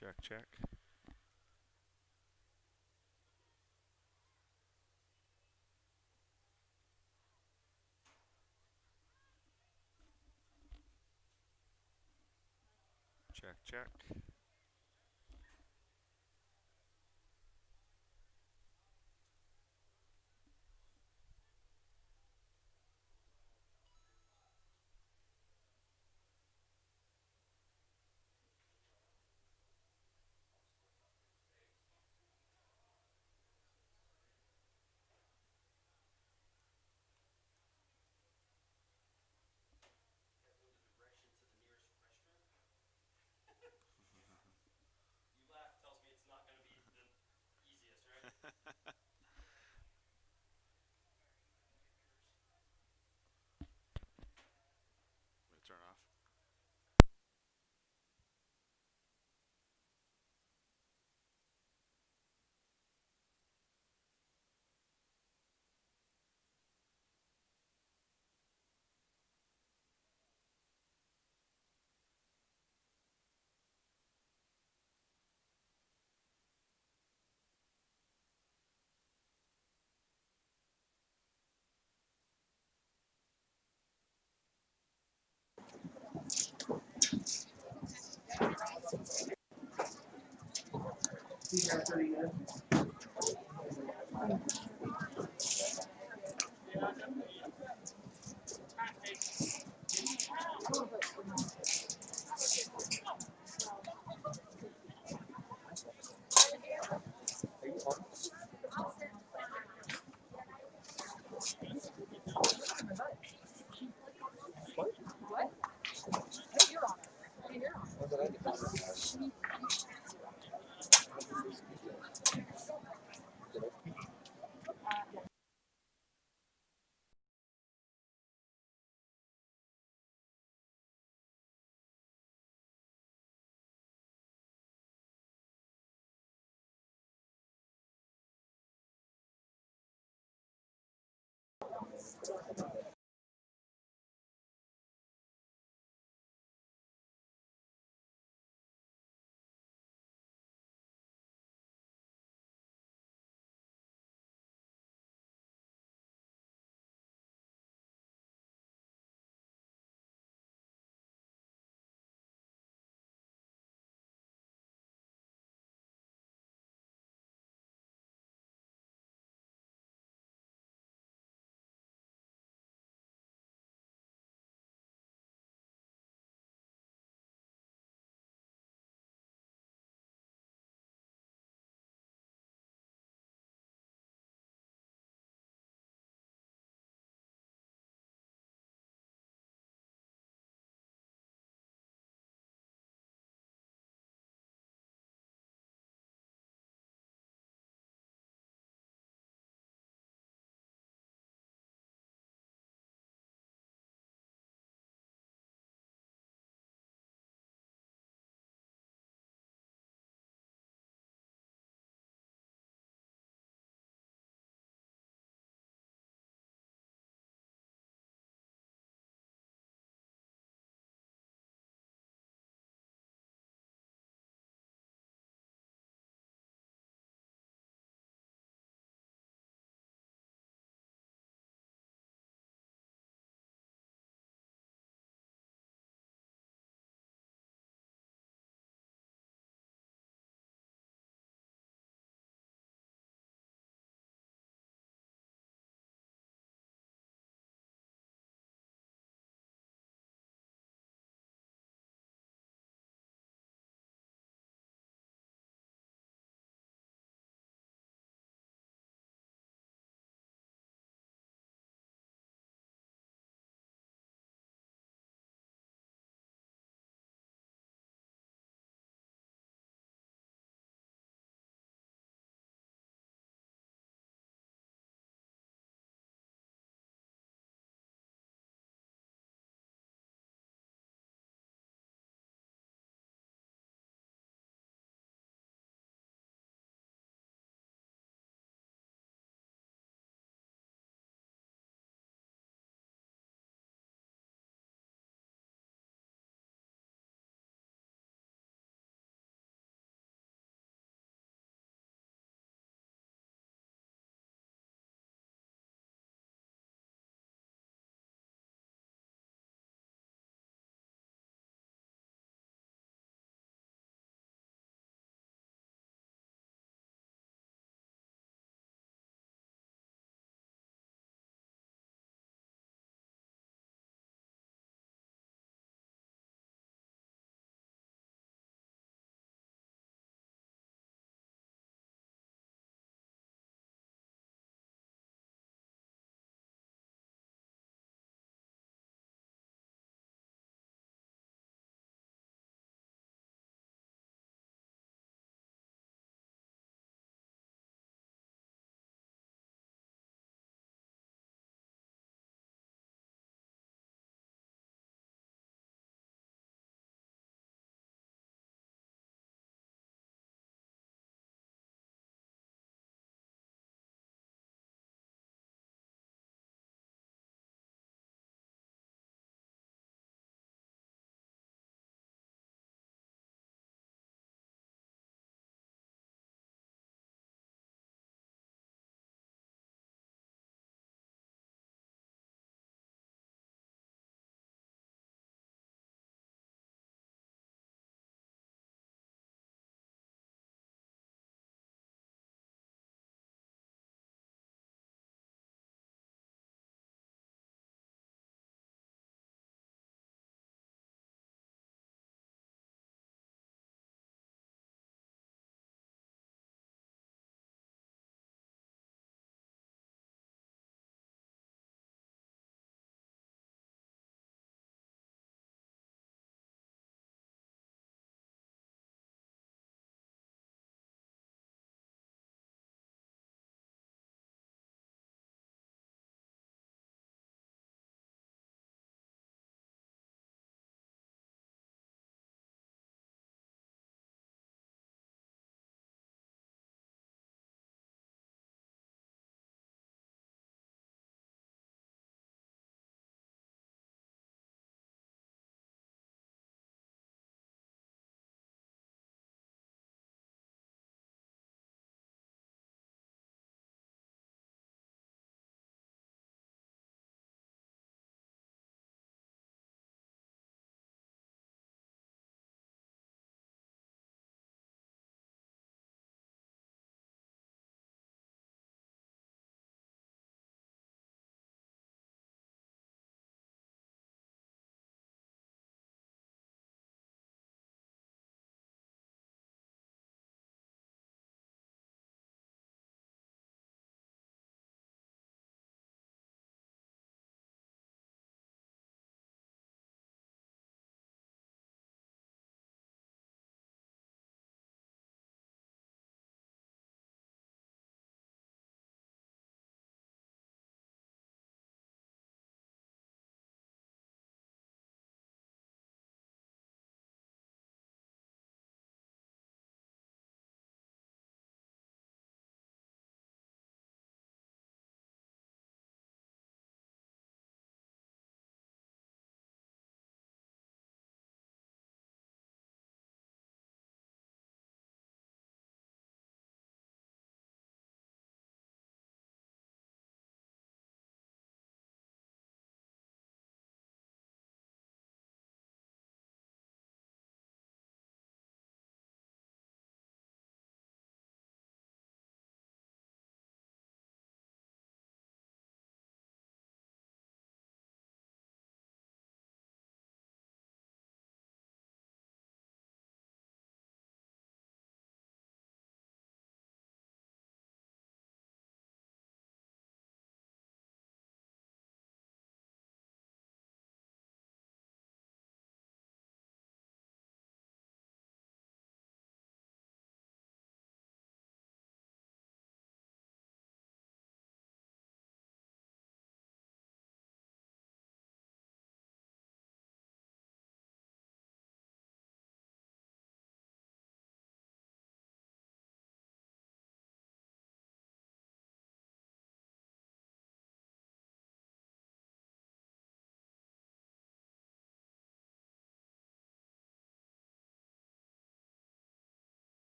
Check, check. Check, check. Turn off.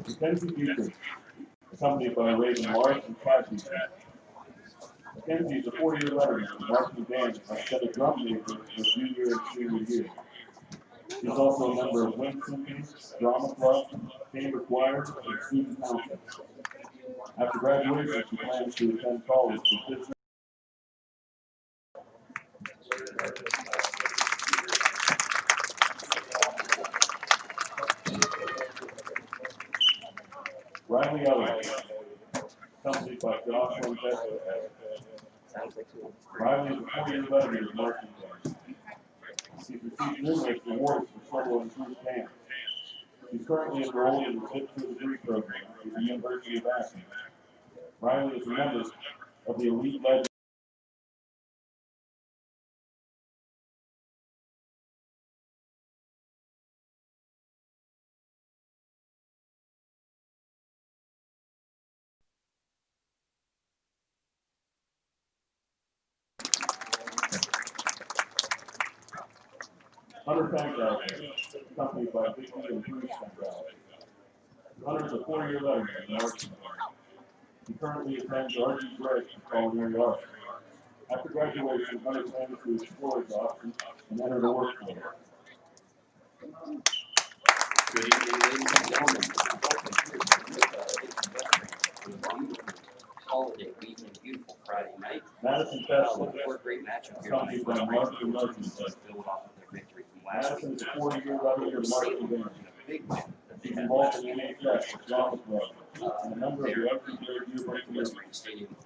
Mackenzie Beacon, accompanied by Raven Marsh and Chad Beacon. Mackenzie is a 4-year letterman in marching band and has been a drum major for junior and senior year. She is also a member of Wind Symphony, Drama Club, Chamber Choir, and Student Council. After graduation, she plans to attend college for business. Riley Elliott, accompanied by Joshua and Jessica. Riley is a 4-year letterman in marching band. She's received numerous awards for solo and group band. She's currently enrolled in the Sept degree program at the University of Akron. Riley is a member of the elite legend. Hunter Pankau, accompanied by Vicky and Bruce Pankau. Hunter is a 4-year letterman in marching band. He currently attends R.G. Gregg for culinary arts. After graduation, Hunter plans to explore his options and enter the workforce. Good evening, ladies and gentlemen. Welcome here to the beautiful holiday week and beautiful Friday night. Madison Festival, Looking for a great matchup here. accompanied by Mark and Martin. Build off of their victory from last Madison week. is a 40-year letterman in marching band. A big win that they She's had involved last in week. NHS, Drama Club, and a member of the There RG Gregg Yearbook in Committee. West Spring Stadium.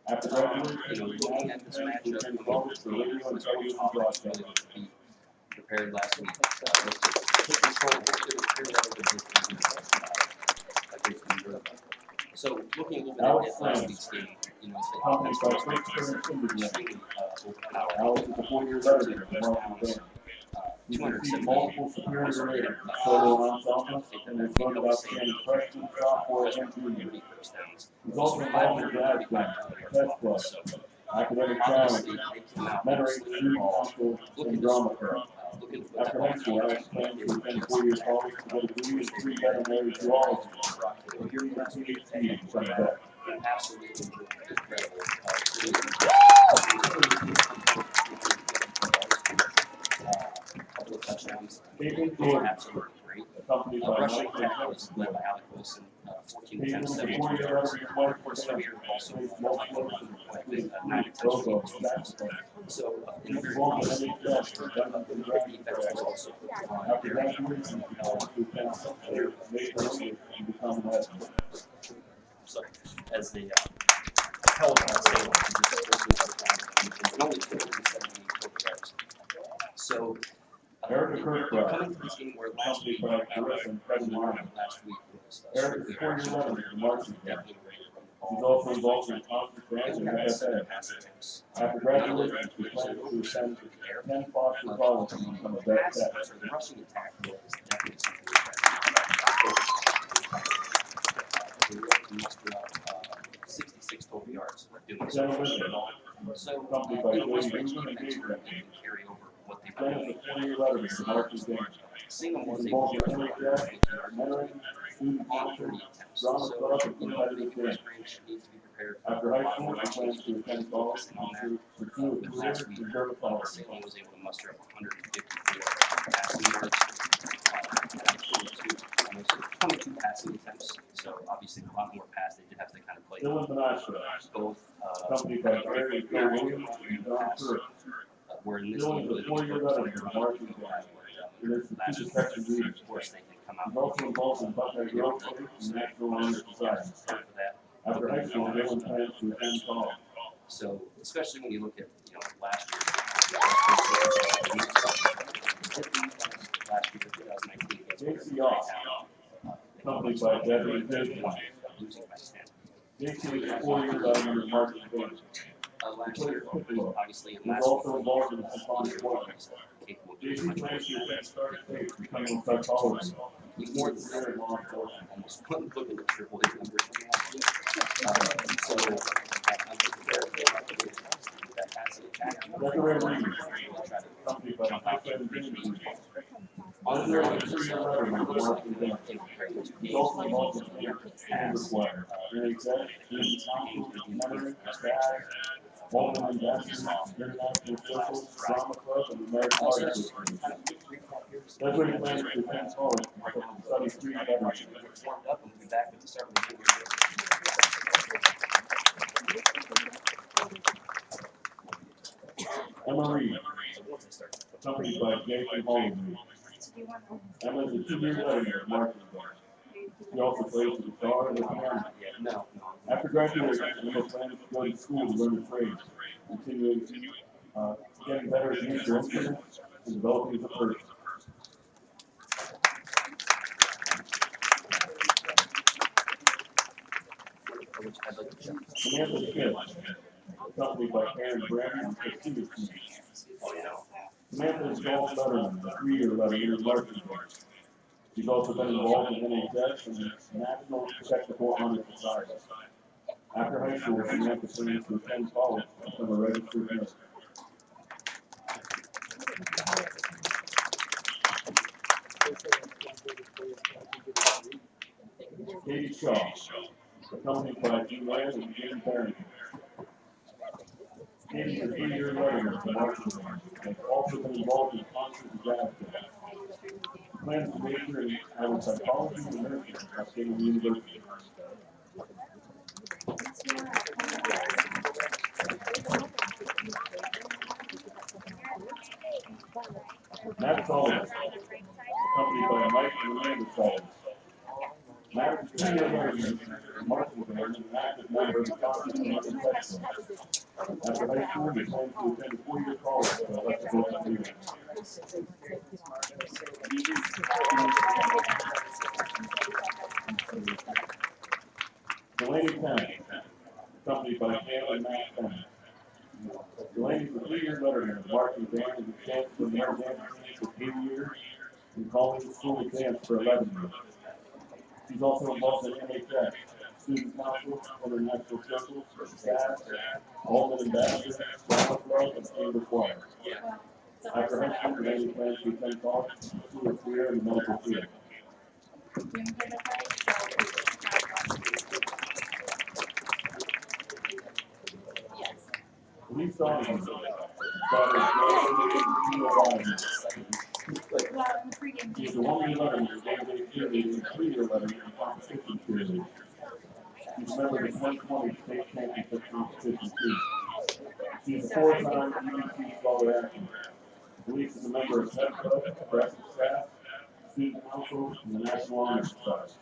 After graduation, Looking at this matchup, attend college for radio and television broadcasting. Be prepared last week. Took control against Minerva. So looking a little bit at last week's game, you know, Accompanied by it's Chris Timberlake. extremely overpowered. Alex is a 4-year letterman in marching band. He's received multiple superior ratings in solo and ensemble, and is voted outstanding freshman, sophomore, and junior. He's also involved in jazz band, chess club, academic challenge, mentoring, student council, and drama club. After high school, Alex plans to attend 4-year college to get a degree in 3 veterinary zoology with your PhD in Sept. Absolutely incredible. Couple of touchdowns. Absolutely great. Accompanied by Rushing Mike attack was led by Alec Wilson, 14 attempts, 72 Peyton, yards. 4-year Sawyer also faced multiple with 9 attempts. So, in the very defense was also after graduation, he plans to attend Sept and become an editor. sorry, as the held on sale and only 278 total yards. So, Erica Kirkbride, coming to this game where last week accompanied by Chris and Kevin Lyman. last week was Eric is 4-year letterman in marching band. definitely ready to run the He's ball. also involved in concert band and FFA. After graduation, he plans to attend Penn Foster College and become a vet tech. So the rushing attack was definitely something they were able to muster up 66 total yards doing so. So Accompanied by West Jody Spring and defense Gabriel. were able to carry over what they Ben is a 4-year letterman in marching band. seeing them He's was able involved to in NHS, mentoring, student on council, 30 attempts. drama So, club, and you know, competitive maybe West band. Spring needs to be prepared. After high school, he plans to attend college and pursue a career in dermatology. Salem was able to muster up 153 passing yards, 22 passing attempts. So obviously a lot more pass. They did have to kind of play Dylan Benastra, both. accompanied by Gary and Phil Williams and John Curry. Where in this Dylan game, is a 4-year letterman in marching band. He lives in two Texas regions. of course, they can come He's out also involved in Buckeye Grove State and National Honor Society. for that. After high school, Dylan plans to attend college. So especially when you look at last year, last year 2019 against JC Off, accompanied by Debbie and Jason. losing by 10. JC is a 4-year letterman in marching band. Last year, obviously, in He's last also involved in the symphonic orchestra. capable of JC doing much plans to more. attend Star State, becoming a psychologist. He's more than Career in law enforcement. almost couldn't look at the triple his numbers from last year. So I'm prepared for that passing Decorated Reed, accompanied by the Sept. On their way Honorary to three-year Sept, letterman for marching band. take training to He's gain also training involved to in be able camp to and pass require. NHS, student council, mentoring, staff, Walden Ambassadors, international circles, drama club, and American Art Association. That's what he plans to attend college and study three letters. Warmed up and we'll be back with the start of the Emma Reed, accompanied by Jason Hollywood. Emma is a two-year letterman at marching band. She also plays the guitar and the piano. No. After graduation, Emma plans to go to school to learn a trade, continuing getting better at musical instruments and developing as a person. Samantha Smith, accompanied by Karen Brandon and Christina Smith. Samantha is golf letterman, a three-year letterman in marching band. She's also been involved in NHS and the National Technical Honor Society. After high school, Samantha plans to attend college and become a registered nurse. Katie Shaw, accompanied by G-Man and Jim Barrington. Katie is a three-year letterman in marching band and has also been involved in concert and jazz bands. She plans to major in either psychology or nursing at King University. Matt Sullivan, accompanied by Mike and Minerva Sullivan. Matt is a two-year letterman in marching band and an active member of the concert and other sections. After high school, he plans to attend a four-year college for electrical engineering. Delaney Penn, accompanied by Cam and Matt Penn. Delaney is a three-year letterman in marching band and has danced for Minerva dance team for 8 years and college school of dance for 11 years. She's also involved in NHS, student council, international circles, staff, Alden Ambassadors, drama club, and chamber choir. After high school, Delaney plans to attend college and pursue a career in the medical field. Police Donovan, daughter of She is a one-year letterman, day-to-day cheerleading, and three-year letterman in competition cheerleading. She's a member of the 2020 state championship competition team. She is a four-time EBC Scholar Athlete. Police is a member of Sept, progressive staff, student council, and the National Honor Society.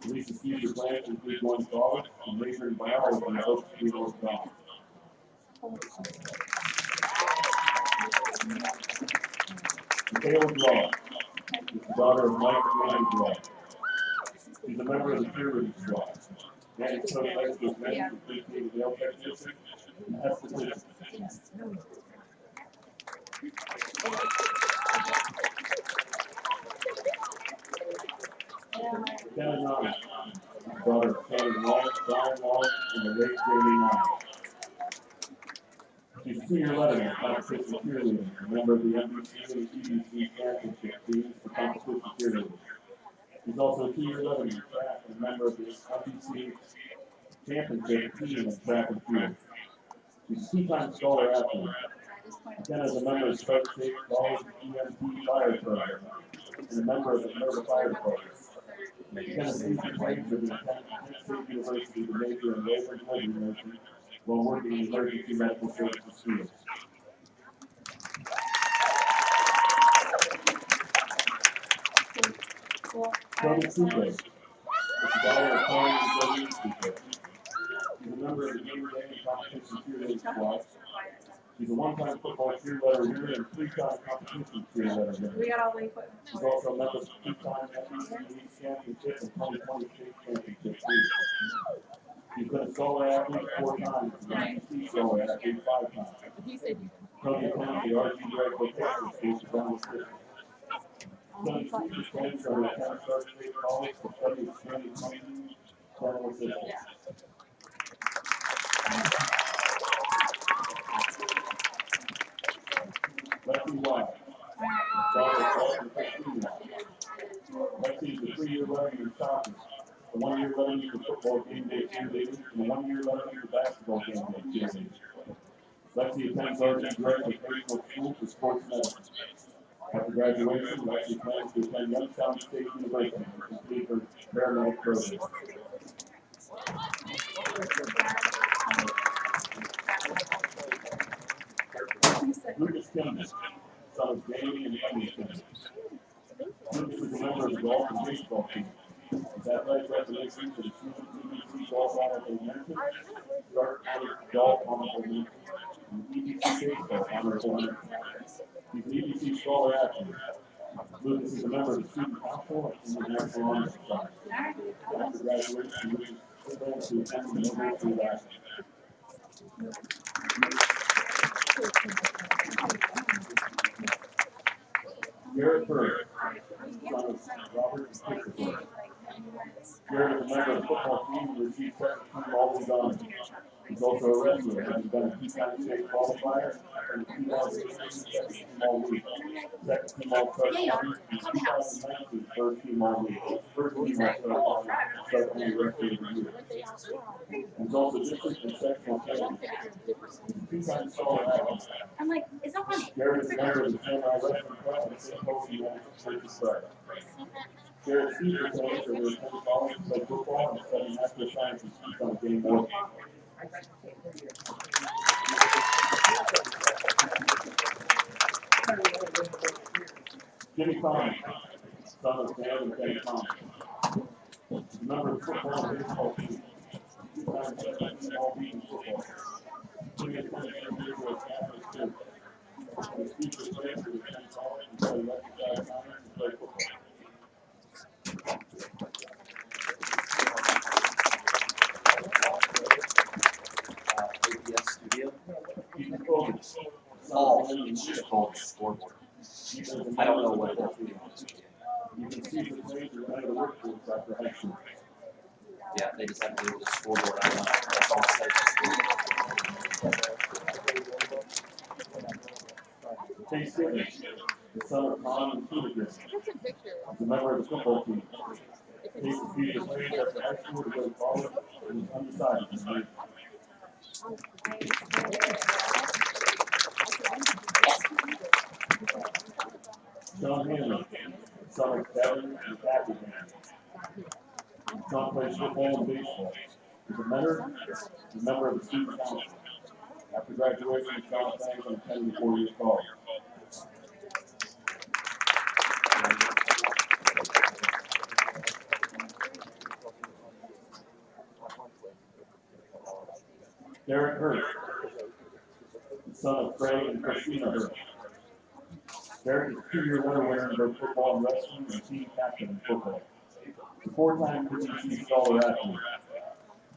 Police's future plans include going to college and majoring in biology at Oak Street, Oklahoma. Michaela Draw is the daughter of Mike and Mandy Draw. She's a member of the cheerleading squad. Mandy coached high school men, completing male technician, and esthetician. Kenna Nye, daughter of Kenny Long, Brian Long, and the late Jamie Nye. She's a two-year letterman in competition cheerleading, a member of the NBC and EBC championship teams for competition cheerleading. She's also a two-year letterman in track and a member of the NBC championship team in track and field. She's a two-time Scholar Athlete. Kenna is a member of Sept State College EMT Fire Program and a member of the Minerva Fire Program. Kenna's future plans are to attend State University to major in labor and delivery nursing while working in emergency medical services fields. Tony Coupe is the daughter of Tony and Jolene Coupe. She's a member of the Gator Day and competition cheerleading squad. She's a one-time football cheerleader winner and three-time competition cheerleader winner. We got all the equipment. She's also a member of the two-time NBC League Championship and 2020 State Championship team. She's been a Scholar Athlete 4 times and an NBC Scholar Athlete 5 times. He said you Tony attended the RG Drake Vocational School for Dental Assistance. Tony's future plans are to attend Sept State College to study expanded functions, dental assistance. Lexi is the 3-year veteran in soccer, the 1-year veteran for football game day cheerleading, and the 1-year veteran for basketball game day cheerleading. Lexi attends R.G. Greg Vocational School for Sports Medicine. After graduation, Lexi plans to attend Youngstown State University and complete her paramedic program. Lucas Kimball, son of Jamie and Emily Kimball. Lucas is a member of the golf and baseball team. His athletic recognition for the EBC Golf Honor Mention, Stark County Golf Honorable Mention, and EBC Baseball Honorable Mention. He's an EBC Scholar Athlete. Lucas is a member of the Student Council and the National Honor Society. After graduation, Lucas plans to attend the University of Akron. Garrett Bird, son of Robert and Christopher. Garrett is a member of the football team and received second team All-League honors. He's also a wrestler, having been a two-time state qualifier and 2018 second team All-League, second team All-Star County, and 2019 first team All-League, first team All-Star County, Star County Wrestler of the Year. And he's also district and sectional champion. He's a two-time Scholar Athlete. I'm like, is that funny? Garrett is a member of the Samurai Wrestling Club and St. Coast United Church Pride. Garrett's future plans are to attend college and play football and study natural sciences on a game board. Jimmy Thomas, son of Dan and Kenny Thomas. He's a member of the football and baseball team. Two-time second All-League in football. Jimmy attended Minerva Catholic Church. His future plans are to attend college and play left side honors and play football. ABS Studio. Ethan Fogus, Oh, it's just called scoreboard. I don't know what that's doing. You can see the players are ready to work for after high school. Yeah, they just have to do the scoreboard. I don't know. That's all it Chase Stevens, the son of Tom and Tina Griffin, is a member of the football team. Chase is future players after high school to go to college and is undecided in high school. Sean Hanley, son of Kevin and Kathy Hanley. Sean plays football and baseball. He's a member of the Student Council. After graduation, Sean plans on attending 4-year college. Derek Hurst, the son of Craig and Christina Hurst. Derek is a 2-year winner in both football and wrestling and team captain in football. He's a 4-time EBC Scholar Athlete.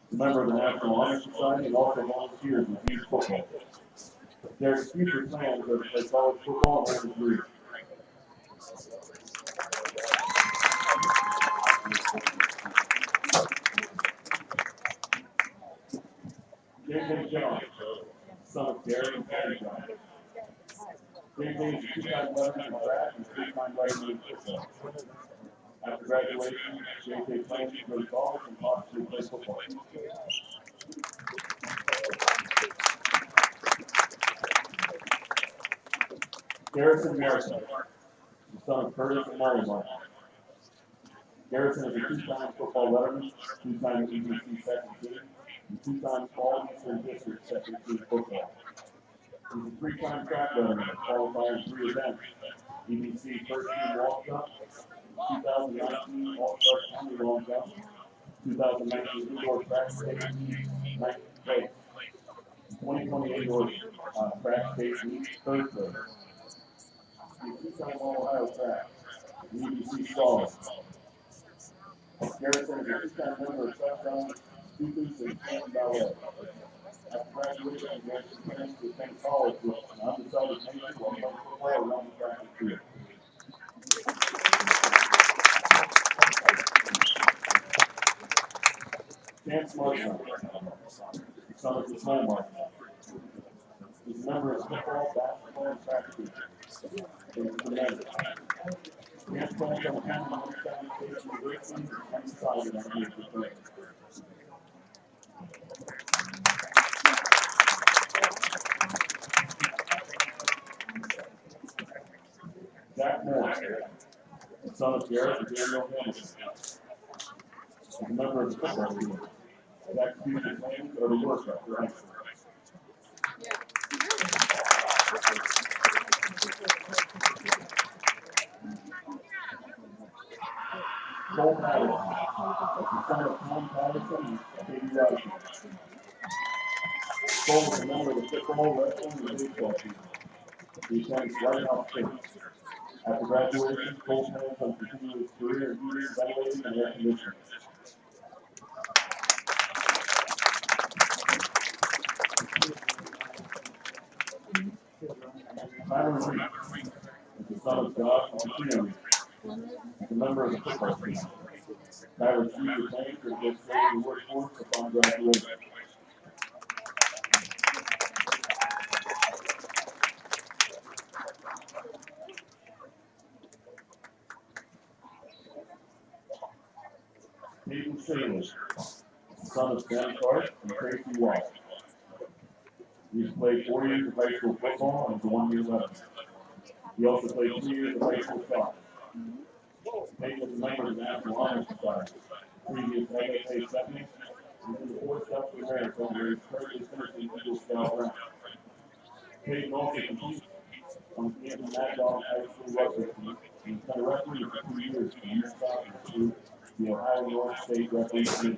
He's a member of the National Honor Society and also volunteers with youth football. Derek's future plans are to play college football and earn a degree. J.J. Jones, son of Gary and Patty Jones. J.J. is a 2-time veteran in track and 3-time veteran in football. After graduation, J.J. plans to go to college and possibly play football. Garrison Martin, the son of Curtis and Molly Martin. Garrison is a 2-time football veteran, 2-time EBC second team, and 2-time Fall Eastern District second team football. He's a 3-time track veteran, qualifying 3 events: EBC first team long jump, 2019 All-Star County long jump, 2019 indoor track state, 9th place, 2020 indoor track state, 3rd place. He's a 2-time All-Ohio track, an EBC scholar. Garrison is a 2-time member of Southbound Students and Canton Ballet. After graduation, Garrison plans to attend college with an undecided major while playing football around the track and field. Chance Martin, son of Nicole Martin. He's a member of football, basketball, and track team. Thank you, Minerva. Transplant on Hamilton State University, undecided on the play. Jack Moore, son of Garrett and Daniel Hamilton, is a member of the football team. Jack's future plans are to work after high school. Cole Patterson, the son of Tom Patterson and Katie Ryder. Cole is a member of the football, wrestling, and baseball team. He attends White House State. After graduation, Cole plans on continuing his career in heating, ventilating, and air conditioning. Tyler Reed is the son of Josh and Katrina Reed. He's a member of the football team. Tyler's future plans are to go straight to the workforce upon graduation. Peyton Staley, son of Ben Clark and Tracy Wallace. He's played 4 years of high school football and is a 1-year veteran. He also played 2 years of high school soccer. Peyton was a member of the National Honor Society. Previous FFA Sept, he was in the 4 Scouts of America where he's currently finishing Eagle Scout rank. Peyton also competes on the Canton Mad Dog High School rugby team. He's been a referee for 2 years for youth soccer to the Ohio North State referee team.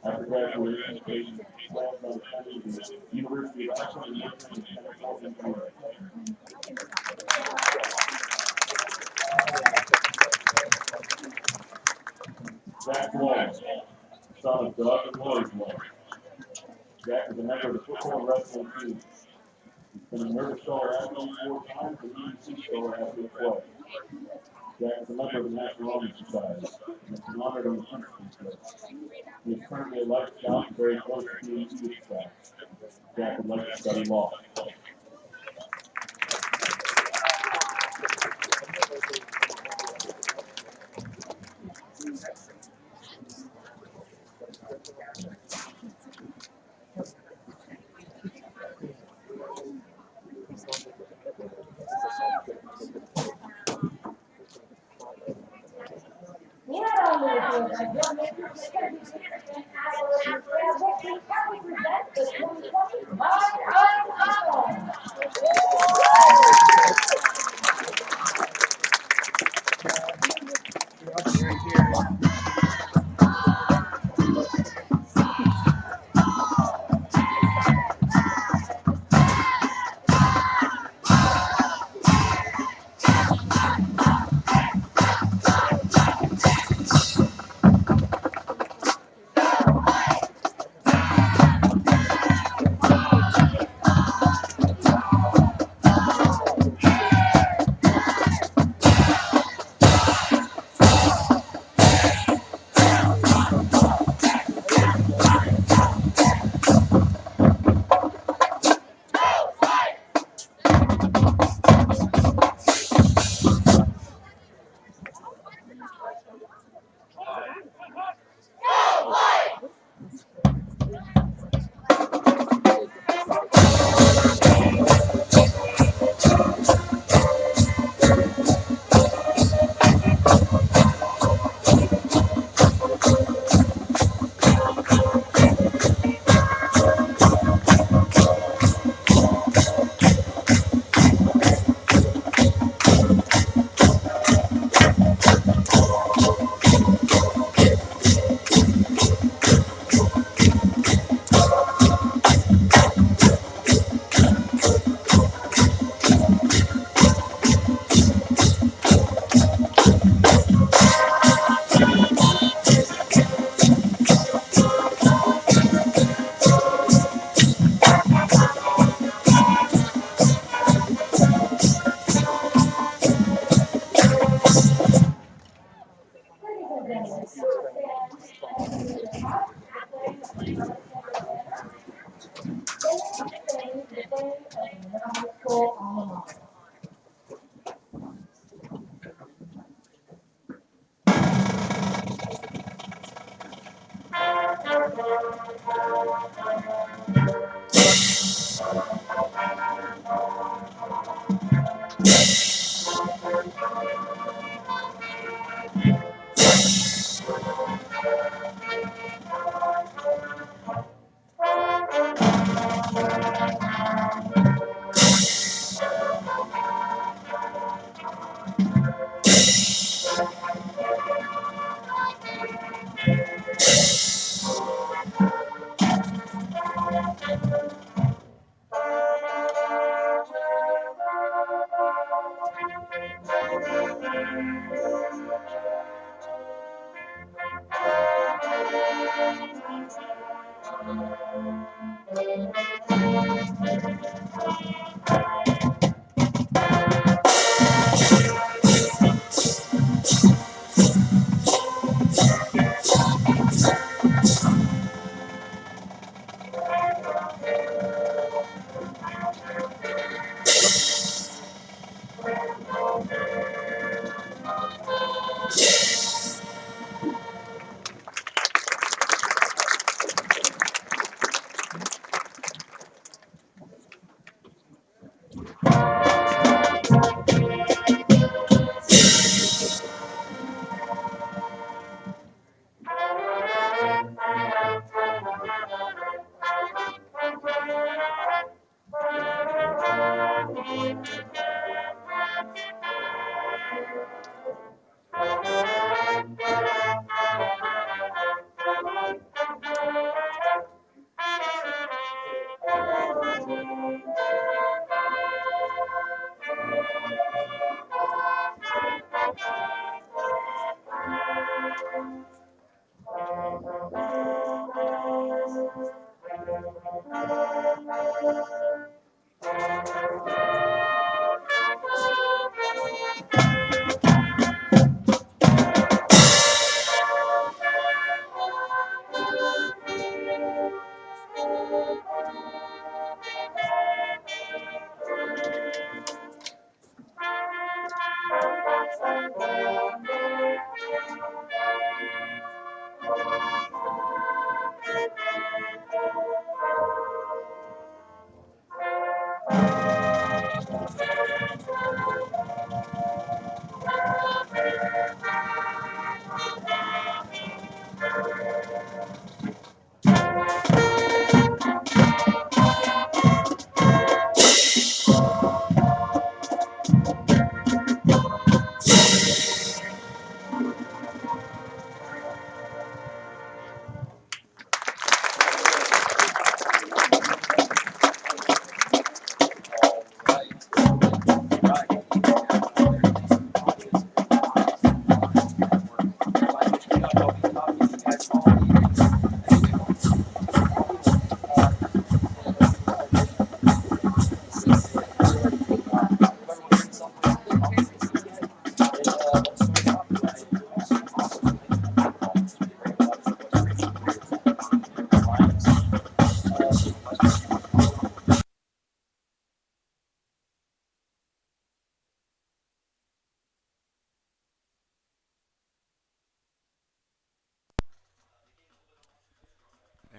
After graduation, Peyton plans on attending the University of Akron and entering the California University. Jack Long, son of Doug and Lori Long. Jack is a member of the football and wrestling team. He's been a Minerva Star athlete 4 times and EDC Star athlete twice. Jack is a member of the National Honor Society and has been honored on the Princeton list. He is currently a life scout and very close to being a youth scout. Jack would like to study law.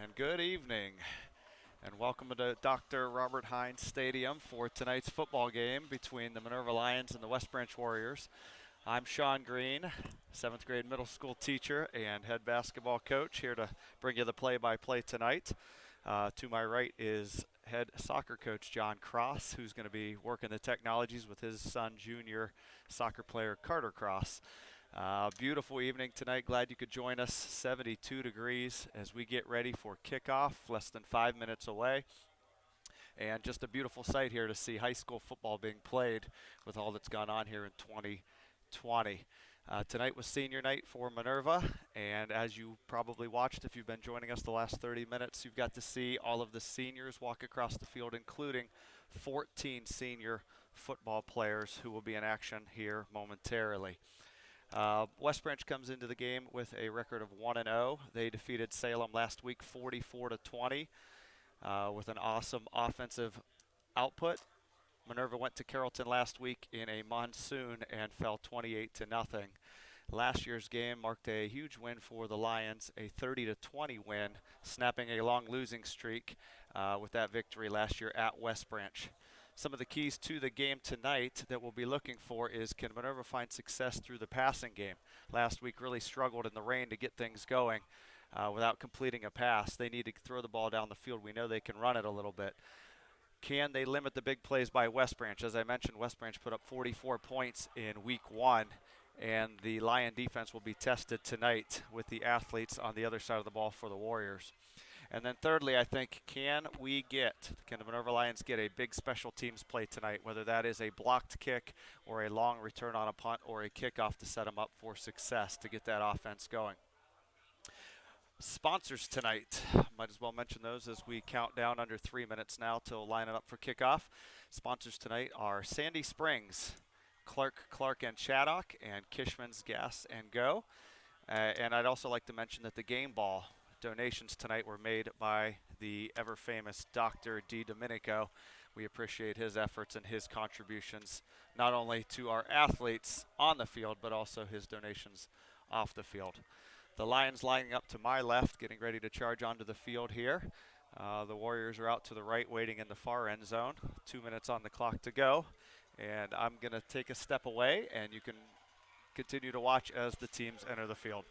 And good evening, and welcome to Dr. Robert Hines Stadium for tonight's football game between the Minerva Lions and the West Branch Warriors. I'm Sean Green, 7th grade middle school teacher and head basketball coach, here to bring you the play-by-play tonight. To my right is head soccer coach John Cross, who's going to be working the technologies with his son, junior soccer player Carter Cross. Beautiful evening tonight. Glad you could join us. 72 degrees as we get ready for kickoff, less than 5 minutes away. And just a beautiful sight here to see high school football being played with all that's gone on here in 2020. Tonight was senior night for Minerva, and as you probably watched if you've been joining us the last 30 minutes, you've got to see all of the seniors walk across the field, including 14 senior football players who will be in action here momentarily. West Branch comes into the game with a record of 1-0. They defeated Salem last week 44-20 with an awesome offensive output. Minerva went to Carrollton last week in a monsoon and fell 28-0. Last year's game marked a huge win for the Lions, a 30-20 win, snapping a long losing streak with that victory last year at West Branch. Some of the keys to the game tonight that we'll be looking for is, can Minerva find success through the passing game? Last week really struggled in the rain to get things going without completing a pass. They need to throw the ball down the field. We know they can run it a little bit. Can they limit the big plays by West Branch? As I mentioned, West Branch put up 44 points in week 1, and the Lion defense will be tested tonight with the athletes on the other side of the ball for the Warriors. And then thirdly, I think, can the Minerva Lions get a big special teams play tonight, whether that is a blocked kick or a long return on a punt or a kickoff to set them up for success to get that offense going. Sponsors tonight, might as well mention those as we count down under 3 minutes now till lining up for kickoff. Sponsors tonight are Sandy Springs, Clark and Chaddock, and Kishman's Gas and Go. And I'd also like to mention that the game ball donations tonight were made by the ever famous Dr. D. Domenico. We appreciate his efforts and his contributions, not only to our athletes on the field, but also his donations off the field. The Lions lining up to my left, getting ready to charge onto the field here. The Warriors are out to the right, waiting in the far end zone. 2 minutes on the clock to go. And I'm going to take a step away, and you can continue to watch as the teams enter the field.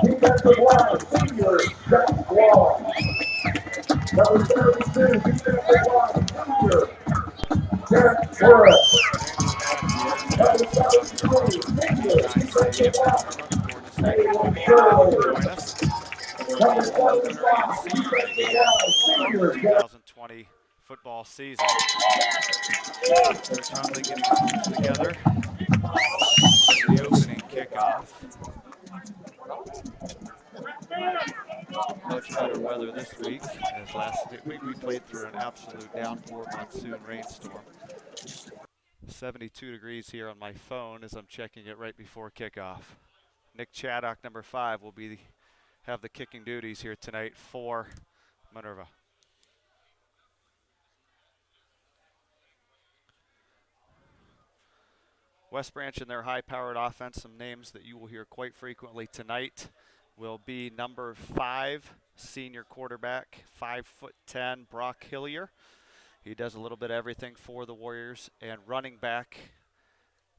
Defensive line, senior, Sept Wall. Number 32, defensive line, senior, Derek Torres. And we're back here Number at 73, senior, Hine defensive Stadium in line, Minerva. Gorgeous night for Taylor football. Glad you could Shirley. join us for the Number home opener and 75, senior defensive game line, of the senior, Derek. 2020 football season. Coach Huntley getting his troops together for the opening kickoff. Much better weather this week, as last week we played through an absolute downpour monsoon rainstorm. 72 degrees here on my phone as I'm checking it right before kickoff. Nick Chaddock, number 5, will have the kicking duties here tonight for Minerva. West Branch and their high-powered offense, some names that you will hear quite frequently tonight, will be number 5 senior quarterback, 5'10", Brock Hillier. He does a little bit of everything for the Warriors. And running back,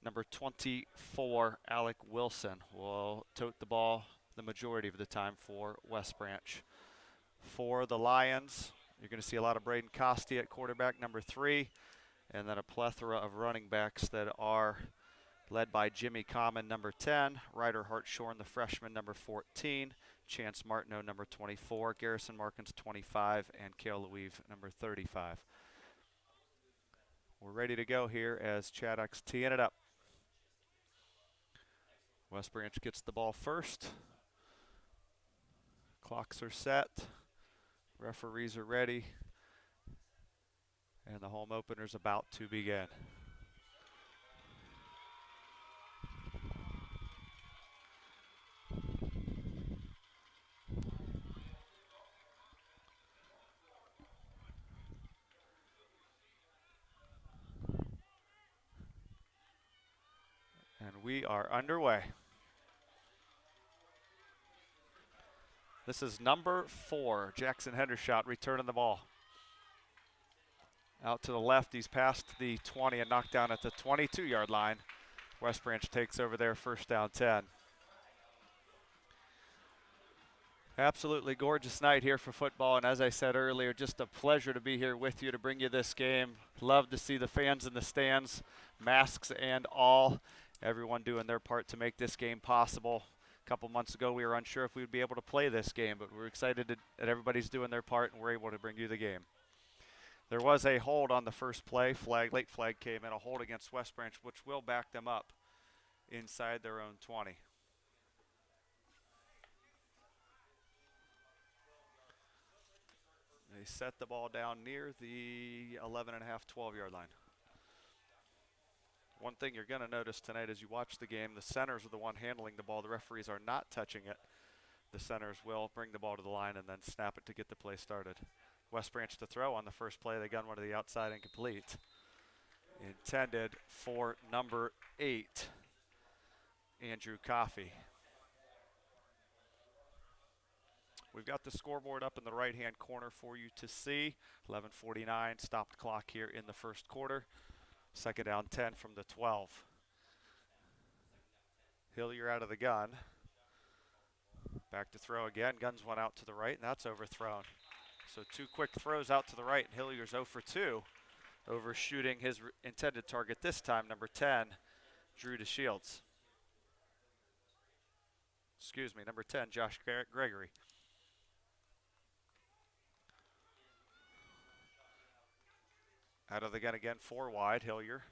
number 24, Alec Wilson, will tote the ball the majority of the time for West Branch. For the Lions, you're going to see a lot of Braden Costi at quarterback, number 3, and then a plethora of running backs that are led by Jimmy Common, number 10, Ryder Hartshorn, the freshman, number 14, Chance Martineau, number 24, Garrison Markins, 25, and Cale Louise, number 35. We're ready to go here as Chaddock's teeing it up. West Branch gets the ball first. Clocks are set. Referees are ready. And the home opener's about to begin. And we are underway. This is number 4, Jackson Hendershot returning the ball. Out to the left, he's past the 20 and knocked down at the 22-yard line. West Branch takes over there, first down 10. Absolutely gorgeous night here for football, and as I said earlier, just a pleasure to be here with you to bring you this game. Love to see the fans in the stands, masks and all, everyone doing their part to make this game possible. A couple months ago, we were unsure if we would be able to play this game, but we're excited that everybody's doing their part and we're able to bring you the game. There was a hold on the first play. Late flag came in, a hold against West Branch, which will back them up inside their own 20. They set the ball down near the 11.5, 12-yard line. One thing you're going to notice tonight as you watch the game, the centers are the one handling the ball. The referees are not touching it. The centers will bring the ball to the line and then snap it to get the play started. West Branch to throw on the first play. They gun one to the outside, incomplete. Intended for number 8, Andrew Coffey. We've got the scoreboard up in the right-hand corner for you to see. 11:49, stopped clock here in the first quarter. Second down 10 from the 12. Hillier out of the gun. Back to throw again, guns one out to the right, and that's overthrown. So 2 quick throws out to the right, and Hillier's 0 for 2, overshooting his intended target this time, number 10, Drew DeShields. Excuse me, number 10, Josh Gregory. Out of the gun again, 4 wide, Hillier.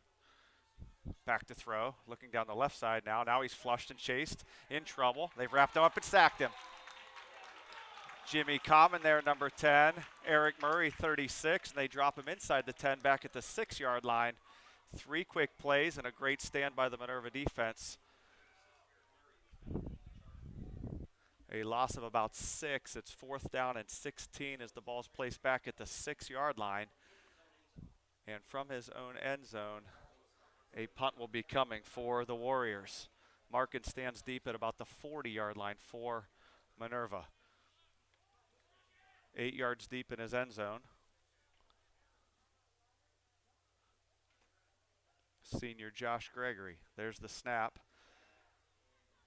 Back to throw, looking down the left side now. Now he's flushed and chased, in trouble. They've wrapped him up and sacked him. Jimmy Common there, number 10. Eric Murray, 36, and they drop him inside the 10 back at the 6-yard line. 3 quick plays and a great stand by the Minerva defense. A loss of about 6. It's 4th down and 16 as the ball's placed back at the 6-yard line. And from his own end zone, a punt will be coming for the Warriors. Markin stands deep at about the 40-yard line for Minerva. 8 yards deep in his end zone. Senior Josh Gregory. There's the snap.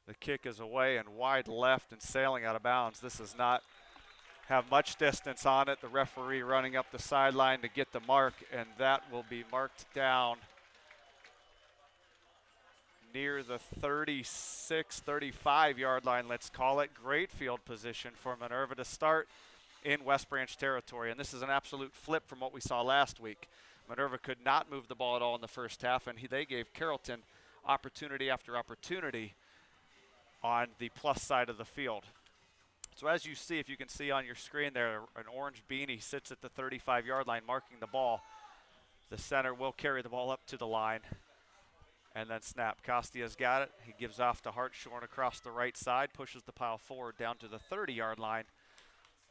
The kick is away and wide left and sailing out of bounds. This does not have much distance on it. The referee running up the sideline to get the mark, and that will be marked down near the 36, 35-yard line, let's call it. Great field position for Minerva to start in West Branch territory, and this is an absolute flip from what we saw last week. Minerva could not move the ball at all in the first half, and they gave Carrollton opportunity after opportunity on the plus side of the field. So as you see, if you can see on your screen there, an orange beanie sits at the 35-yard line marking the ball. The center will carry the ball up to the line and then snap. Costia's got it. He gives off to Hartshorn across the right side, pushes the pile forward down to the 30-yard line.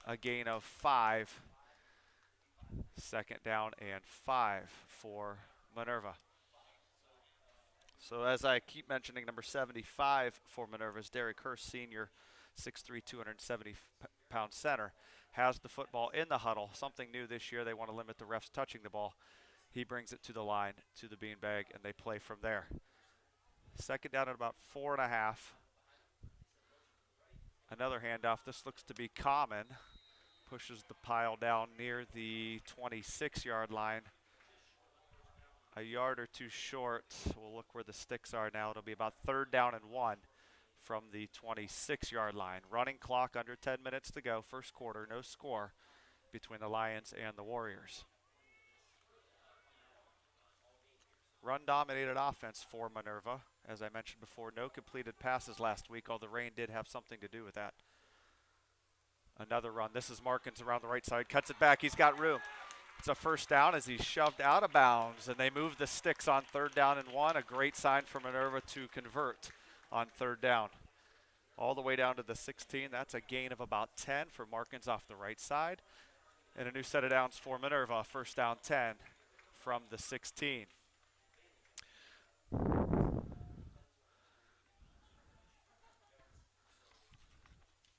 A gain of 5. Second down and 5 for Minerva. So as I keep mentioning, number 75 for Minerva is Derek Hurst, senior, 6'3", 270-pound center, has the football in the huddle. Something new this year, they want to limit the refs touching the ball. He brings it to the line, to the beanbag, and they play from there. Second down at about 4.5. Another handoff. This looks to be Common. Pushes the pile down near the 26-yard line. A yard or two short. We'll look where the sticks are now. It'll be about 3rd down and 1 from the 26-yard line. Running clock, under 10 minutes to go. First quarter, no score between the Lions and the Warriors. Run-dominated offense for Minerva. As I mentioned before, no completed passes last week, although rain did have something to do with that. Another run. This is Markins around the right side. Cuts it back. He's got room. It's a first down as he's shoved out of bounds, and they move the sticks on 3rd down and 1. A great sign for Minerva to convert on 3rd down. All the way down to the 16. That's a gain of about 10 for Markins off the right side. And a new set of downs for Minerva. First down 10 from the 16.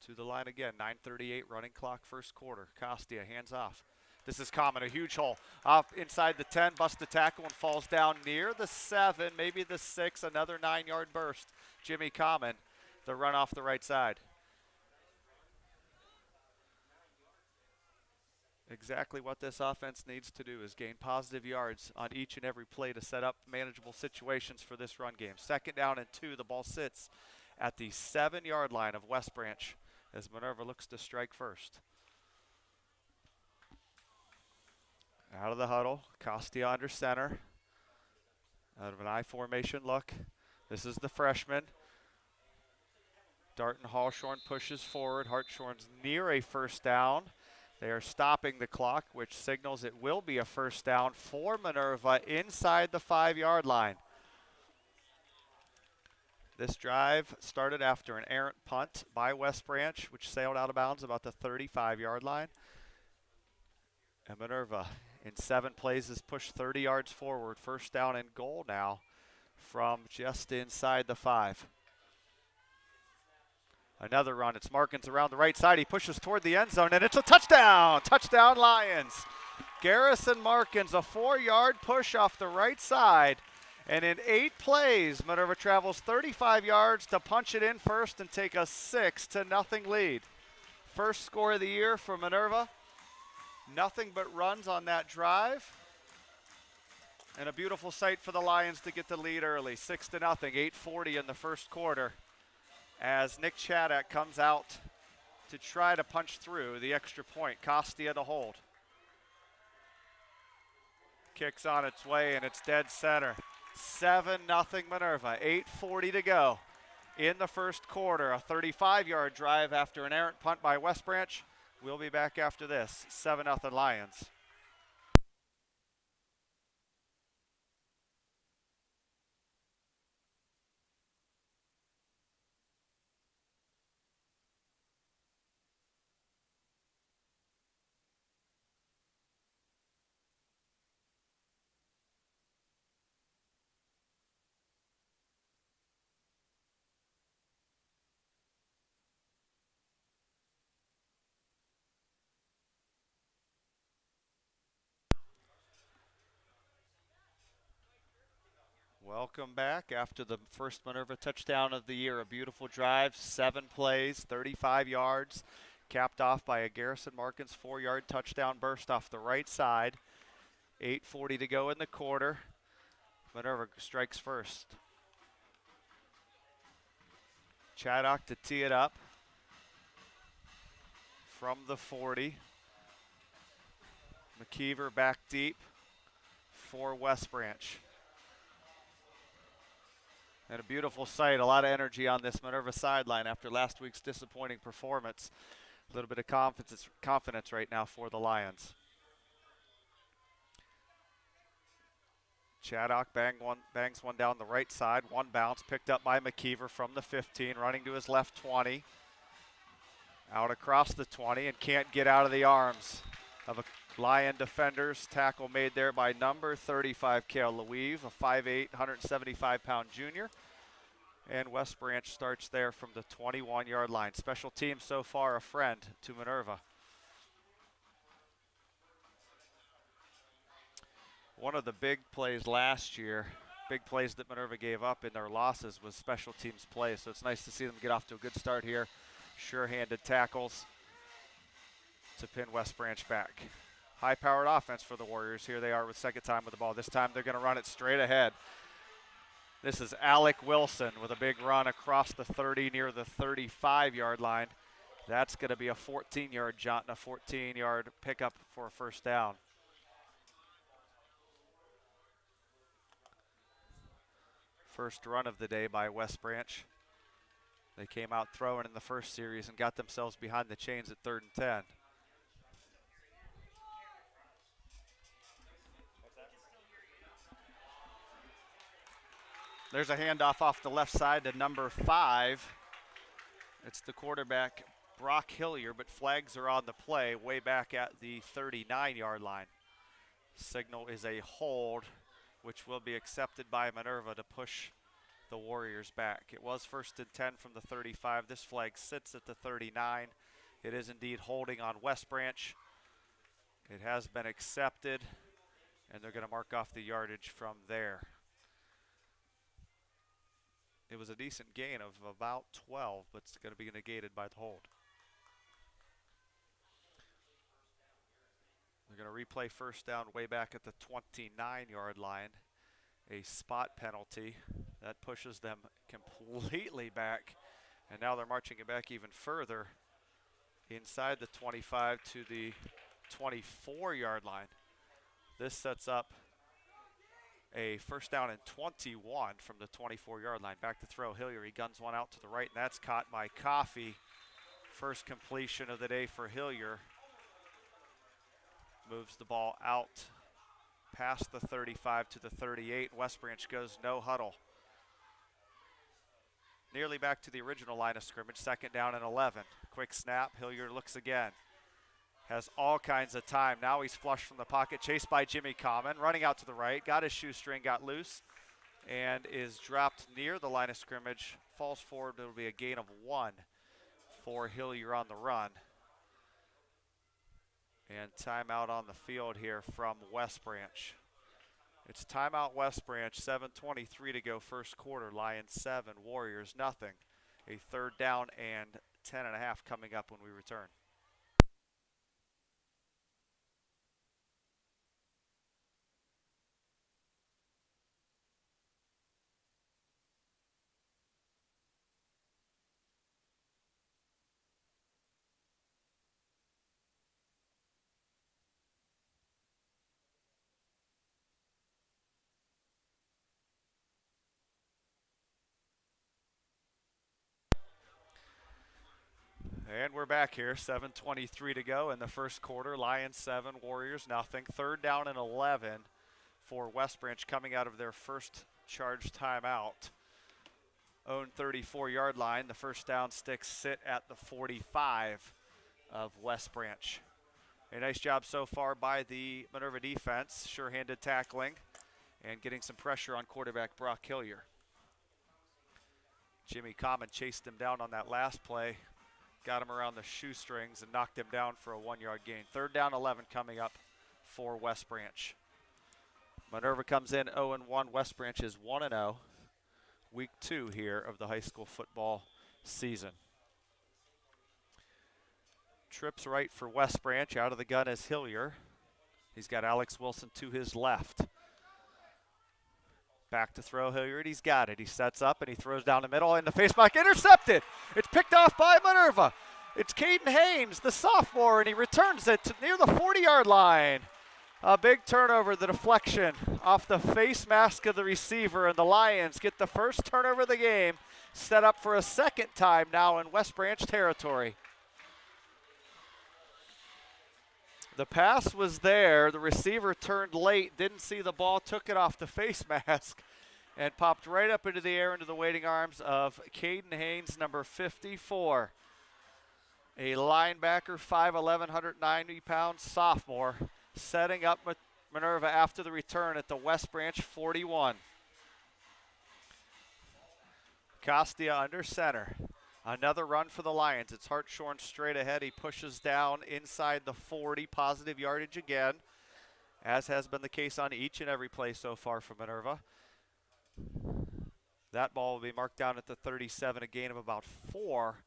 To the line again, 9:38 running clock, first quarter. Costia, hands off. This is Common, a huge hole. Off inside the 10, busts the tackle and falls down near the 7, maybe the 6, another 9-yard burst. Jimmy Common, the run off the right side. Exactly what this offense needs to do is gain positive yards on each and every play to set up manageable situations for this run game. 2nd down and 2, the ball sits at the 7-yard line of West Branch as Minerva looks to strike first. Out of the huddle, Costia under center. Out of an I formation look. This is the freshman. Darton Hallshorn pushes forward. Hartshorn's near a first down. They are stopping the clock, which signals it will be a first down for Minerva inside the 5-yard line. This drive started after an errant punt by West Branch, which sailed out of bounds about the 35-yard line. And Minerva, in 7 plays, has pushed 30 yards forward. First down and goal now from just inside the 5. Another run. It's Markins around the right side. He pushes toward the end zone, and it's a touchdown. Touchdown, Lions. Garrison Markins, a 4-yard push off the right side. And in 8 plays, Minerva travels 35 yards to punch it in first and take a 6-0 lead. First score of the year for Minerva. Nothing but runs on that drive. And a beautiful sight for the Lions to get the lead early. 6-0, 8:40 in the first quarter. As Nick Chaddock comes out to try to punch through the extra point. Costia to hold. Kicks on its way, and it's dead center. 7-0 Minerva, 8:40 to go in the first quarter. A 35-yard drive after an errant punt by West Branch. We'll be back after this. 7-0 Lions. Welcome back after the first Minerva touchdown of the year. A beautiful drive, 7 plays, 35 yards, capped off by a Garrison Markins 4-yard touchdown burst off the right side. 8:40 to go in the quarter. Minerva strikes first. Chaddock to tee it up from the 40. McKeever back deep for West Branch. And a beautiful sight, a lot of energy on this Minerva sideline after last week's disappointing performance. A little bit of confidence right now for the Lions. Chaddock bangs one down the right side. One bounce picked up by McKeever from the 15, running to his left 20. Out across the 20 and can't get out of the arms of a Lion defenders. Tackle made there by number 35, Cale Louise, a 5'8", 175-pound junior. And West Branch starts there from the 21-yard line. Special teams so far a friend to Minerva. One of the big plays last year, big plays that Minerva gave up in their losses, was special teams play. So it's nice to see them get off to a good start here. Sure-handed tackles to pin West Branch back. High-powered offense for the Warriors. Here they are with second time with the ball. This time they're going to run it straight ahead. This is Alec Wilson with a big run across the 30 near the 35-yard line. That's going to be a 14-yard jaunt and a 14-yard pickup for a first down. First run of the day by West Branch. They came out throwing in the first series and got themselves behind the chains at 3rd and 10. There's a handoff off the left side to number 5. It's the quarterback, Brock Hillier, but flags are on the play way back at the 39-yard line. Signal is a hold, which will be accepted by Minerva to push the Warriors back. It was 1st and 10 from the 35. This flag sits at the 39. It is indeed holding on West Branch. It has been accepted, and they're going to mark off the yardage from there. It was a decent gain of about 12, but it's going to be negated by the hold. They're going to replay first down way back at the 29-yard line. A spot penalty that pushes them completely back, and now they're marching it back even further inside the 25 to the 24-yard line. This sets up a first down and 21 from the 24-yard line. Back to throw, Hillier, he guns one out to the right, and that's caught by Coffey. First completion of the day for Hillier. Moves the ball out past the 35 to the 38. West Branch goes no huddle. Nearly back to the original line of scrimmage, 2nd down and 11. Quick snap, Hillier looks again. Has all kinds of time. Now he's flushed from the pocket, chased by Jimmy Common, running out to the right, got his shoestring, got loose, and is dropped near the line of scrimmage. Falls forward, but it'll be a gain of 1 for Hillier on the run. And timeout on the field here from West Branch. It's timeout West Branch, 7:23 to go first quarter. Lions 7, Warriors nothing. A 3rd down and 10.5 coming up when we return. And we're back here, 7:23 to go in the first quarter. Lions 7, Warriors nothing. 3rd down and 11 for West Branch coming out of their first charge timeout. Own 34-yard line. The first down sticks sit at the 45 of West Branch. A nice job so far by the Minerva defense. Sure-handed tackling and getting some pressure on quarterback Brock Hillier. Jimmy Common chased him down on that last play. Got him around the shoestrings and knocked him down for a 1-yard gain. 3rd down 11 coming up for West Branch. Minerva comes in 0-1. West Branch is 1-0. Week 2 here of the high school football season. Trips right for West Branch. Out of the gun is Hillier. He's got Alex Wilson to his left. Back to throw, Hillier, he's got it. He sets up and he throws down the middle, and the face mask intercepted. It's picked off by Minerva. It's Caden Haynes, the sophomore, and he returns it to near the 40-yard line. A big turnover, the deflection off the face mask of the receiver, and the Lions get the first turnover of the game, set up for a 2nd time now in West Branch territory. The pass was there. The receiver turned late, didn't see the ball, took it off the face mask, and popped right up into the air into the waiting arms of Caden Haynes, number 54. A linebacker, 5'11", 190-pound sophomore, setting up Minerva after the return at the West Branch 41. Costia under center. Another run for the Lions. It's Hartshorn straight ahead. He pushes down inside the 40, positive yardage again, as has been the case on each and every play so far for Minerva. That ball will be marked down at the 37, a gain of about 4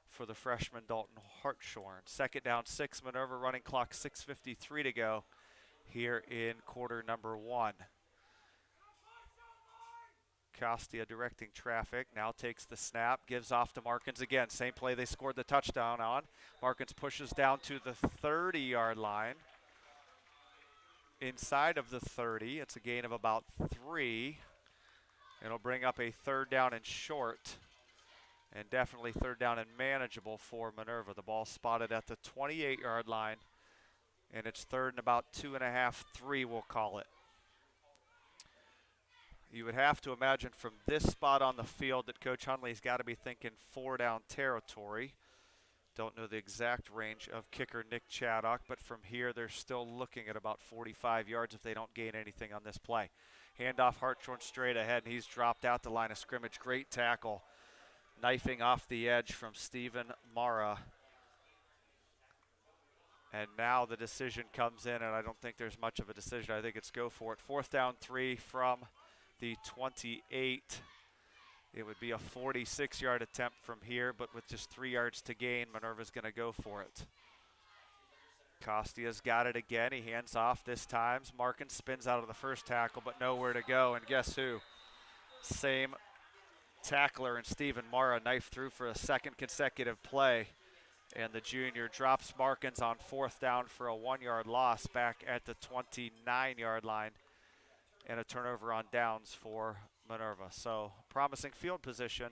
for the freshman Dalton Hartshorn. 2nd down 6, Minerva, running clock, 6:53 to go here in quarter number 1. Costia directing traffic, now takes the snap, gives off to Markins again. Same play they scored the touchdown on. Markins pushes down to the 30-yard line. Inside of the 30, it's a gain of about 3. It'll bring up a 3rd down and short, and definitely 3rd down and manageable for Minerva. The ball spotted at the 28-yard line, and it's 3rd and about 2.5, 3 we'll call it. You would have to imagine from this spot on the field that Coach Hunley's got to be thinking 4-down territory. Don't know the exact range of kicker Nick Chaddock, but from here they're still looking at about 45 yards if they don't gain anything on this play. Handoff Hartshorn straight ahead, and he's dropped out the line of scrimmage. Great tackle. Knifing off the edge from Stephen Mara. And now the decision comes in, and I don't think there's much of a decision. I think it's go for it. 4th down 3 from the 28. It would be a 46-yard attempt from here, but with just 3 yards to gain, Minerva's going to go for it. Costia's got it again. He hands off this time. Markin spins out of the first tackle, but nowhere to go. And guess who? Same tackler and Stephen Mara knifed through for a second consecutive play. And the junior drops Markins on 4th down for a 1-yard loss back at the 29-yard line. And a turnover on downs for Minerva. So promising field position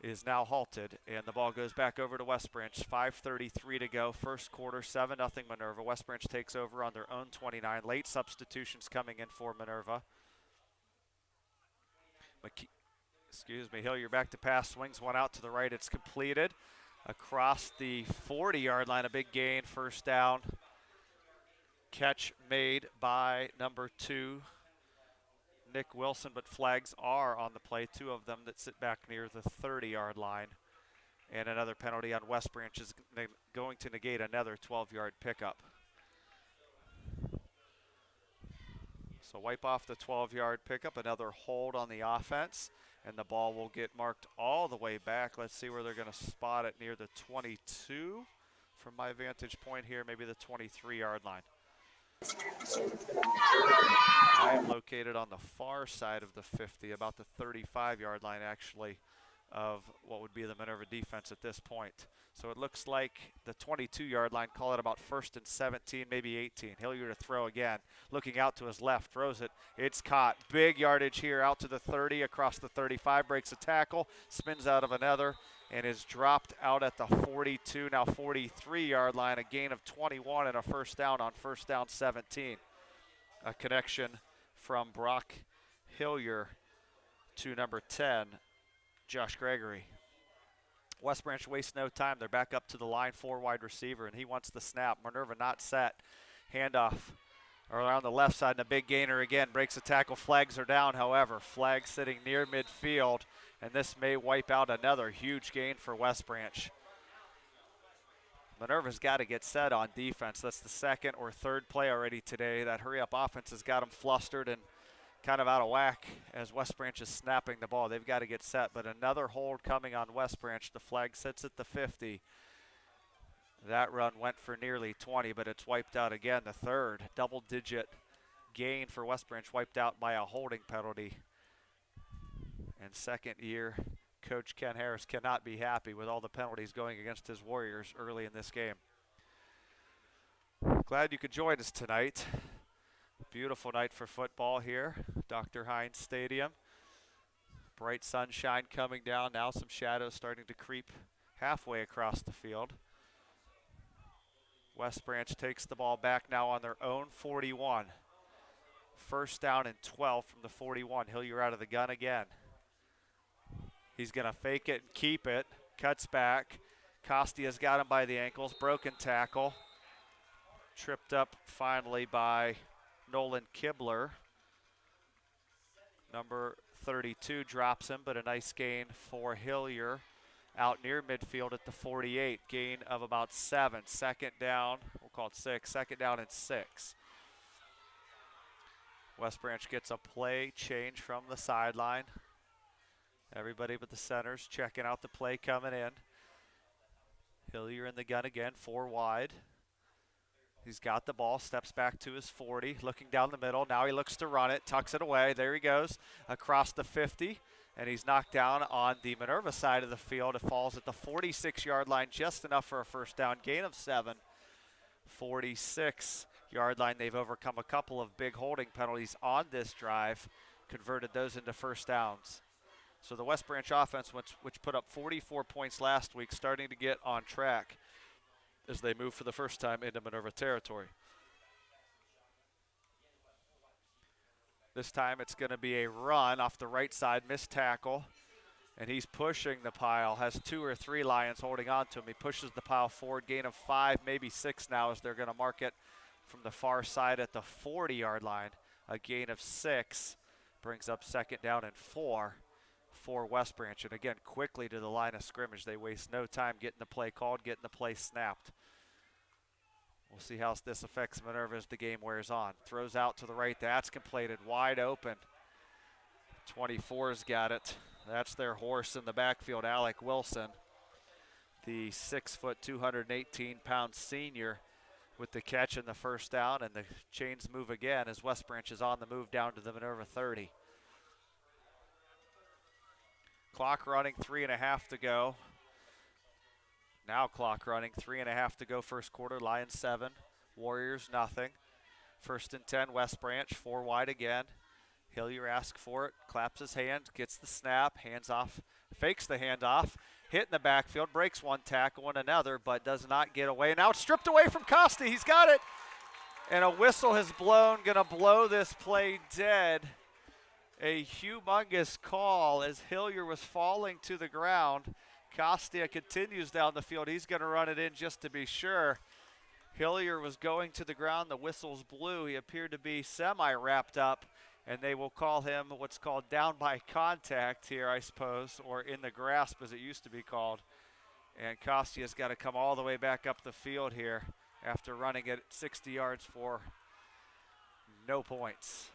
is now halted, and the ball goes back over to West Branch. 5:33 to go, first quarter, 7-0 Minerva. West Branch takes over on their own 29. Late substitutions coming in for Minerva. Hillier back to pass, swings one out to the right. It's completed across the 40-yard line. A big gain, 1st down. Catch made by number 2, Nick Wilson, but flags are on the play, 2 of them that sit back near the 30-yard line. And another penalty on West Branch is going to negate another 12-yard pickup. So wipe off the 12-yard pickup, another hold on the offense, and the ball will get marked all the way back. Let's see where they're going to spot it, near the 22 from my vantage point here, maybe the 23-yard line. I am located on the far side of the 50, about the 35-yard line actually, of what would be the Minerva defense at this point. So it looks like the 22-yard line, call it about 1st and 17, maybe 18. Hillier to throw again, looking out to his left, throws it. It's caught. Big yardage here out to the 30, across the 35, breaks a tackle, spins out of another, and is dropped out at the 42, now 43-yard line, a gain of 21 and a 1st down on 1st down 17. A connection from Brock Hillier to number 10, Josh Gregory. West Branch wastes no time. They're back up to the line, 4 wide receiver, and he wants the snap. Minerva not set. Handoff around the left side, and a big gainer again. Breaks a tackle. Flags are down, however. Flag sitting near midfield, and this may wipe out another huge gain for West Branch. Minerva's got to get set on defense. That's the 2nd or 3rd play already today. That hurry-up offense has got them flustered and kind of out of whack as West Branch is snapping the ball. They've got to get set, but another hold coming on West Branch. The flag sits at the 50. That run went for nearly 20, but it's wiped out again. The 3rd double-digit gain for West Branch, wiped out by a holding penalty. And 2nd year Coach Ken Harris cannot be happy with all the penalties going against his Warriors early in this game. Glad you could join us tonight. Beautiful night for football here, Dr. Hines Stadium. Bright sunshine coming down, now some shadows starting to creep halfway across the field. West Branch takes the ball back now on their own 41. 1st down and 12 from the 41. Hillier out of the gun again. He's going to fake it and keep it. Cuts back. Costia's got him by the ankles. Broken tackle. Tripped up finally by Nolan Kibler. Number 32 drops him, but a nice gain for Hillier out near midfield at the 48. Gain of about 7. 2nd down, we'll call it 6. 2nd down and 6. West Branch gets a play change from the sideline. Everybody but the centers checking out the play coming in. Hillier in the gun again, 4 wide. He's got the ball, steps back to his 40, looking down the middle. Now he looks to run it, tucks it away. There he goes, across the 50, and he's knocked down on the Minerva side of the field. It falls at the 46-yard line, just enough for a 1st down, gain of 7. 46-yard line. They've overcome a couple of big holding penalties on this drive, converted those into 1st downs. So the West Branch offense, which put up 44 points last week, starting to get on track as they move for the first time into Minerva territory. This time it's going to be a run off the right side, missed tackle, and he's pushing the pile, has 2 or 3 Lions holding on to him. He pushes the pile forward, gain of 5, maybe 6 now as they're going to mark it from the far side at the 40-yard line. a gain of 6. Brings up second down and 4 for West Branch. And again, quickly to the line of scrimmage. They waste no time getting the play called, getting the play snapped. We'll see how this affects Minerva as the game wears on. Throws out to the right. That's completed. Wide open. 24's got it. That's their horse in the backfield, Alec Wilson. The 6 foot, 218-pound senior with the catch and the first down, and the chains move again as West Branch is on the move down to the Minerva 30. Clock running, 3.5 to go. Now clock running, 3.5 to go first quarter. Lions 7, Warriors nothing. 1st and 10, West Branch, 4 wide again. Hillier asks for it, claps his hand, gets the snap, hands off, fakes the handoff, hit in the backfield, breaks one tackle and another, but does not get away. Now it's stripped away from Costa. He's got it, and a whistle has blown, gonna blow this play dead. A humongous call as Hillier was falling to the ground. Costia continues down the field. He's gonna run it in just to be sure. Hillier was going to the ground. The whistles blew. He appeared to be semi-wrapped up, and they will call him what's called down by contact here, I suppose, or in the grasp as it used to be called. And Costia's got to come all the way back up the field here after running it 60 yards for no points.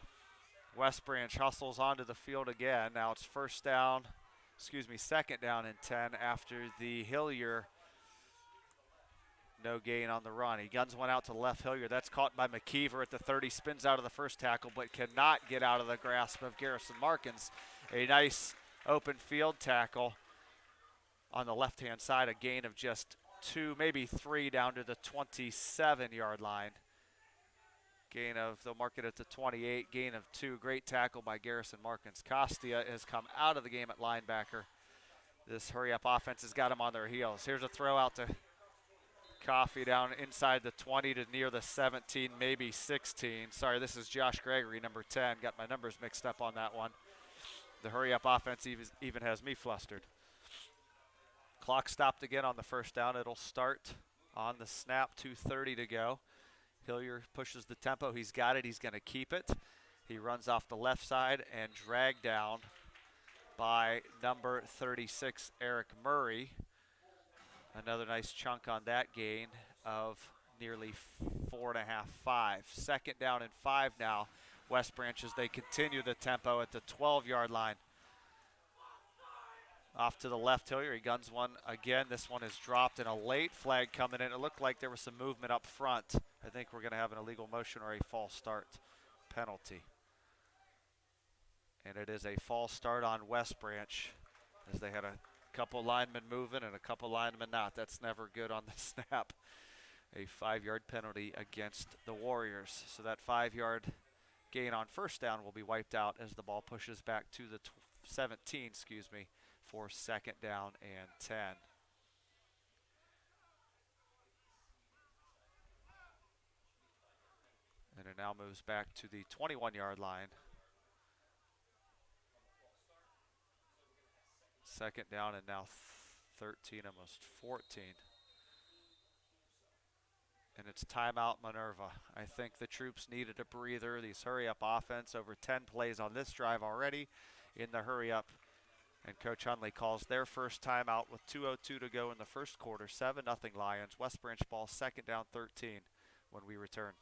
West Branch hustles onto the field again. Now it's second down and 10 after the Hillier no gain on the run. He guns one out to the left. Hillier, that's caught by McKeever at the 30, spins out of the first tackle, but cannot get out of the grasp of Garrison Markins. A nice open field tackle on the left-hand side, a gain of just 2, maybe 3 down to the 27-yard line. They'll mark it at the 28, gain of 2. Great tackle by Garrison Markins. Costia has come out of the game at linebacker. This hurry-up offense has got him on their heels. Here's a throw out to Coffee down inside the 20 to near the 17, maybe 16. Sorry, this is Josh Gregory, number 10. Got my numbers mixed up on that one. The hurry-up offense even has me flustered. Clock stopped again on the first down. It'll start on the snap, 2:30 to go. Hillier pushes the tempo. He's got it. He's going to keep it. He runs off the left side and dragged down by number 36, Eric Murray. Another nice chunk on that gain of nearly 4.5, 5. Second down and 5 now. West Branch as they continue the tempo at the 12-yard line. Off to the left, Hillier. He guns one again. This one is dropped, and a late flag coming in. It looked like there was some movement up front. I think we're going to have an illegal motion or a false start penalty. And it is a false start on West Branch as they had a couple linemen moving and a couple linemen not. That's never good on the snap. A 5-yard penalty against the Warriors. So that 5-yard gain on first down will be wiped out as the ball pushes back to the 17, for second down and 10. And it now moves back to the 21-yard line. Second down and now 13, almost 14. And it's timeout Minerva. I think the troops needed a breather. These hurry-up offense, over 10 plays on this drive already in the hurry-up. And Coach Hunley calls their first timeout with 2:02 to go in the first quarter. 7-0 Lions. West Branch ball, second down 13 when we return.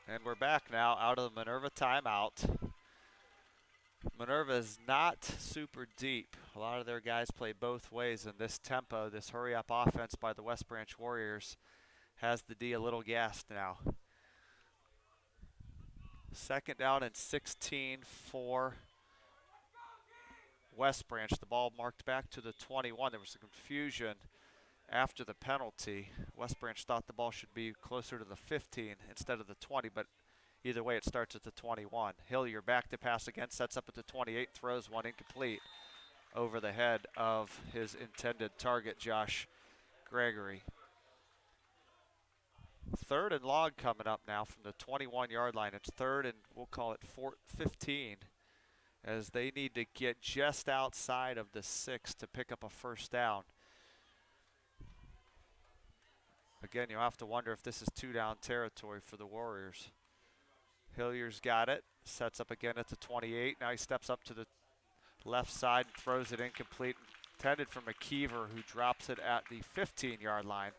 And we're back now out of the Minerva timeout. Minerva is not super deep. A lot of their guys play both ways in this tempo. This hurry-up offense by the West Branch Warriors has the D a little gassed now. Second down and 16 for West Branch. The ball marked back to the 21. There was some confusion after the penalty. West Branch thought the ball should be closer to the 15 instead of the 20, but either way it starts at the 21. Hillier back to pass again, sets up at the 28, throws one incomplete over the head of his intended target, Josh Gregory. Third and long coming up now from the 21-yard line. It's third and we'll call it 15 as they need to get just outside of the 6 to pick up a first down. Again, you'll have to wonder if this is two-down territory for the Warriors. Hillier's got it, sets up again at the 28. Now he steps up to the left side and throws it incomplete. Intended for McKeever, who drops it at the 15-yard line.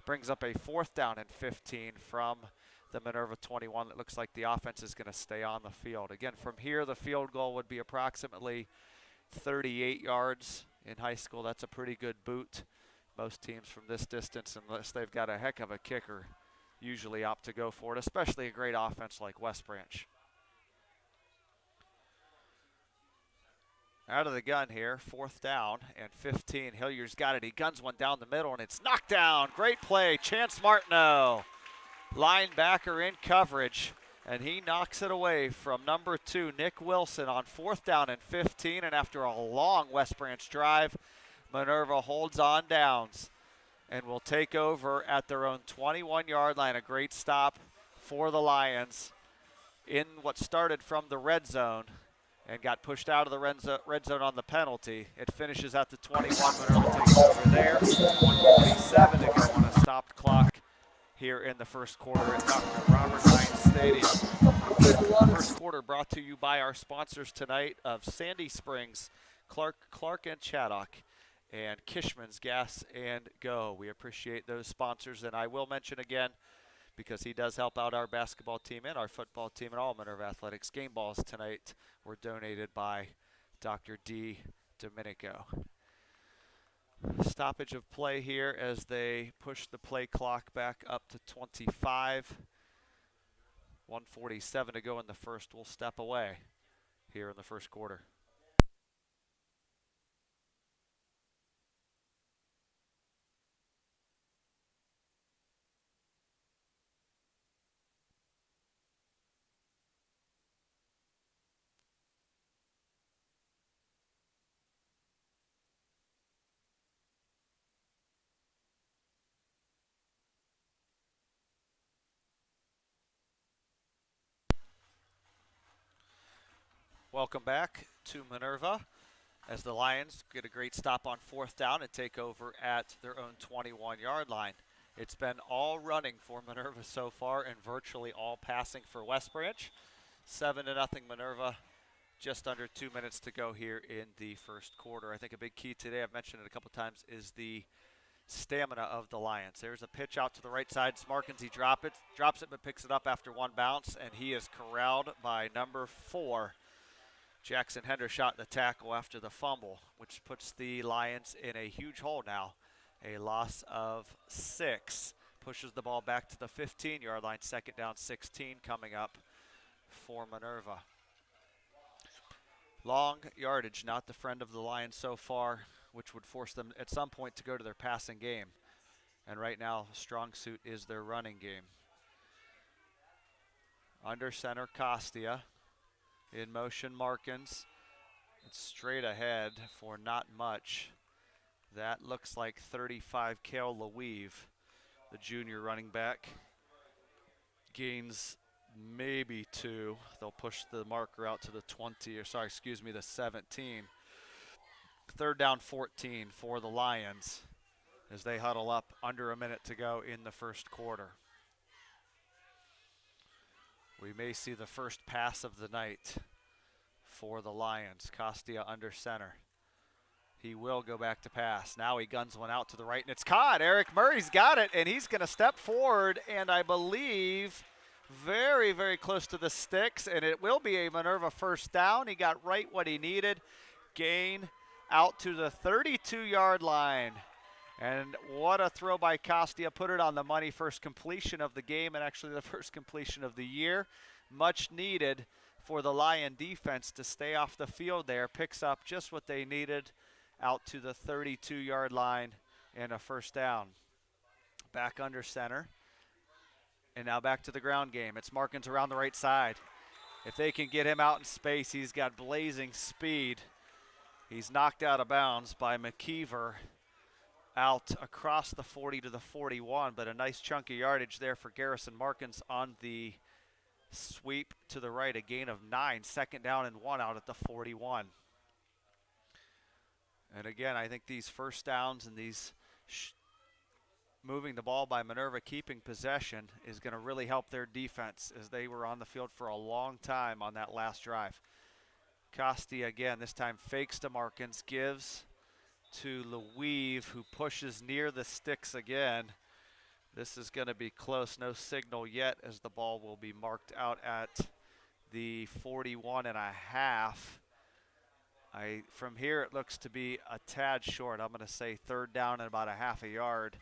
Brings up a fourth down and 15 from the Minerva 21. It looks like the offense is going to stay on the field. Again, from here, the field goal would be approximately 38 yards. In high school, that's a pretty good boot. Most teams from this distance, unless they've got a heck of a kicker, usually opt to go for it, especially a great offense like West Branch. Out of the gun here, fourth down and 15. Hillier's got it. He guns one down the middle, and it's knocked down. Great play. Chance Martineau, linebacker in coverage, and he knocks it away from number 2, Nick Wilson, on fourth down and 15. And after a long West Branch drive, Minerva holds on downs and will take over at their own 21-yard line. A great stop for the Lions in what started from the red zone and got pushed out of the red zone on the penalty. It finishes at the 21. Minerva takes over there. 1:47 to go on a stopped clock here in the first quarter at Dr. Robert Hines Stadium. First quarter brought to you by our sponsors tonight of Sandy Springs, Clark and Chaddock, and Kishman's Gas and Go. We appreciate those sponsors, and I will mention again, because he does help out our basketball team and our football team and all Minerva Athletics, game balls tonight were donated by Dr. D. Domenico. Stoppage of play here as they push the play clock back up to 25. 1:47 to go in the first. We'll step away here in the first quarter. Welcome back to Minerva as the Lions get a great stop on fourth down and take over at their own 21-yard line. It's been all running for Minerva so far and virtually all passing for West Branch. 7-0 Minerva, just under 2 minutes to go here in the first quarter. I think a big key today, I've mentioned it a couple times, is the stamina of the Lions. There's a pitch out to the right side. Smarkins, he drops it but picks it up after one bounce, and he is corralled by number 4. Jackson Hendershot the tackle after the fumble, which puts the Lions in a huge hole now. A loss of 6. Pushes the ball back to the 15-yard line. Second down, 16 coming up for Minerva. Long yardage, not the friend of the Lions so far, which would force them at some point to go to their passing game. And right now, strong suit is their running game. Under center, Costia. In motion, Markins. It's straight ahead for not much. That looks like 35, Cale LaWeave, the junior running back. Gains maybe 2. They'll push the marker out to the 20, or sorry, excuse me, the 17. Third down, 14 for the Lions as they huddle up under a minute to go in the first quarter. We may see the first pass of the night for the Lions. Costia under center. He will go back to pass. Now he guns one out to the right, and it's caught. Eric Murray's got it, and he's going to step forward, and I believe very, very close to the sticks, and it will be a Minerva first down. He got right what he needed. Gain out to the 32-yard line. And what a throw by Costia. Put it on the money. First completion of the game, and actually the first completion of the year. Much needed for the Lion defense to stay off the field there. Picks up just what they needed out to the 32-yard line and a first down. Back under center. And now back to the ground game. It's Markins around the right side. If they can get him out in space, he's got blazing speed. He's knocked out of bounds by McKeever out across the 40 to the 41, but a nice chunk of yardage there for Garrison Markins on the sweep to the right, a gain of 9, second down and 1 out at the 41. And again, I think these first downs and these moving the ball by Minerva, keeping possession, is going to really help their defense as they were on the field for a long time on that last drive. Costi again, this time fakes to Markins, gives to Louise, who pushes near the sticks again. This is going to be close, no signal yet as the ball will be marked out at the 41 and a half. From here it looks to be a tad short. I'm going to say third down and about a half a yard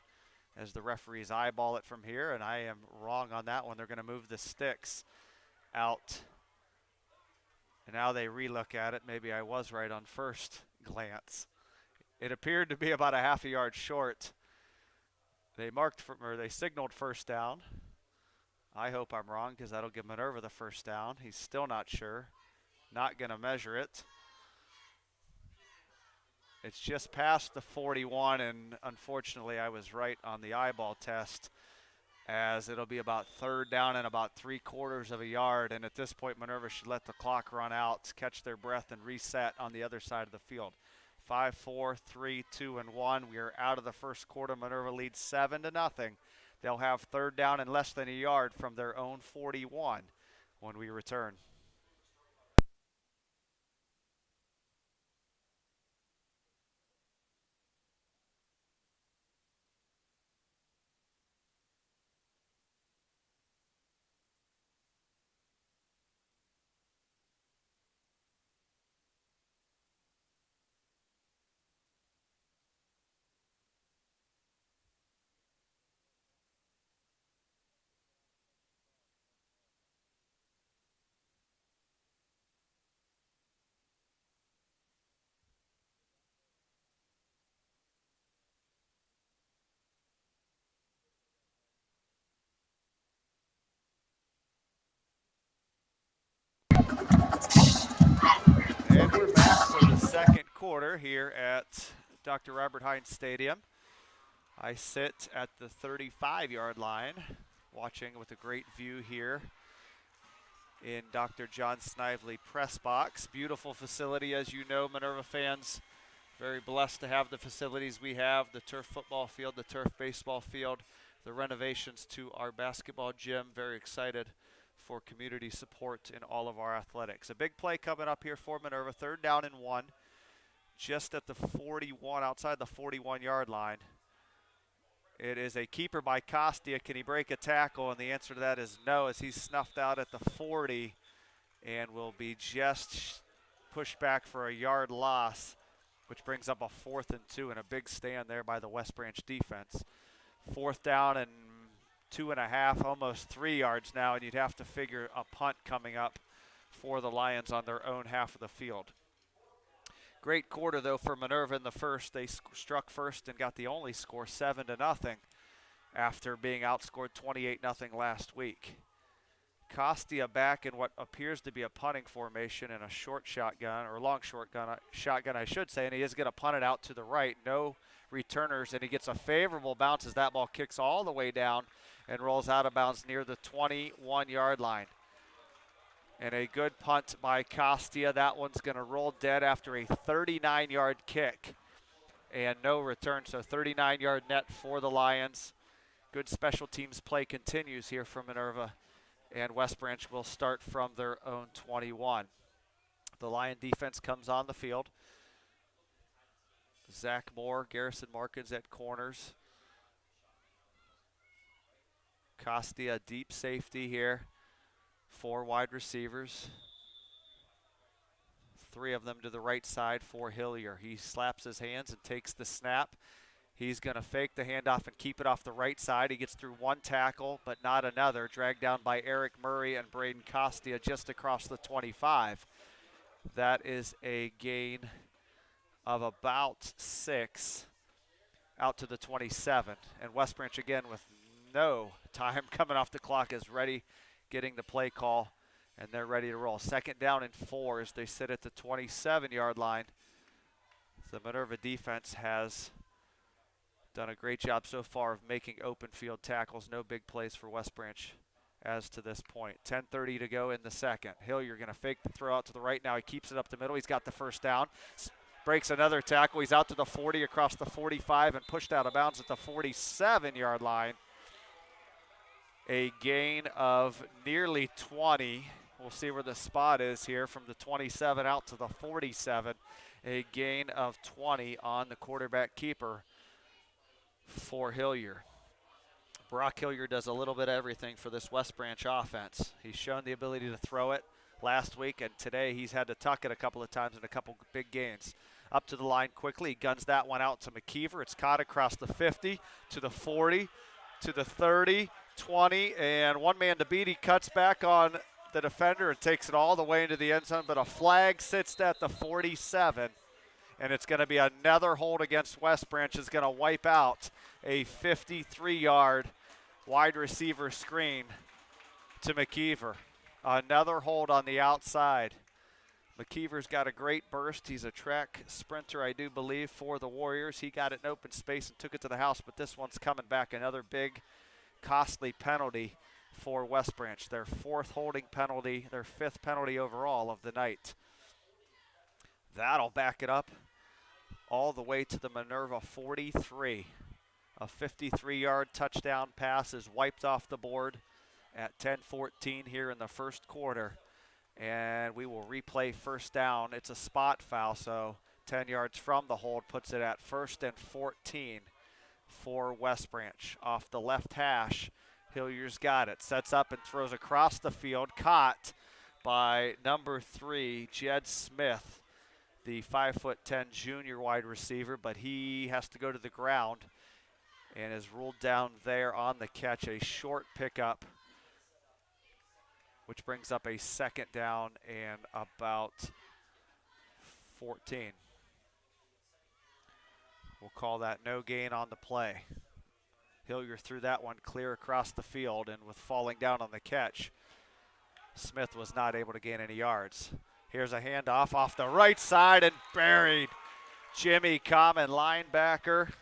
as the referees eyeball it from here, and I am wrong on that one. They're going to move the sticks out. And now they relook at it. Maybe I was right on first glance. It appeared to be about a half a yard short. They they signaled first down. I hope I'm wrong because that'll give Minerva the first down. He's still not sure. Not going to measure it. It's just past the 41, and unfortunately I was right on the eyeball test, as it'll be about third down and about 3/4 of a yard. And at this point, Minerva should let the clock run out, catch their breath, and reset on the other side of the field. 5, 4, 3, 2, and 1. We are out of the first quarter. Minerva leads 7-0. They'll have third down and less than a yard from their own 41 when we return. And we're back for the second quarter here at Dr. Robert Hines Stadium. I sit at the 35-yard line, watching with a great view here in Dr. John Snively press box. Beautiful facility, as you know, Minerva fans. Very blessed to have the facilities we have, the turf football field, the turf baseball field, the renovations to our basketball gym. Very excited for community support in all of our athletics. A big play coming up here for Minerva, third down and 1, just at the 41, outside the 41-yard line. It is a keeper by Costia. Can he break a tackle? And the answer to that is no, as he's snuffed out at the 40 and will be just pushed back for a yard loss, which brings up a 4th and 2 and a big stand there by the West Branch defense. Fourth down and 2.5, almost 3 yards now, and you'd have to figure a punt coming up for the Lions on their own half of the field. Great quarter, though, for Minerva in the first. They struck first and got the only score, 7-0, after being outscored 28-0 last week. Costia back in what appears to be a punting formation in a short shotgun, or long shotgun, I should say, and he is going to punt it out to the right. No returners, and he gets a favorable bounce as that ball kicks all the way down and rolls out of bounds near the 21-yard line. And a good punt by Costia. That one's going to roll dead after a 39-yard kick and no return. So 39-yard net for the Lions. Good special teams play continues here from Minerva, and West Branch will start from their own 21. The Lion defense comes on the field. Zach Moore, Garrison Markins at corners. Costia, deep safety here. 4 wide receivers. 3 of them to the right side for Hillier. He slaps his hands and takes the snap. He's going to fake the handoff and keep it off the right side. He gets through 1 tackle, but not another. Dragged down by Eric Murray and Braden Costia just across the 25. That is a gain of about 6 out to the 27. And West Branch again with no time coming off the clock is ready, getting the play call, and they're ready to roll. 2nd down and 4 as they sit at the 27-yard line. The Minerva defense has done a great job so far of making open field tackles. No big plays for West Branch as to this point. 10:30 to go in the second. Hillier going to fake the throw out to the right. Now he keeps it up the middle. He's got the first down. Breaks another tackle. He's out to the 40, across the 45, and pushed out of bounds at the 47-yard line. A gain of nearly 20. We'll see where the spot is here from the 27 out to the 47. A gain of 20 on the quarterback keeper for Hillier. Brock Hillier does a little bit of everything for this West Branch offense. He's shown the ability to throw it last week, and today he's had to tuck it a couple of times in a couple big gains. Up to the line quickly, he guns that one out to McKeever. It's caught across the 50, to the 40, to the 30, 20, and one man to beat. He cuts back on the defender and takes it all the way into the end zone, but a flag sits at the 47, and it's going to be another hold against West Branch. Is going to wipe out a 53-yard wide receiver screen to McKeever. Another hold on the outside. McKeever's got a great burst. He's a track sprinter, I do believe, for the Warriors. He got it in open space and took it to the house, but this one's coming back. Another big, costly penalty for West Branch. Their 4th holding penalty, their 5th penalty overall of the night. That'll back it up all the way to the Minerva 43. A 53-yard touchdown pass is wiped off the board at 10:14 here in the first quarter. And we will replay first down. It's a spot foul, so 10 yards from the hold puts it at 1st and 14 for West Branch. Off the left hash, Hillier's got it. Sets up and throws across the field. Caught by number 3, Jed Smith, the 5'10" junior wide receiver, but he has to go to the ground and is ruled down there on the catch. A short pickup, which brings up a 2nd down and about 14. We'll call that no gain on the play. Hillier threw that one clear across the field, and with falling down on the catch, Smith was not able to gain any yards. Here's a handoff off the right side and buried. Jimmy Common, linebacker,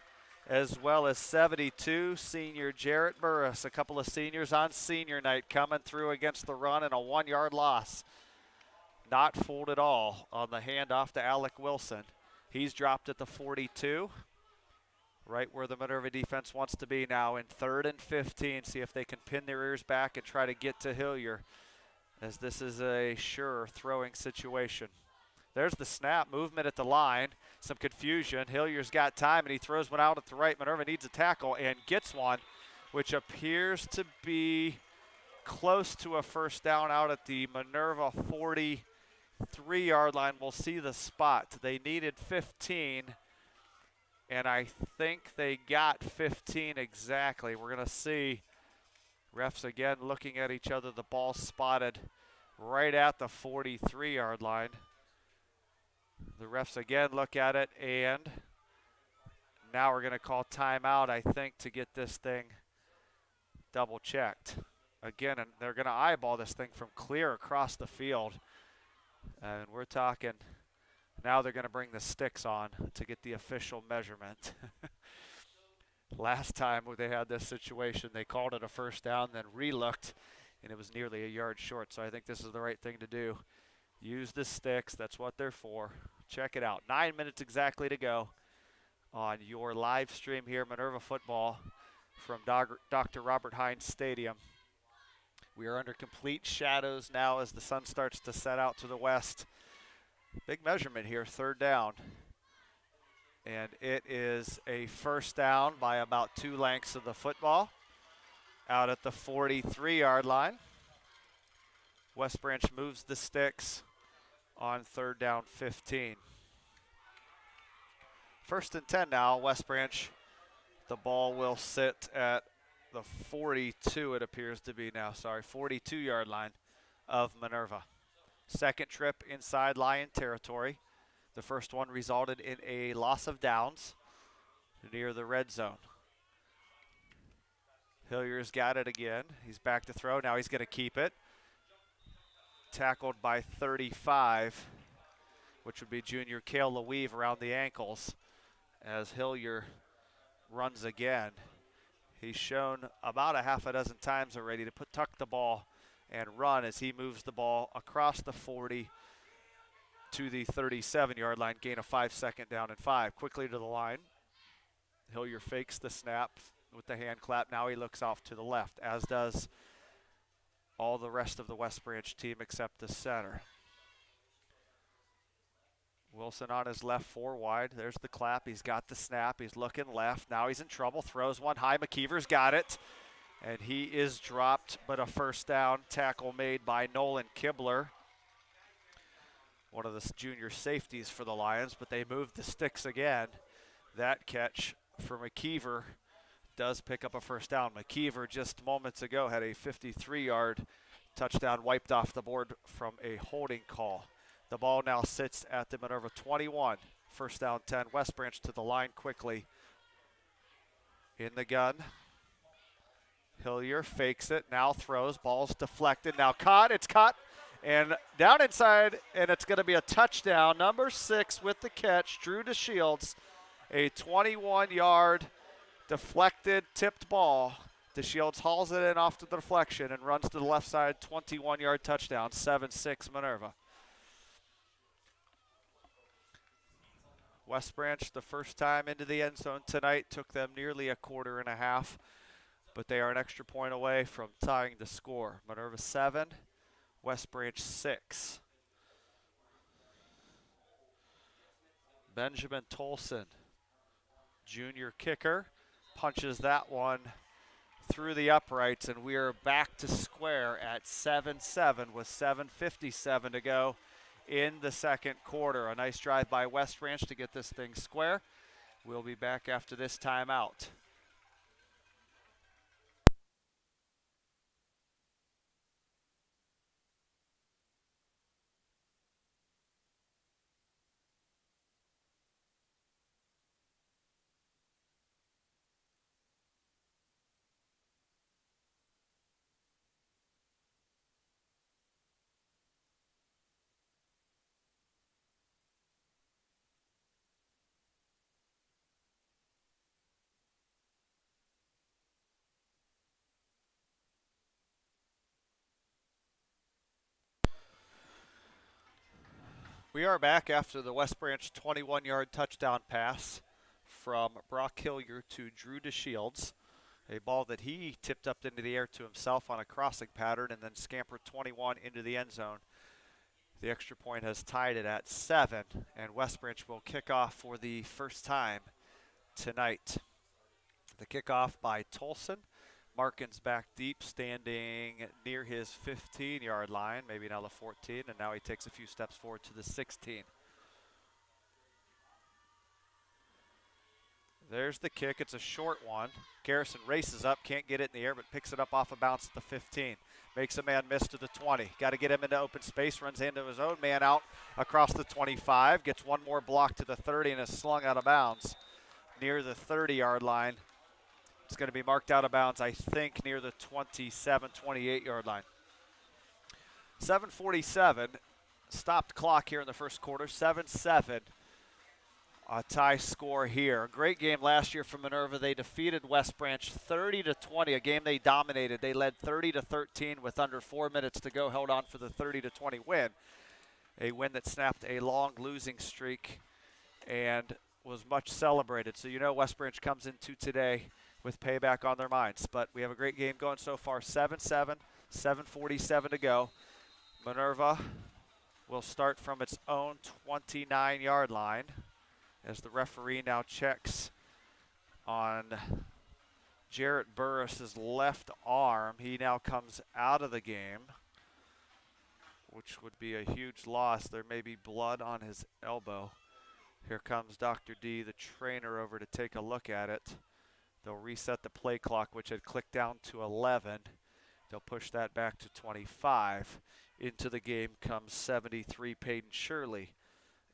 as well as 72, senior Jarrett Burris. A couple of seniors on senior night coming through against the run, and a 1-yard loss. Not fooled at all on the handoff to Alec Wilson. He's dropped at the 42, right where the Minerva defense wants to be now in 3rd and 15. See if they can pin their ears back and try to get to Hillier, as this is a sure throwing situation. There's the snap, movement at the line, some confusion. Hillier's got time, and he throws one out at the right. Minerva needs a tackle and gets one, which appears to be close to a first down out at the Minerva 43-yard line. We'll see the spot. They needed 15, and I think they got 15 exactly. We're going to see refs again looking at each other. The ball spotted right at the 43-yard line. The refs again look at it, and now we're going to call timeout, I think, to get this thing double checked. Again, and they're going to eyeball this thing from clear across the field. And we're talking, now they're going to bring the sticks on to get the official measurement. Last time they had this situation, they called it a first down, then re-looked, and it was nearly a yard short. So I think this is the right thing to do. Use the sticks. That's what they're for. Check it out. 9 minutes exactly to go on your live stream here, Minerva football from Dr. Robert Hines Stadium. We are under complete shadows now as the sun starts to set out to the west. Big measurement here, 3rd down. And it is a first down by about 2 lengths of the football out at the 43-yard line. West Branch moves the sticks on 3rd down 15. 1st and 10 now, West Branch. The ball will sit at the 42, it appears to be now, 42-yard line of Minerva. 2nd trip inside Lion territory. The first one resulted in a loss of downs. near the red zone. Hillier's got it again. He's back to throw. Now he's going to keep it. Tackled by 35, which would be junior Cale LaWeave around the ankles as Hillier runs again. He's shown about a half a dozen times already to tuck the ball and run as he moves the ball across the 40 to the 37-yard line, gain of 5, second down and 5. Quickly to the line. Hillier fakes the snap with the hand clap. Now he looks off to the left, as does all the rest of the West Branch team except the center. Wilson on his left, 4 wide. There's the clap. He's got the snap. He's looking left. Now he's in trouble. Throws one high. McKeever's got it. And he is dropped, but a first down. Tackle made by Nolan Kibler, one of the junior safeties for the Lions, but they moved the sticks again. That catch for McKeever does pick up a first down. McKeever just moments ago had a 53-yard touchdown wiped off the board from a holding call. The ball now sits at the Minerva 21. First down 10. West Branch to the line quickly. In the gun. Hillier fakes it, now throws. Ball's deflected, now caught. It's caught and down inside, and it's going to be a touchdown. Number 6 with the catch, Drew DeShields. A 21-yard deflected, tipped ball. DeShields hauls it in off the deflection and runs to the left side, 21-yard touchdown, 7-6 Minerva. West Branch, the first time into the end zone tonight, took them nearly a quarter and a half, but they are an extra point away from tying the score. Minerva 7, West Branch 6. Benjamin Tolson, junior kicker, punches that one through the uprights, and we are back to square at 7-7 with 7:57 to go in the second quarter. A nice drive by West Branch to get this thing square. We'll be back after this timeout. We are back after the West Branch 21-yard touchdown pass from Brock Hillier to Drew DeShields. A ball that he tipped up into the air to himself on a crossing pattern and then scampered 21 into the end zone. The extra point has tied it at 7, and West Branch will kick off for the first time tonight. The kickoff by Tolson. Markins back deep, standing near his 15-yard line, maybe now the 14, and now he takes a few steps forward to the 16. There's the kick. It's a short one. Garrison races up, can't get it in the air, but picks it up off a bounce at the 15. Makes a man miss to the 20. Got to get him into open space, runs into his own man out across the 25, gets one more block to the 30, and is slung out of bounds near the 30-yard line. It's going to be marked out of bounds, I think, near the 27, 28-yard line. 7:47, stopped clock here in the first quarter, 7-7. A tie score here. A great game last year for Minerva. They defeated West Branch 30-20, a game they dominated. They led 30-13 with under 4 minutes to go, held on for the 30-20 win. A win that snapped a long losing streak and was much celebrated. So you know West Branch comes into today with payback on their minds. But we have a great game going so far, 7-7, 7:47 to go. Minerva will start from its own 29-yard line as the referee now checks on Jarrett Burris's left arm. He now comes out of the game, which would be a huge loss. There may be blood on his elbow. Here comes Dr. D, the trainer, over to take a look at it. They'll reset the play clock, which had clicked down to 11. They'll push that back to 25. Into the game comes 73 Peyton Shirley,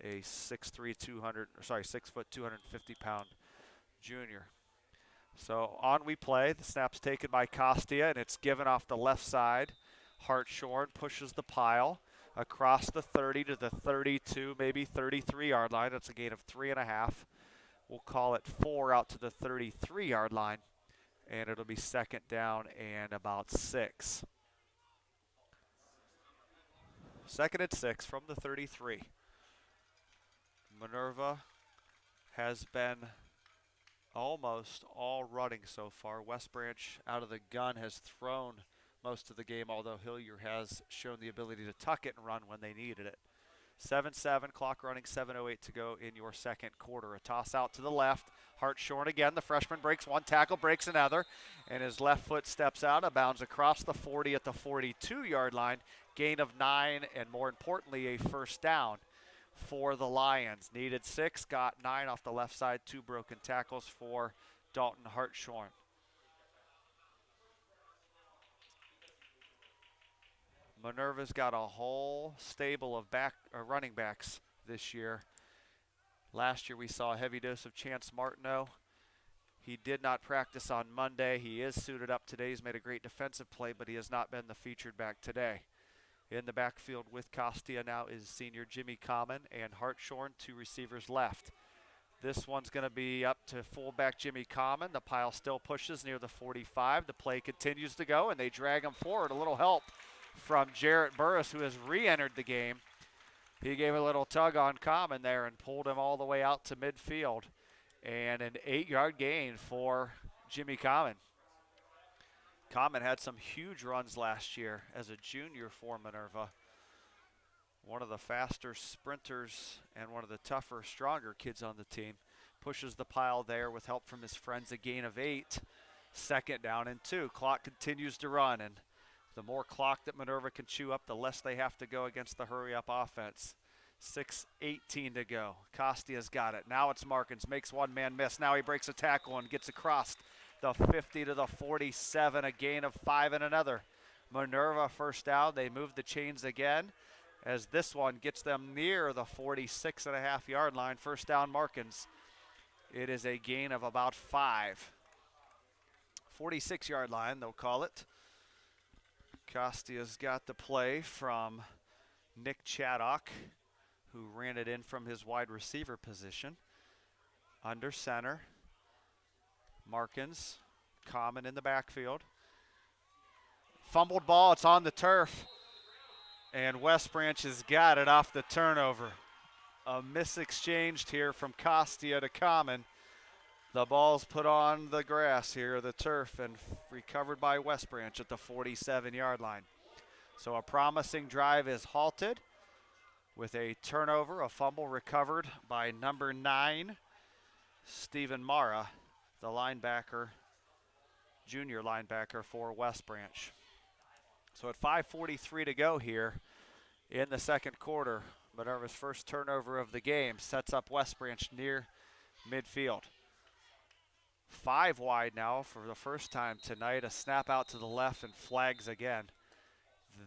a 6'3", 250-pound junior. So on we play. The snap's taken by Costia, and it's given off the left side. Hartshorn pushes the pile across the 30 to the 32, maybe 33-yard line. That's a gain of 3.5. We'll call it 4 out to the 33-yard line, and it'll be second down and about 6. Second and 6 from the 33. Minerva has been almost all running so far. West Branch out of the gun has thrown most of the game, although Hillier has shown the ability to tuck it and run when they needed it. 7-7, clock running, 7:08 to go in your second quarter. A toss out to the left. Hartshorn again. The freshman breaks one tackle, breaks another, and his left foot steps out of bounds across the 40 at the 42-yard line. Gain of 9, and more importantly, a first down for the Lions. Needed 6, got 9 off the left side. 2 broken tackles for Dalton Hartshorn. Minerva's got a whole stable of running backs this year. Last year we saw a heavy dose of Chance Martineau. He did not practice on Monday. He is suited up today. He's made a great defensive play, but he has not been the featured back today. In the backfield with Costia now is senior Jimmy Common and Hartshorn, 2 receivers left. This one's going to be up to fullback Jimmy Common. The pile still pushes near the 45. The play continues to go, and they drag him forward. A little help from Jarrett Burris, who has re-entered the game. He gave a little tug on Common there and pulled him all the way out to midfield. And an 8-yard gain for Jimmy Common. Common had some huge runs last year as a junior for Minerva. One of the faster sprinters and one of the tougher, stronger kids on the team. Pushes the pile there with help from his friends. A gain of 8. Second down and 2. Clock continues to run, and the more clock that Minerva can chew up, the less they have to go against the hurry-up offense. 6:18 to go. Costia's got it. Now it's Markins. Makes one man miss. Now he breaks a tackle and gets across the 50 to the 47. A gain of 5 and another. Minerva first down. They move the chains again as this one gets them near the 46.5-yard line. First down Markins. It is a gain of about 5. 46-yard line, they'll call it. Costia's got the play from Nick Chaddock, who ran it in from his wide receiver position. Under center, Markins, Common in the backfield. Fumbled ball, it's on the turf, and West Branch has got it off the turnover. A misexchanged here from Costia to Common. The ball's put on the grass here, the turf, and recovered by West Branch at the 47-yard line. So a promising drive is halted with a turnover, a fumble recovered by number 9, Stephen Mara, the linebacker, junior linebacker for West Branch. So at 5:43 to go here in the second quarter, Minerva's first turnover of the game sets up West Branch near midfield. 5 wide now for the first time tonight. A snap out to the left and flags again.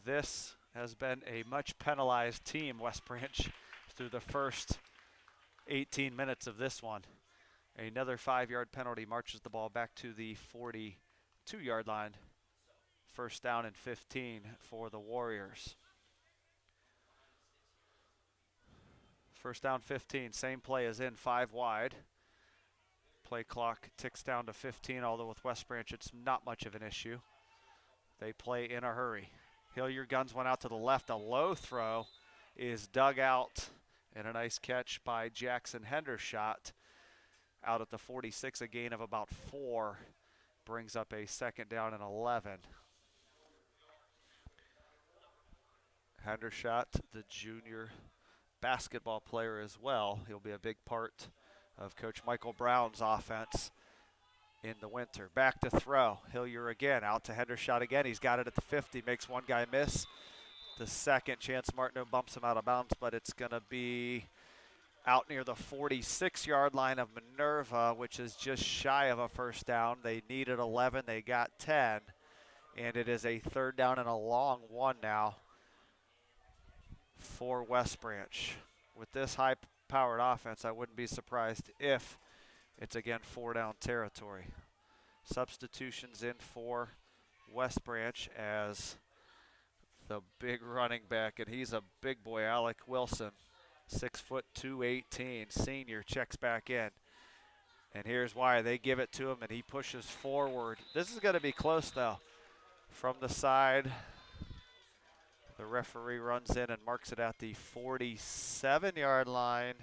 This has been a much penalized team, West Branch, through the first 18 minutes of this one. Another 5-yard penalty marches the ball back to the 42-yard line. First down and 15 for the Warriors. First down 15, same play as in, 5 wide. Play clock ticks down to 15, although with West Branch it's not much of an issue. They play in a hurry. Hillier guns one out to the left. A low throw is dug out, and a nice catch by Jackson Hendershot out at the 46. A gain of about 4 brings up a second down and 11. Hendershot, the junior basketball player as well. He'll be a big part of Coach Michael Brown's offense in the winter. Back to throw. Hillier again, out to Hendershot again. He's got it at the 50, makes one guy miss. The second, Chance Martineau bumps him out of bounds, but it's going to be out near the 46-yard line of Minerva, which is just shy of a first down. They needed 11, they got 10, and it is a third down and a long one now for West Branch. With this high-powered offense, I wouldn't be surprised if it's again 4-down territory. Substitutions in for West Branch as the big running back, and he's a big boy, Alec Wilson, 6', 218, senior, checks back in. And here's why. They give it to him, and he pushes forward. This is going to be close, though. From the side, the referee runs in and marks it at the 47-yard line,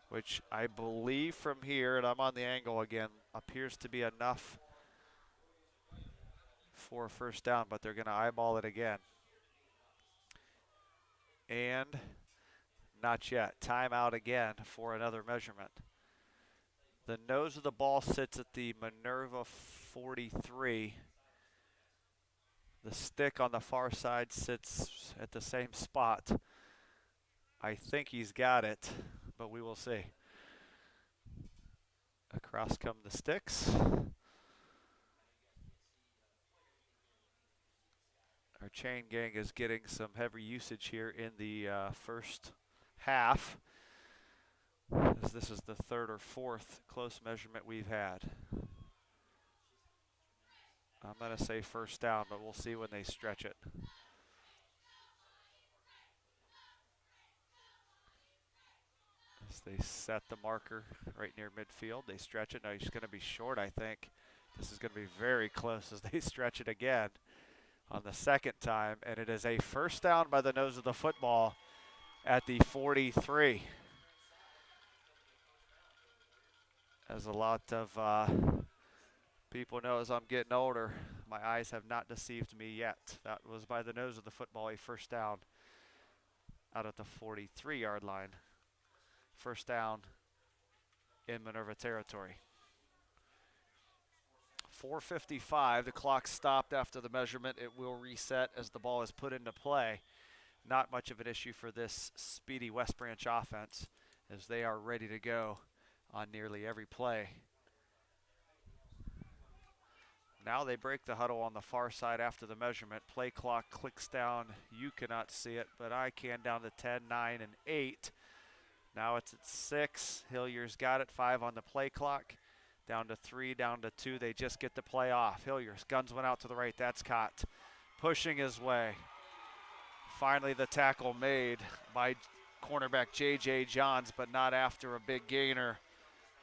which I believe from here, and I'm on the angle again, appears to be enough for a first down, but they're going to eyeball it again. And not yet. Timeout again for another measurement. The nose of the ball sits at the Minerva 43. The stick on the far side sits at the same spot. I think he's got it, but we will see. Across come the sticks. Our chain gang is getting some heavy usage here in the first half, as this is the third or fourth close measurement we've had. I'm going to say first down, but we'll see when they stretch it. As they set the marker right near midfield, they stretch it. Now he's going to be short, I think. This is going to be very close as they stretch it again on the second time, and it is a first down by the nose of the football at the 43. As a lot of people know, as I'm getting older, my eyes have not deceived me yet. That was by the nose of the football, a first down out at the 43-yard line. First down in Minerva territory. 4:55, the clock stopped after the measurement. It will reset as the ball is put into play. Not much of an issue for this speedy West Branch offense, as they are ready to go on nearly every play. Now they break the huddle on the far side after the measurement. Play clock clicks down. You cannot see it, but I can, down to 10, 9, and 8. Now it's at 6. Hillier's got it. 5 on the play clock. Down to 3, down to 2. They just get the play off. Hillier's guns went out to the right. That's caught. Pushing his way. Finally the tackle made by cornerback J.J. Johns, but not after a big gainer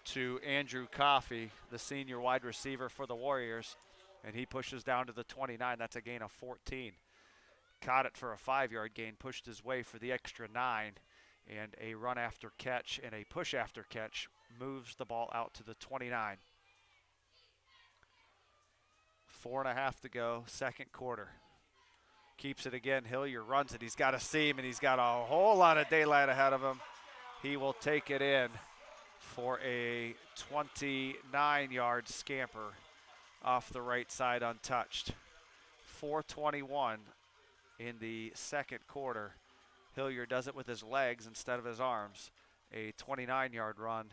to Andrew Coffey, the senior wide receiver for the Warriors. And he pushes down to the 29. That's a gain of 14. Caught it for a 5-yard gain, pushed his way for the extra 9. And a run after catch and a push after catch moves the ball out to the 29. 4.5 to go, second quarter. Keeps it again. Hillier runs it. He's got a seam, and he's got a whole lot of daylight ahead of him. He will take it in for a 29-yard scamper off the right side untouched. 4:21 in the second quarter. Hillier does it with his legs instead of his arms. A 29-yard run,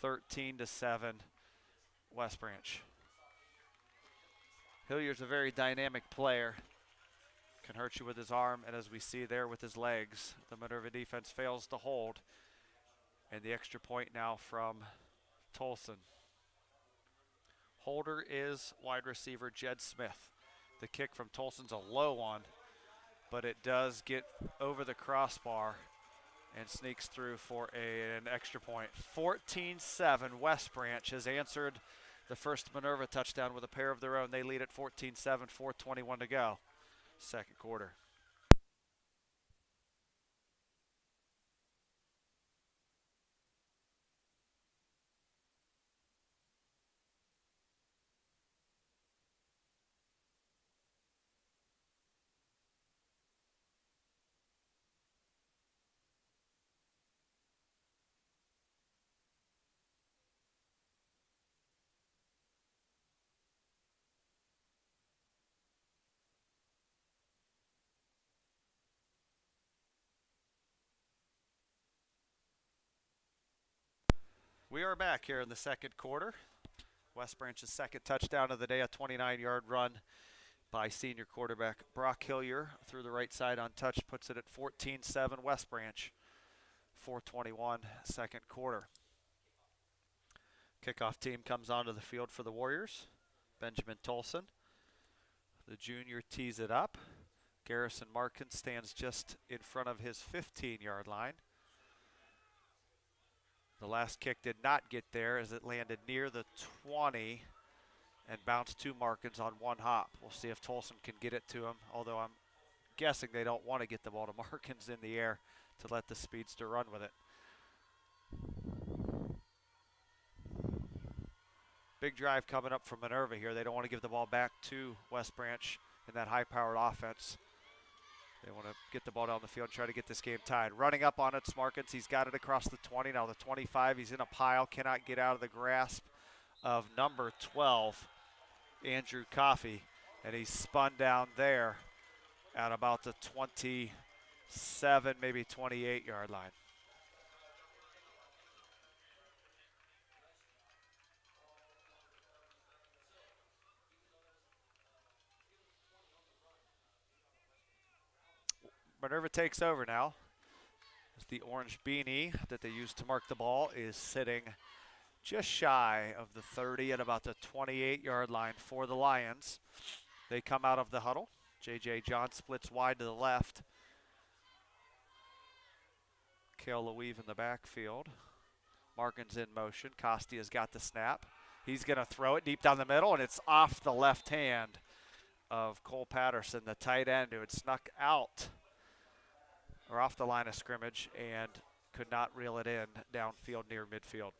13-7, West Branch. Hillier's a very dynamic player. Can hurt you with his arm, and as we see there with his legs, the Minerva defense fails to hold. And the extra point now from Tolson. Holder is wide receiver Jed Smith. The kick from Tolson's a low one, but it does get over the crossbar and sneaks through for an extra point. 14-7, West Branch has answered the first Minerva touchdown with a pair of their own. They lead at 14-7, 4:21 to go, second quarter. We are back here in the second quarter. West Branch's second touchdown of the day, a 29-yard run by senior quarterback Brock Hillier through the right side untouched, puts it at 14-7 West Branch. 4:21, second quarter. Kickoff team comes onto the field for the Warriors. Benjamin Tolson, the junior, tees it up. Garrison Markin stands just in front of his 15-yard line. The last kick did not get there as it landed near the 20 and bounced to Markins on one hop. We'll see if Tolson can get it to him, although I'm guessing they don't want to get the ball to Markins in the air to let the speedster run with it. Big drive coming up from Minerva here. They don't want to give the ball back to West Branch in that high-powered offense. They want to get the ball down the field and try to get this game tied. Running up on it, Markins. He's got it across the 20. Now the 25. He's in a pile. Cannot get out of the grasp of number 12, Andrew Coffey. And he's spun down there at about the 27, maybe 28-yard line. Minerva takes over now. The orange beanie that they used to mark the ball is sitting just shy of the 30 at about the 28-yard line for the Lions. They come out of the huddle. J.J. John splits wide to the left. Kale LaWeave in the backfield. Markins in motion. Costia's got the snap. He's going to throw it deep down the middle, and it's off the left hand of Cole Patterson, the tight end, who had snuck out or off the line of scrimmage and could not reel it in downfield near midfield.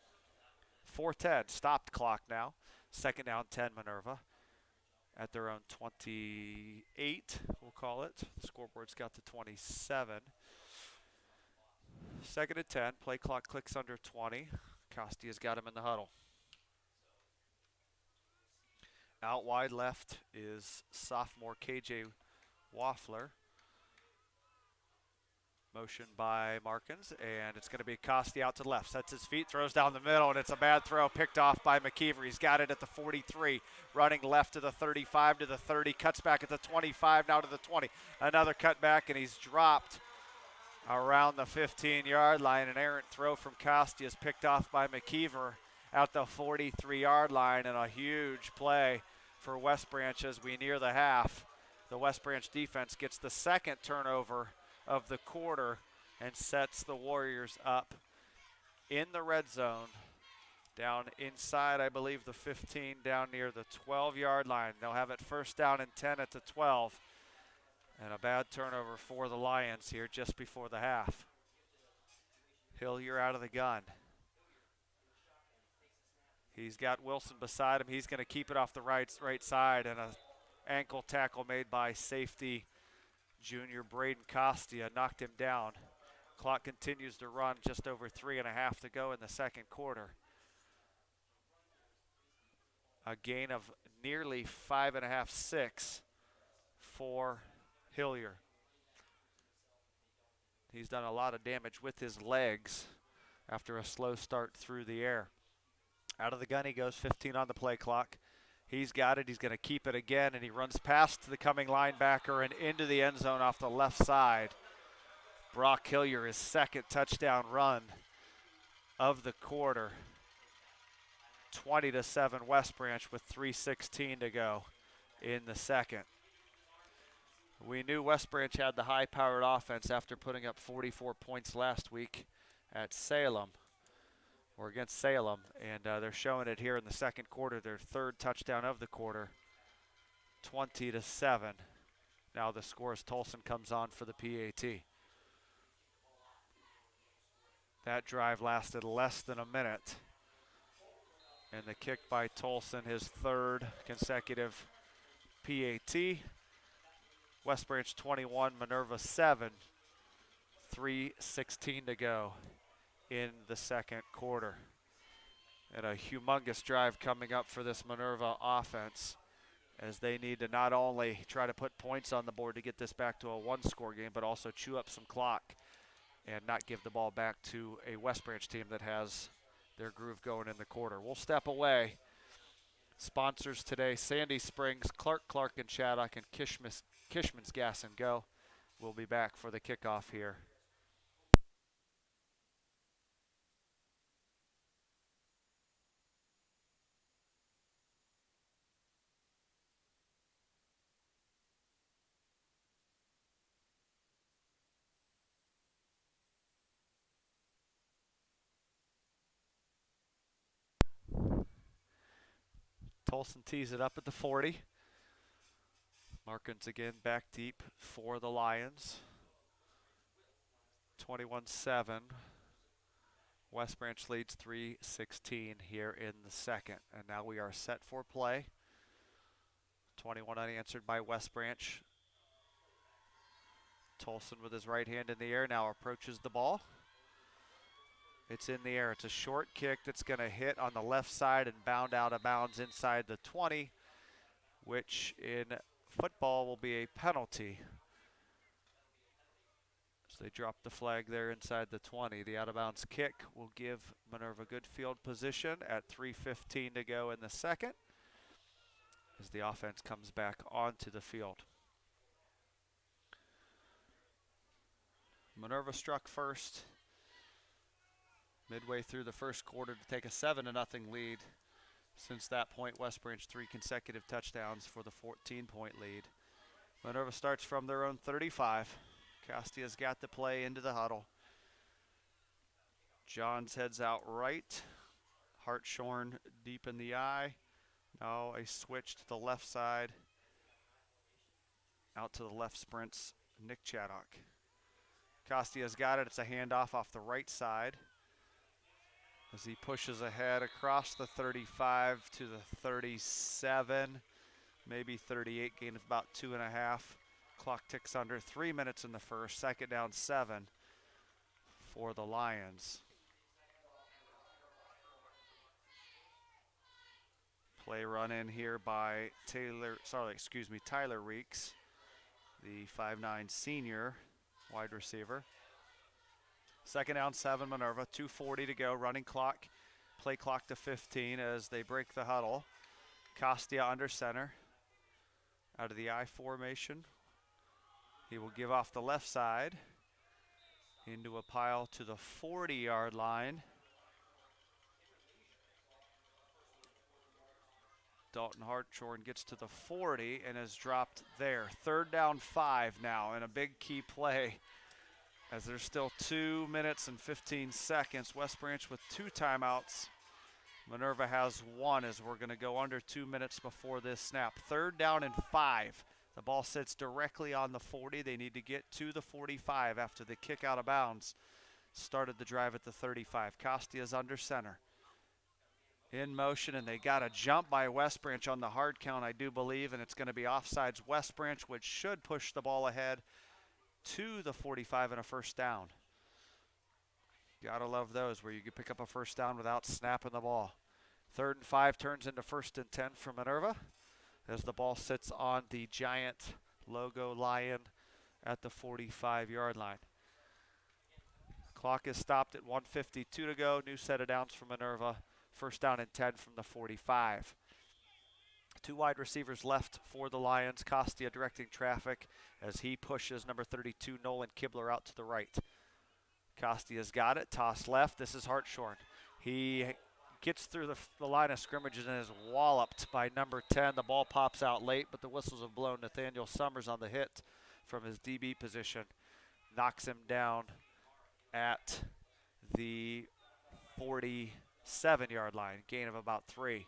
4:10, stopped clock now. Second down, 10 Minerva at their own 28, we'll call it. The scoreboard's got to 27. Second and 10, play clock clicks under 20. Costia's got him in the huddle. Out wide left is sophomore KJ Waffler. Motion by Markins, and it's going to be Costi out to the left. Sets his feet, throws down the middle, and it's a bad throw picked off by McKeever. He's got it at the 43, running left to the 35 to the 30, cuts back at the 25, now to the 20. Another cut back, and he's dropped around the 15-yard line. An errant throw from Costi is picked off by McKeever at the 43-yard line, and a huge play for West Branch as we near the half. The West Branch defense gets the second turnover of the quarter and sets the Warriors up in the red zone down inside, I believe, the 15, down near the 12-yard line. They'll have it first down and 10 at the 12, and a bad turnover for the Lions here just before the half. Hillier out of the gun. He's got Wilson beside him. He's going to keep it off the right side, and an ankle tackle made by safety junior Braden Costia knocked him down. Clock continues to run, just over 3.5 to go in the second quarter. A gain of nearly 5.5, 6 for Hillier. He's done a lot of damage with his legs after a slow start through the air. Out of the gun he goes, 15 on the play clock. He's got it. He's going to keep it again, and he runs past the coming linebacker and into the end zone off the left side. Brock Hillier, his second touchdown run of the quarter. 20-7 West Branch with 3:16 to go in the second. We knew West Branch had the high-powered offense after putting up 44 points last week at Salem, or against Salem, and they're showing it here in the second quarter, their third touchdown of the quarter, 20-7. Now the score as Tolson comes on for the PAT. That drive lasted less than a minute, and the kick by Tolson, his third consecutive PAT. West Branch 21, Minerva 7, 3:16 to go in the second quarter. And a humongous drive coming up for this Minerva offense, as they need to not only try to put points on the board to get this back to a one-score game, but also chew up some clock and not give the ball back to a West Branch team that has their groove going in the quarter. We'll step away. Sponsors today, Sandy Springs, Clark and Chaddock, and Kishman's Gas and Go. We'll be back for the kickoff here. Tolson tees it up at the 40. Markins again back deep for the Lions. 21-7. West Branch leads 3:16 here in the second. And now we are set for play. 21 unanswered by West Branch. Tolson with his right hand in the air now approaches the ball. It's in the air. It's a short kick that's going to hit on the left side and bound out of bounds inside the 20, which in football will be a penalty. So they drop the flag there inside the 20. The out of bounds kick will give Minerva good field position at 3:15 to go in the second as the offense comes back onto the field. Minerva struck first midway through the first quarter to take a 7-0 lead. Since that point, West Branch 3 consecutive touchdowns for the 14-point lead. Minerva starts from their own 35. Costia's got the play into the huddle. Johns heads out right. Hartshorn deep in the eye. Now a switch to the left side. Out to the left sprints Nick Chaddock. Costia's got it. It's a handoff off the right side as he pushes ahead across the 35 to the 37, maybe 38, gain of about 2.5. Clock ticks under. 3 minutes in the first. Second down 7 for the Lions. Play run in here by Tyler Reeks, the 5'9" senior wide receiver. Second down 7 Minerva, 2:40 to go, running clock, play clock to 15 as they break the huddle. Costia under center, out of the I formation. He will give off the left side into a pile to the 40-yard line. Dalton Hartshorn gets to the 40 and is dropped there. Third down 5 now, and a big key play as there's still 2 minutes and 15 seconds. West Branch with 2 timeouts. Minerva has 1 as we're going to go under 2 minutes before this snap. Third down and 5. The ball sits directly on the 40. They need to get to the 45 after the kick out of bounds started the drive at the 35. Costia's under center. In motion, and they got a jump by West Branch on the hard count, I do believe, and it's going to be offsides West Branch, which should push the ball ahead to the 45 and a first down. Gotta love those where you can pick up a first down without snapping the ball. 3rd and 5 turns into 1st and 10 for Minerva as the ball sits on the giant logo lion at the 45-yard line. Clock is stopped at 1:52 to go. New set of downs for Minerva. First down and 10 from the 45. 2 wide receivers left for the Lions. Costia directing traffic as he pushes number 32, Nolan Kibler, out to the right. Costia's got it. Toss left. This is Hartshorn. He gets through the line of scrimmage and is walloped by number 10. The ball pops out late, but the whistles have blown. Nathaniel Summers on the hit from his DB position knocks him down at the 47-yard line, gain of about 3.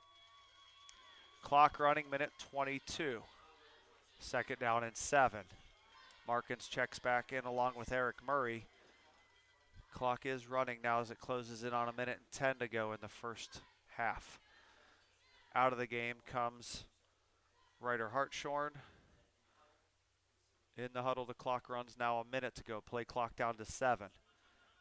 Clock running, minute 22. Second down and 7. Markins checks back in along with Eric Murray. Clock is running now as it closes in on a minute and 10 to go in the first half. Out of the game comes Ryder Hartshorn. In the huddle, the clock runs now a minute to go. Play clock down to 7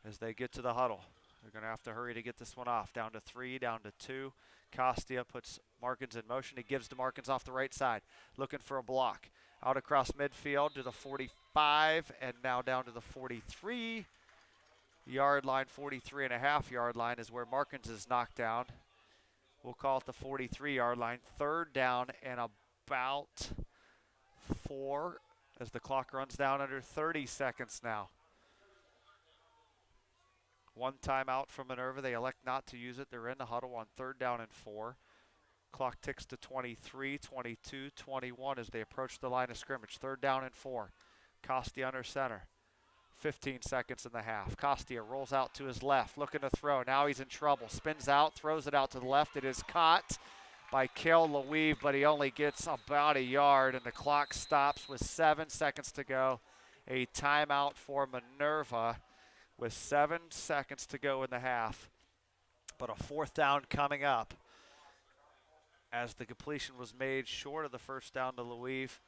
as they get to the huddle. They're going to have to hurry to get this one off. Down to 3, down to 2. Costia puts Markins in motion. He gives to Markins off the right side, looking for a block. Out across midfield to the 45, and now down to the 43-yard line. 43.5-yard line is where Markins is knocked down. We'll call it the 43-yard line. Third down and about 4 as the clock runs down under 30 seconds now. 1 timeout from Minerva. They elect not to use it. They're in the huddle on 3rd down and 4. Clock ticks to 23, 22, 21 as they approach the line of scrimmage. 3rd down and 4. Costia under center. 15 seconds in the half. Costia rolls out to his left, looking to throw. Now he's in trouble. Spins out, throws it out to the left. It is caught by Cale LeWeave, but he only gets about a yard, and the clock stops with 7 seconds to go. A timeout for Minerva with 7 seconds to go in the half. But a fourth down coming up as the completion was made short of the first down to LeWeave.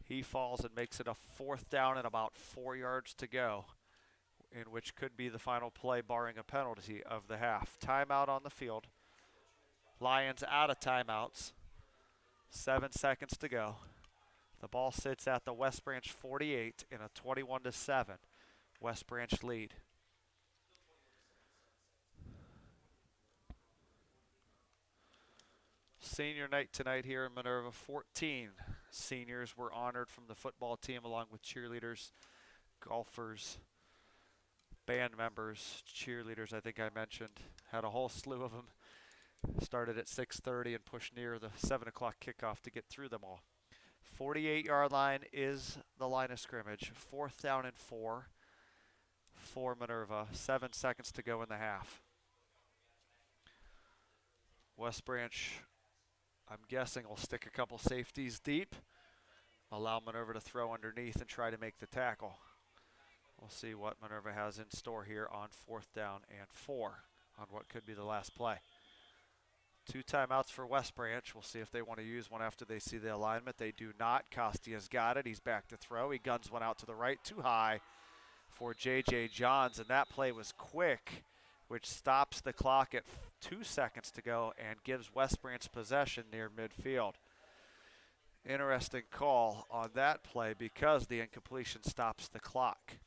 He falls and makes it a fourth down and about 4 yards to go, in which could be the final play barring a penalty of the half. Timeout on the field. Lions out of timeouts. 7 seconds to go. The ball sits at the West Branch 48 in a 21-7 West Branch lead. Senior night tonight here in Minerva. 14 seniors were honored from the football team, along with cheerleaders, golfers, band members, cheerleaders, I think I mentioned. Had a whole slew of them. Started at 6:30 and pushed near the 7 o'clock kickoff to get through them all. 48-yard line is the line of scrimmage. Fourth down and 4 for Minerva. 7 seconds to go in the half. West Branch, I'm guessing, will stick a couple safeties deep, allow Minerva to throw underneath and try to make the tackle. We'll see what Minerva has in store here on fourth down and 4 on what could be the last play. 2 timeouts for West Branch. We'll see if they want to use one after they see the alignment. They do not. Costia's got it. He's back to throw. He guns one out to the right, too high for J.J. Johns, and that play was quick, which stops the clock at 2 seconds to go and gives West Branch possession near midfield. Interesting call on that play because the incompletion stops the clock.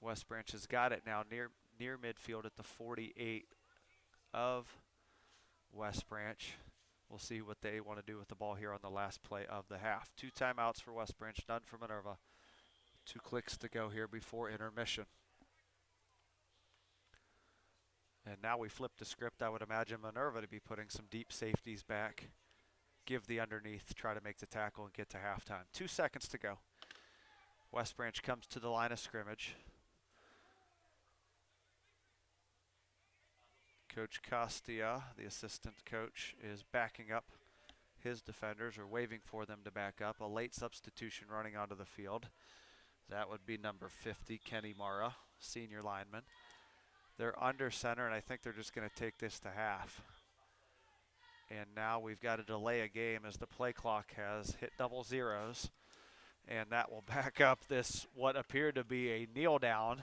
West Branch has got it now near midfield at the 48 of West Branch. We'll see what they want to do with the ball here on the last play of the half. 2 timeouts for West Branch, none for Minerva. 2 clicks to go here before intermission. And now we flip the script. I would imagine Minerva to be putting some deep safeties back, give the underneath, try to make the tackle and get to halftime. 2 seconds to go. West Branch comes to the line of scrimmage. Coach Costia, the assistant coach, is backing up his defenders, or waving for them to back up. A late substitution running onto the field. That would be number 50, Kenny Mara, senior lineman. They're under center, and I think they're just going to take this to half. And now we've got to delay a game as the play clock has hit double zeros. And that will back up this, what appeared to be a kneel down.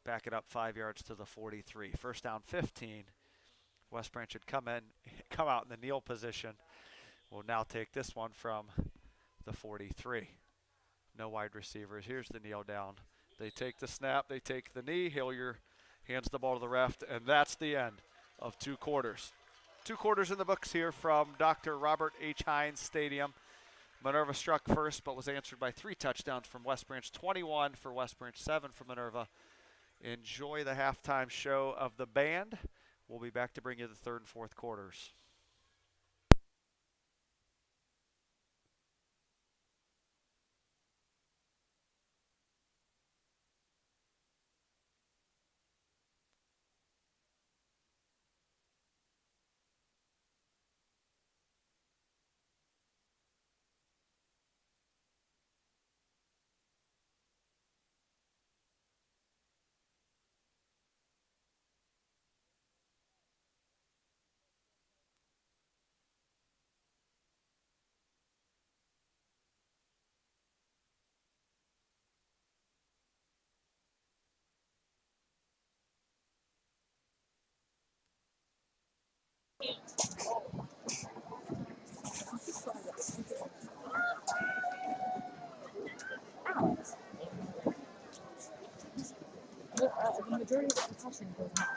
Back it up 5 yards to the 43. First down 15. West Branch had come out in the kneel position. Will now take this one from the 43. No wide receivers. Here's the kneel down. They take the snap. They take the knee. Hillier hands the ball to the ref, and that's the end of 2 quarters. 2 quarters in the books here from Dr. Robert H. Hines Stadium. Minerva struck first, but was answered by 3 touchdowns from West Branch. 21 for West Branch, 7 for Minerva. Enjoy the halftime show of the band. We'll be back to bring you the 3rd and 4th quarters. The majority of the concussion goes out.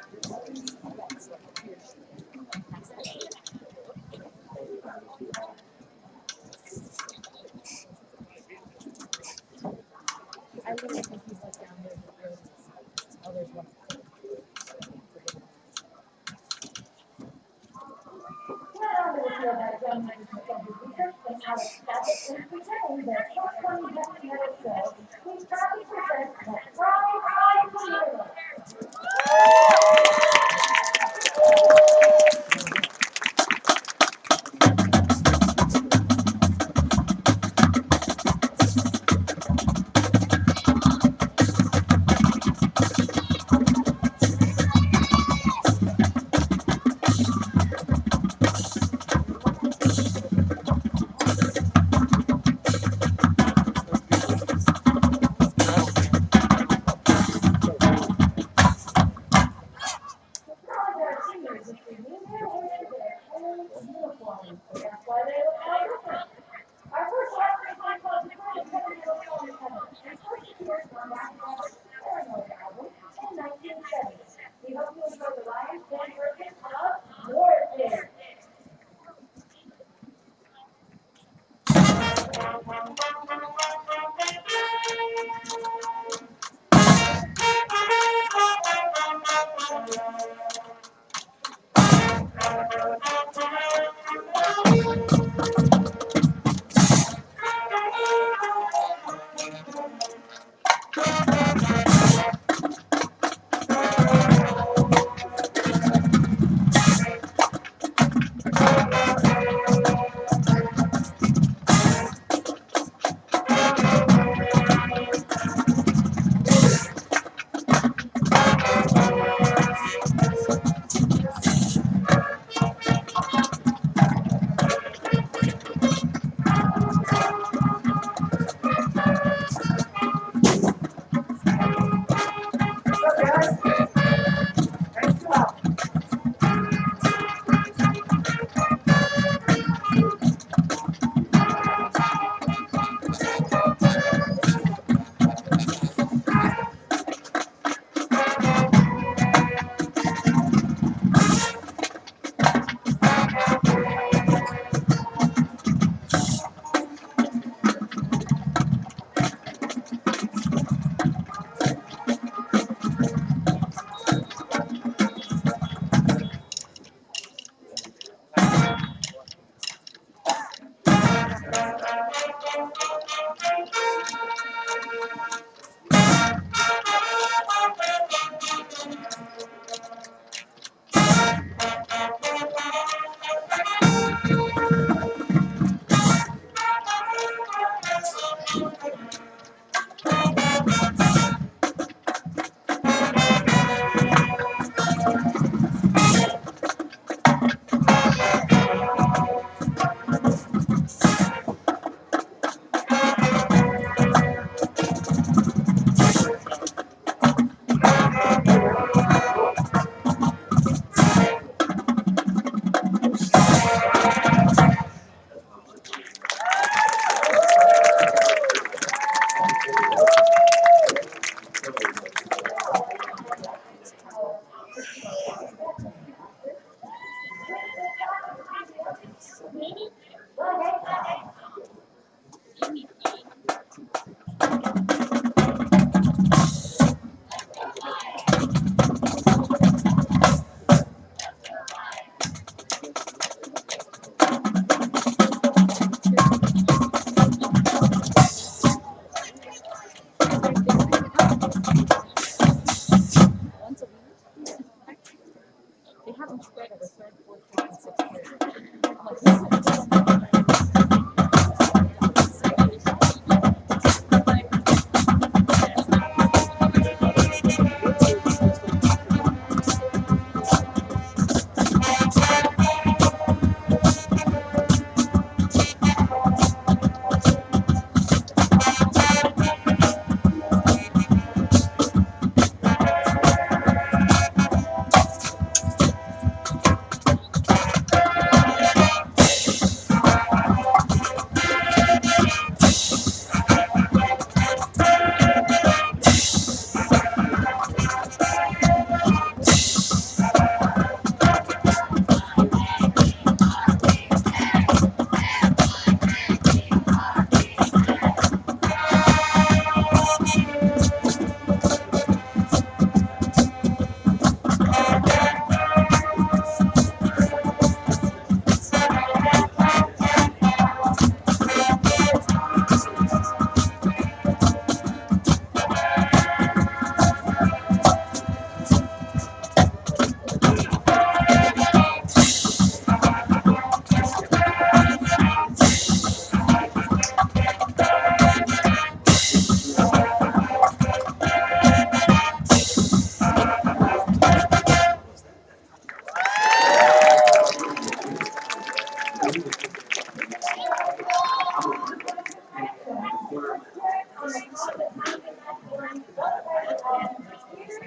I literally think he's like down there. Oh, there's one.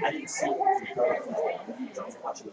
I didn't see it. Watching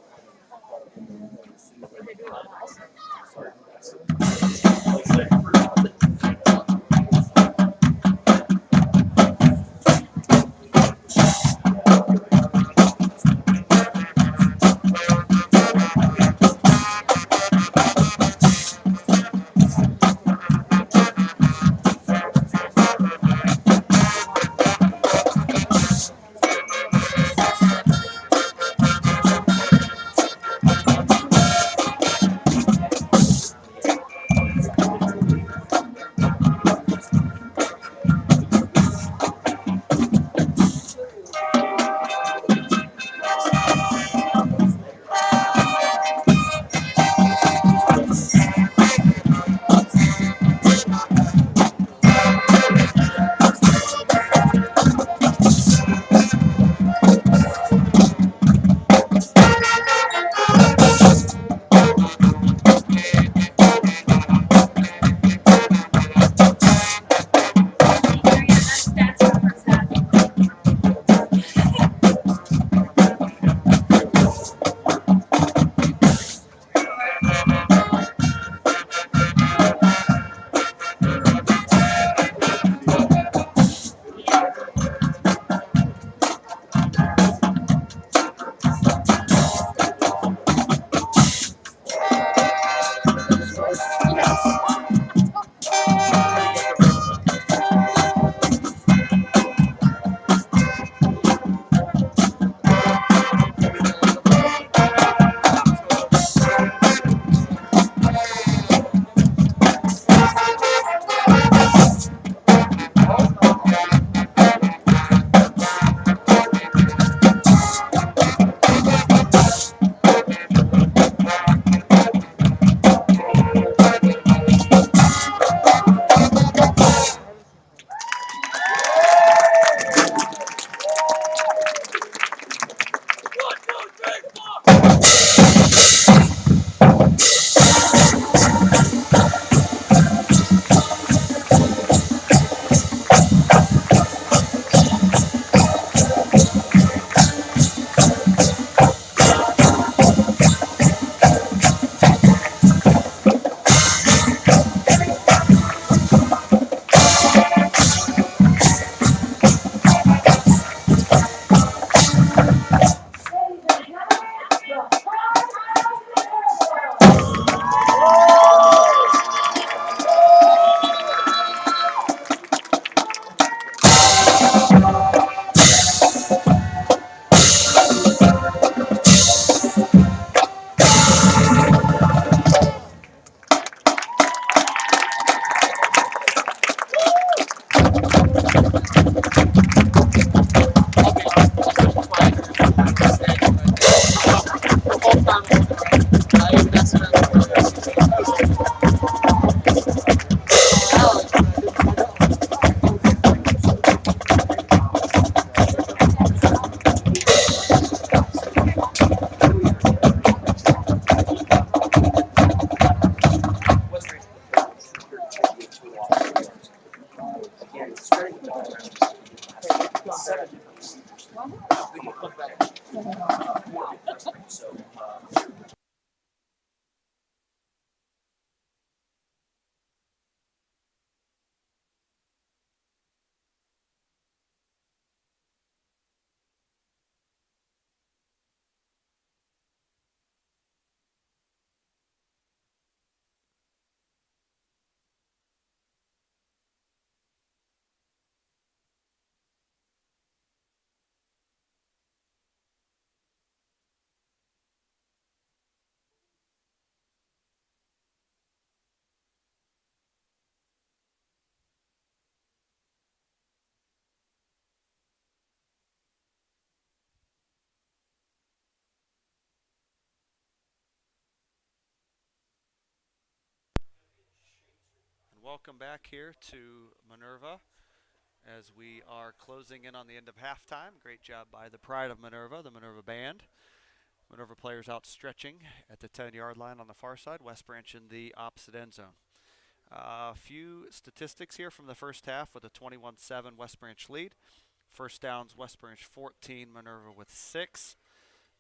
And welcome back here to Minerva as we are closing in on the end of halftime. Great job by the Pride of Minerva, the Minerva Band. Minerva players out stretching at the 10-yard line on the far side. West Branch in the opposite end zone. A few statistics here from the first half with a 21-7 West Branch lead. First downs, West Branch 14, Minerva with 6.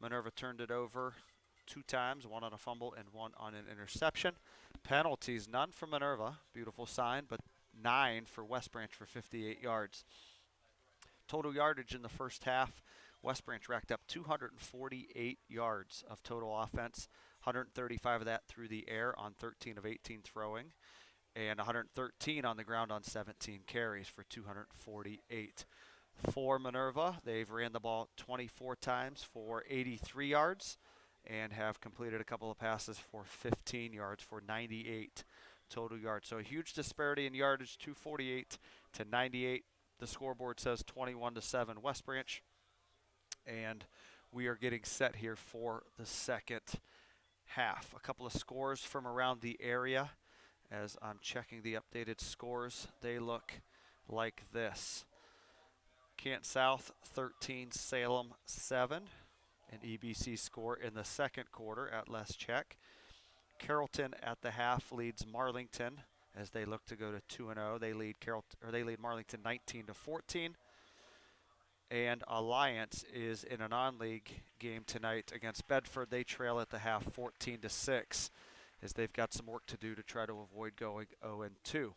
Minerva turned it over 2 times, 1 on a fumble and 1 on an interception. Penalties, none for Minerva, beautiful sign, but 9 for West Branch for 58 yards. Total yardage in the first half, West Branch racked up 248 yards of total offense, 135 of that through the air on 13 of 18 throwing, and 113 on the ground on 17 carries for 248. For Minerva, they've ran the ball 24 times for 83 yards and have completed a couple of passes for 15 yards for 98 total yards. So a huge disparity in yardage, 248 to 98. The scoreboard says 21-7 West Branch, and we are getting set here for the second half. A couple of scores from around the area. As I'm checking the updated scores, they look like this. Kent South 13, Salem 7, an EBC score in the second quarter at Let's Check. Carrollton at the half leads Marlington as they look to go to 2-0. They lead Marlington 19-14. And Alliance is in a non-league game tonight against Bedford. They trail at the half 14-6 as they've got some work to do to try to avoid going 0-2.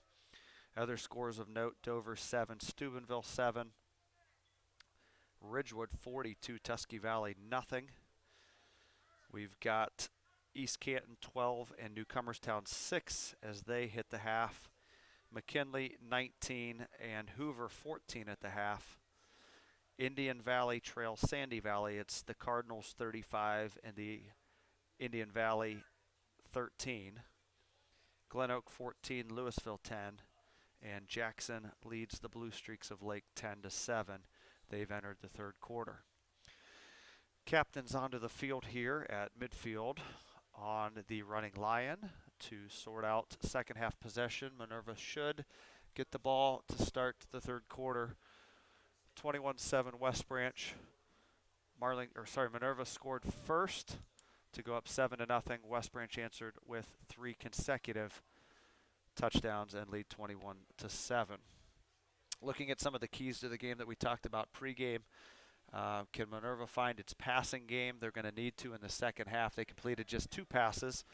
Other scores of note, Dover 7, Steubenville 7, Ridgewood 42, Tusky Valley nothing. We've got East Canton 12 and Newcomerstown 6 as they hit the half. McKinley 19 and Hoover 14 at the half. Indian Valley trails Sandy Valley. It's the Cardinals 35 and the Indian Valley 13. Glen Oak 14, Louisville 10, and Jackson leads the Blue Streaks of Lake 10-7. They've entered the third quarter. Captains onto the field here at midfield on the running Lion to sort out second half possession. Minerva should get the ball to start the third quarter. 21-7 West Branch. Minerva scored first to go up 7-0. West Branch answered with 3 consecutive touchdowns and lead 21-7. Looking at some of the keys to the game that we talked about pregame, can Minerva find its passing game? They're going to need to in the second half. They completed just 2 passes.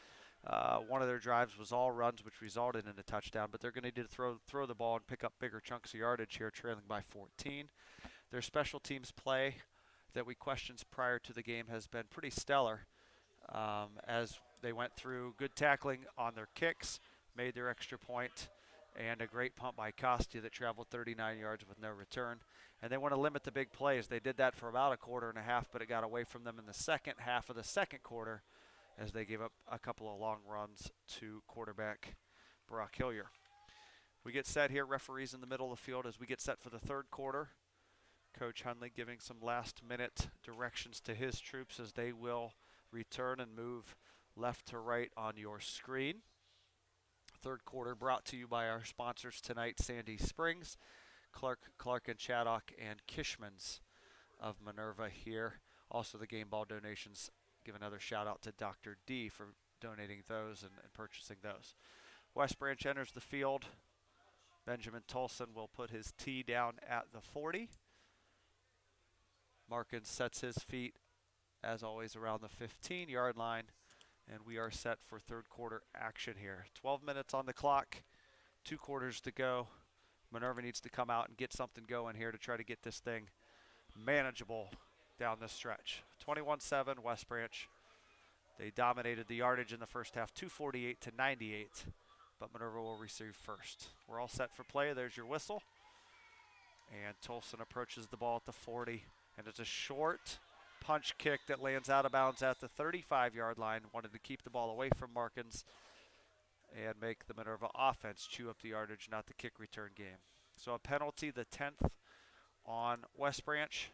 One of their drives was all runs, which resulted in a touchdown, but they're going to need to throw the ball and pick up bigger chunks of yardage here, trailing by 14. Their special teams play that we questioned prior to the game has been pretty stellar, as they went through good tackling on their kicks, made their extra point, and a great punt by Costia that traveled 39 yards with no return. And they want to limit the big plays. They did that for about a quarter and a half, but it got away from them in the second half of the second quarter as they gave up a couple of long runs to quarterback Brock Hillier. We get set here, referees in the middle of the field as we get set for the third quarter. Coach Hunley giving some last-minute directions to his troops as they will return and move left to right on your screen. Third quarter brought to you by our sponsors tonight, Sandy Springs, Clark and Chaddock, and Kishman's of Minerva here. Also the game ball donations. Give another shout out to Dr. D for donating those and purchasing those. West Branch enters the field. Benjamin Tolson will put his tee down at the 40. Markins sets his feet, as always, around the 15-yard line. And we are set for third quarter action here. 12 minutes on the clock, 2 quarters to go. Minerva needs to come out and get something going here to try to get this thing manageable down the stretch. 21-7 West Branch. They dominated the yardage in the first half, 248 to 98, but Minerva will receive first. We're all set for play. There's your whistle. And Tolson approaches the ball at the 40, and it's a short punch kick that lands out of bounds at the 35-yard line. Wanted to keep the ball away from Markins and make the Minerva offense chew up the yardage, not the kick return game. So a penalty, the 10th on West Branch.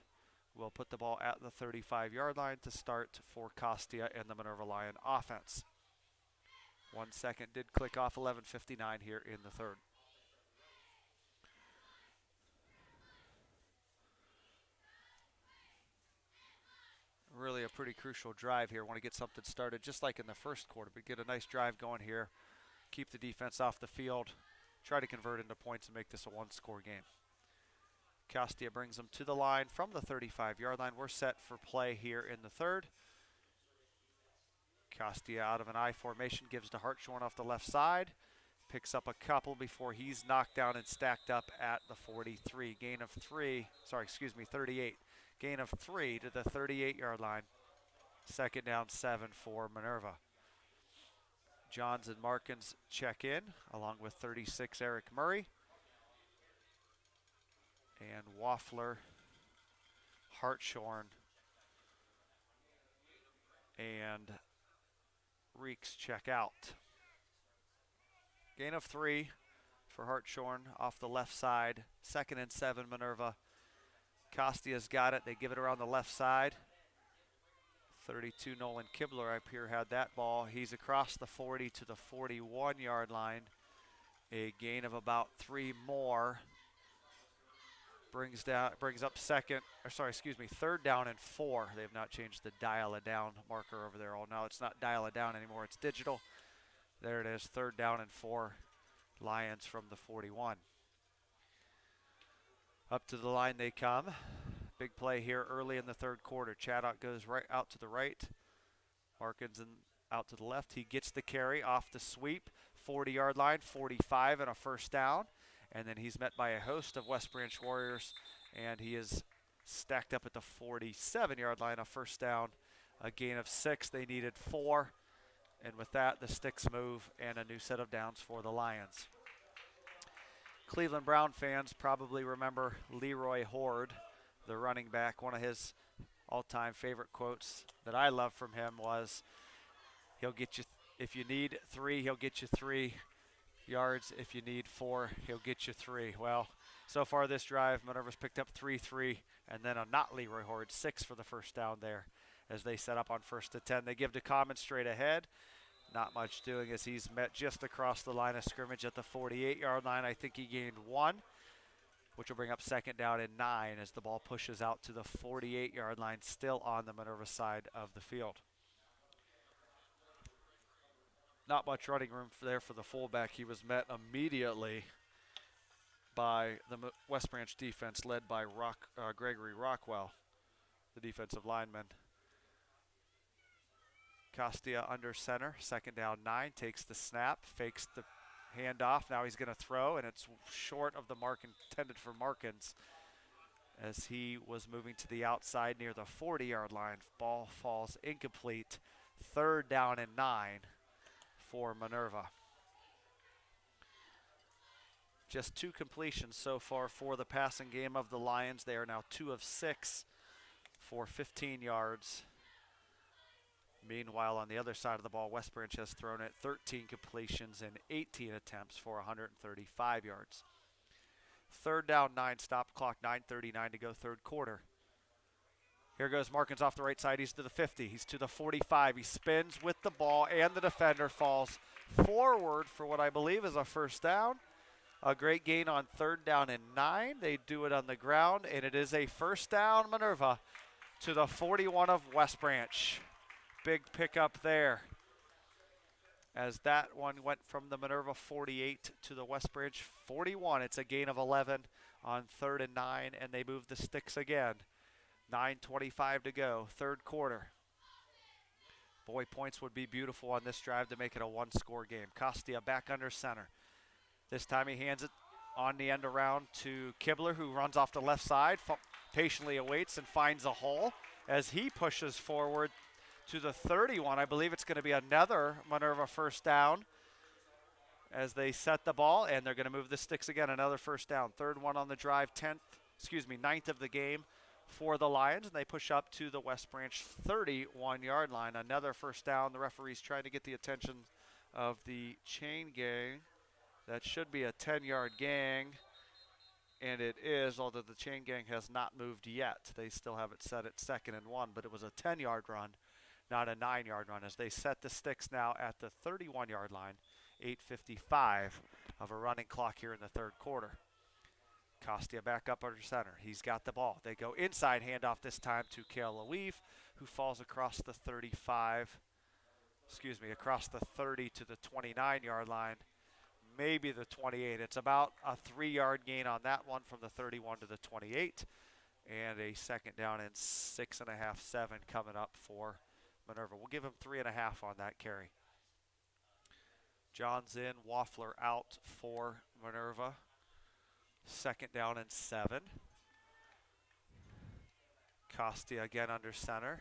We'll put the ball at the 35-yard line to start for Costia and the Minerva Lion offense. 1 second did click off, 11:59 here in the third. Really a pretty crucial drive here. Want to get something started just like in the first quarter, but get a nice drive going here keep the defense off the field, try to convert into points and make this a one-score game. Costia brings them to the line from the 35-yard line. We're set for play here in the third. Costia out of an I formation, gives to Hartshorn off the left side. Picks up a couple before he's knocked down and stacked up at the 43. Gain of 38. Gain of 3 to the 38-yard line. Second down, 7 for Minerva. Johns and Markins check in, along with 36 Eric Murray. And Waffler, Hartshorn, and Reeks check out. Gain of 3 for Hartshorn off the left side. Second and 7, Minerva. Costia's got it. They give it around the left side. 32 Nolan Kibler up here had that ball. He's across the 40 to the 41-yard line. A gain of about 3 more. Brings up third down and 4. They have not changed the dial it down marker over there. Oh, no, it's not dial it down anymore. It's digital. There it is, third down and 4. Lions from the 41. Up to the line they come. Big play here early in the third quarter. Chaddock goes right out to the right. Markins out to the left. He gets the carry off the sweep. 40-yard line, 45 and a first down. And then he's met by a host of West Branch Warriors, and he is stacked up at the 47-yard line, a first down, a gain of 6. They needed 4, and with that, the sticks move and a new set of downs for the Lions. Cleveland Brown fans probably remember Leroy Horde, the running back. One of his all-time favorite quotes that I love from him was, he'll get you, if you need 3, he'll get you 3 yards. If you need 4, he'll get you 3. Well, so far this drive, Minerva's picked up 3, and then a not Leroy Horde, 6 for the first down there as they set up on 1st and 10. They give to Common straight ahead. Not much doing as he's met just across the line of scrimmage at the 48-yard line. I think he gained 1, which will bring up second down and 9 as the ball pushes out to the 48-yard line, still on the Minerva side of the field. Not much running room there for the fullback. He was met immediately by the West Branch defense led by Gregory Rockwell, the defensive lineman. Costia under center, second down 9, takes the snap, fakes the handoff. Now he's going to throw, and it's short of the mark intended for Markins as he was moving to the outside near the 40-yard line. Ball falls incomplete. Third down and 9 for Minerva. Just 2 completions so far for the passing game of the Lions. They are now 2 of 6 for 15 yards. Meanwhile, on the other side of the ball, West Branch has thrown it 13 completions and 18 attempts for 135 yards. Third down, 9, stop clock, 9:39 to go, third quarter. Here goes Markins off the right side. He's to the 50. He's to the 45. He spins with the ball, and the defender falls forward for what I believe is a first down. A great gain on third down and 9. They do it on the ground, and it is a first down, Minerva, to the 41 of West Branch. Big pickup there, as that one went from the Minerva 48 to the West Branch 41. It's a gain of 11 on third and 9, and they move the sticks again. 9:25 to go, third quarter. Boy, points would be beautiful on this drive to make it a one-score game. Costia back under center. This time he hands it on the end around to Kibler, who runs off the left side, patiently awaits and finds a hole as he pushes forward to the 31. I believe it's going to be another Minerva first down as they set the ball, and they're going to move the sticks again. Another first down. Third one on the drive, 9th of the game for the Lions, and they push up to the West Branch 31-yard line. Another first down. The referee's trying to get the attention of the chain gang. That should be a 10-yard gang, and it is, although the chain gang has not moved yet. They still have it set at 2nd and 1, but it was a 10-yard run, not a 9-yard run, as they set the sticks now at the 31-yard line. 8:55 of a running clock here in the third quarter. Costia back up under center. He's got the ball. They go inside, handoff this time to Kale Laweave, who falls across the 35 across the 30 to the 29-yard line, maybe the 28. It's about a 3-yard gain on that one from the 31 to the 28, and a second down and 6.5, 7 coming up for Minerva. We'll give him 3.5 on that carry. John's in, Waffler out for Minerva. Second down and 7. Costia again under center.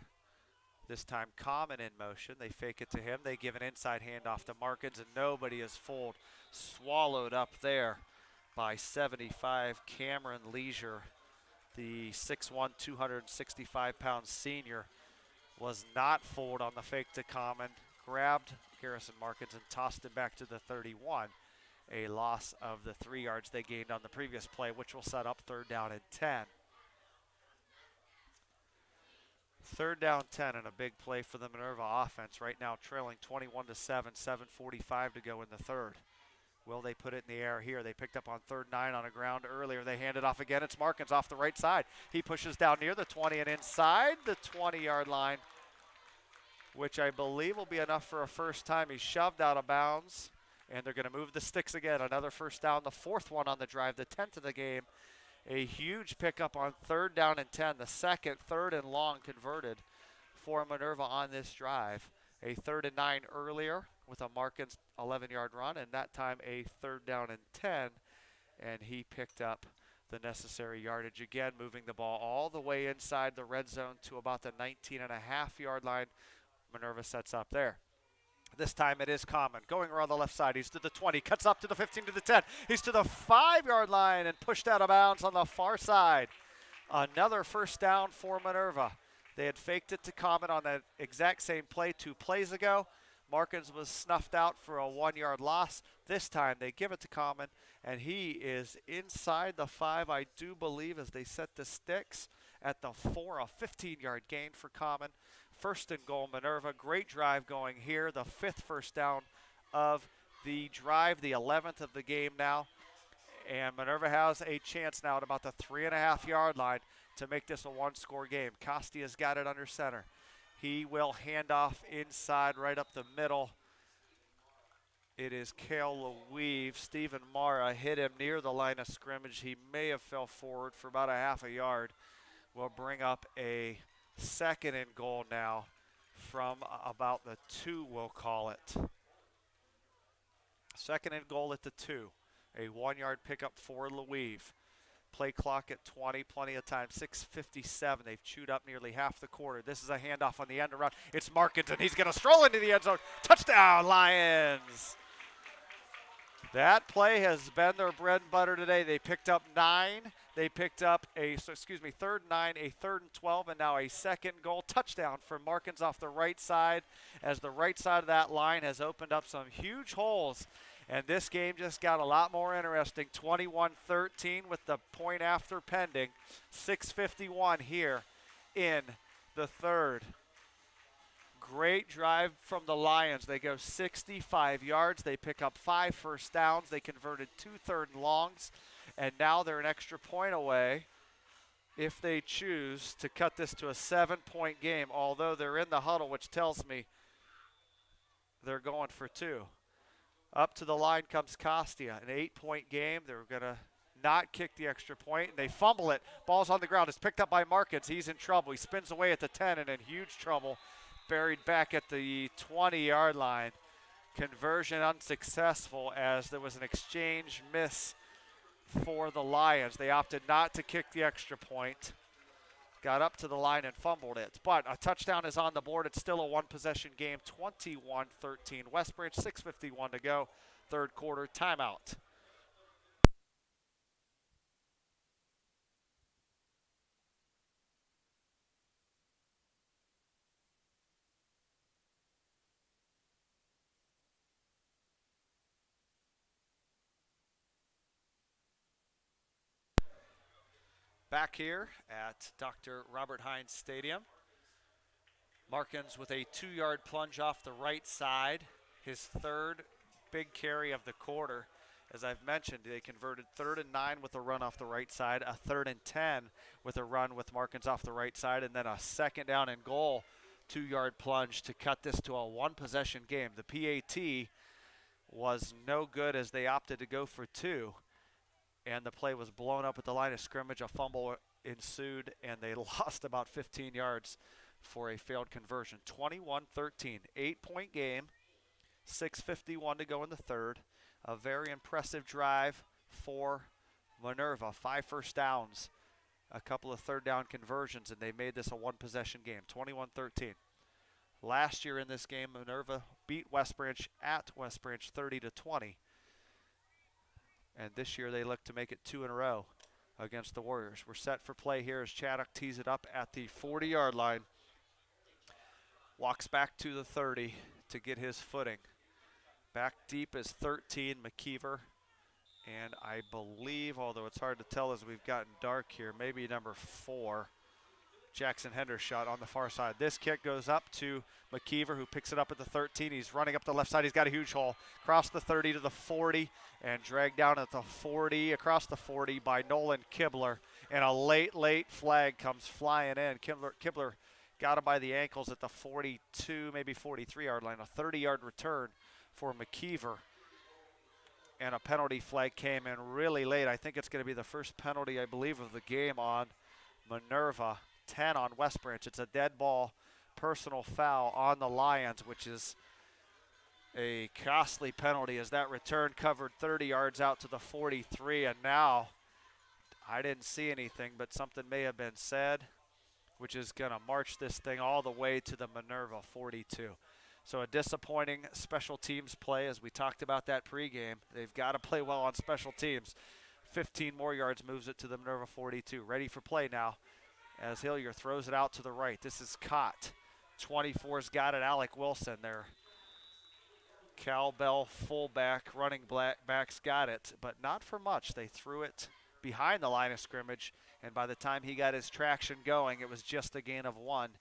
This time Common in motion. They fake it to him. They give an inside handoff to Markins, and nobody is fooled. Swallowed up there by 75 Cameron Leisure. The 6'1", 265-pound senior was not fooled on the fake to Common. Grabbed Garrison Markins and tossed it back to the 31. A loss of the 3 yards they gained on the previous play, which will set up third down and 10. Third down 10 and a big play for the Minerva offense. Right now trailing 21-7, 7:45 to go in the third. Will they put it in the air here? They picked up on 3rd and 9 on the ground earlier. They hand it off again. It's Markins off the right side. He pushes down near the 20 and inside the 20-yard line, which I believe will be enough for a first time. He's shoved out of bounds, and they're going to move the sticks again. Another first down, the 4th one on the drive, the 10th of the game. A huge pickup on 3rd down and 10, the second 3rd and long converted for Minerva on this drive. A 3rd and 9 earlier with a Markins 11-yard run, and that time a 3rd down and 10, and he picked up the necessary yardage again, moving the ball all the way inside the red zone to about the 19.5-yard line. Minerva sets up there. This time it is Common. Going around the left side. He's to the 20. Cuts up to the 15 to the 10. He's to the 5-yard line and pushed out of bounds on the far side. Another first down for Minerva. They had faked it to Common on that exact same play 2 plays ago. Markins was snuffed out for a 1-yard loss. This time they give it to Common, and he is inside the 5, I do believe, as they set the sticks at the 4. A 15-yard gain for Common. First and goal, Minerva. Great drive going here. The 5th first down of the drive, the 11th of the game now. And Minerva has a chance now at about the 3.5-yard line to make this a 1-score game. Costia's got it under center. He will hand off inside right up the middle. It is Cale LeWeave. Stephen Mara hit him near the line of scrimmage. He may have fell forward for about a half a yard. We'll bring up a second and goal now from about the 2, we'll call it. Second and goal at the 2. A 1-yard pickup for LeWeave. Play clock at 20, plenty of time. 6:57. They've chewed up nearly half the quarter. This is a handoff on the end around. It's Markins, and he's going to stroll into the end zone. Touchdown, Lions! That play has been their bread and butter today. They picked up 9. They picked up a, 3rd and 9, a 3rd and 12, and now a second goal. Touchdown for Markins off the right side, as the right side of that line has opened up some huge holes. And this game just got a lot more interesting. 21-13 with the point after pending. 6:51 here in the third. Great drive from the Lions. They go 65 yards. They pick up 5 first downs. They converted 2 third and longs. And now they're an extra point away if they choose to cut this to a 7-point game, although they're in the huddle, which tells me they're going for 2. Up to the line comes Costia. An 8-point game. They're going to not kick the extra point, and they fumble it. Ball's on the ground. It's picked up by Markins. He's in trouble. He spins away at the 10 and in huge trouble. Buried back at the 20-yard line. Conversion unsuccessful as there was an exchange miss for the Lions. They opted not to kick the extra point. Got up to the line and fumbled it. But a touchdown is on the board. It's still a 1-possession game, 21-13. West Branch, 6:51 to go. Third quarter, timeout. Back here at Dr. Robert Hines Stadium. Markins with a 2-yard plunge off the right side. His 3rd big carry of the quarter. As I've mentioned, they converted 3rd and 9 with a run off the right side, a 3rd and 10 with a run with Markins off the right side, and then a second down and goal 2-yard plunge to cut this to a one-possession game. The PAT was no good as they opted to go for 2, and the play was blown up at the line of scrimmage. A fumble ensued, and they lost about 15 yards for a failed conversion. 21-13, 8-point game, 6:51 to go in the third. A very impressive drive for Minerva. 5 first downs, a couple of third down conversions, and they made this a one-possession game. 21-13. Last year in this game, Minerva beat West Branch at West Branch 30-20. And this year they look to make it 2 in a row against the Warriors. We're set for play here as Chaddock tees it up at the 40-yard line. Walks back to the 30 to get his footing. Back deep is 13, McKeever. And I believe, although it's hard to tell as we've gotten dark here, maybe number 4, Jackson Hendershot on the far side. This kick goes up to McKeever, who picks it up at the 13. He's running up the left side. He's got a huge hole. Across the 30 to the 40 and dragged down at the 40, across the 40 by Nolan Kibler. And a late flag comes flying in. Kibler got him by the ankles at the 42, maybe 43-yard line. A 30-yard return for McKeever. And a penalty flag came in really late. I think it's going to be the first penalty, I believe, of the game on Minerva. 10 on West Branch. It's a dead ball personal foul on the Lions, which is a costly penalty as that return covered 30 yards out to the 43. And now I didn't see anything, but something may have been said, which is going to march this thing all the way to the Minerva 42. So a disappointing special teams play, as we talked about that pregame. They've got to play well on special teams. 15 more yards moves it to the Minerva 42. Ready for play now as Hillier throws it out to the right. This is caught. 24's got it. Alec Wilson there. Cowbell fullback, running backs got it, but not for much. They threw it behind the line of scrimmage, and by the time he got his traction going, it was just a gain of 1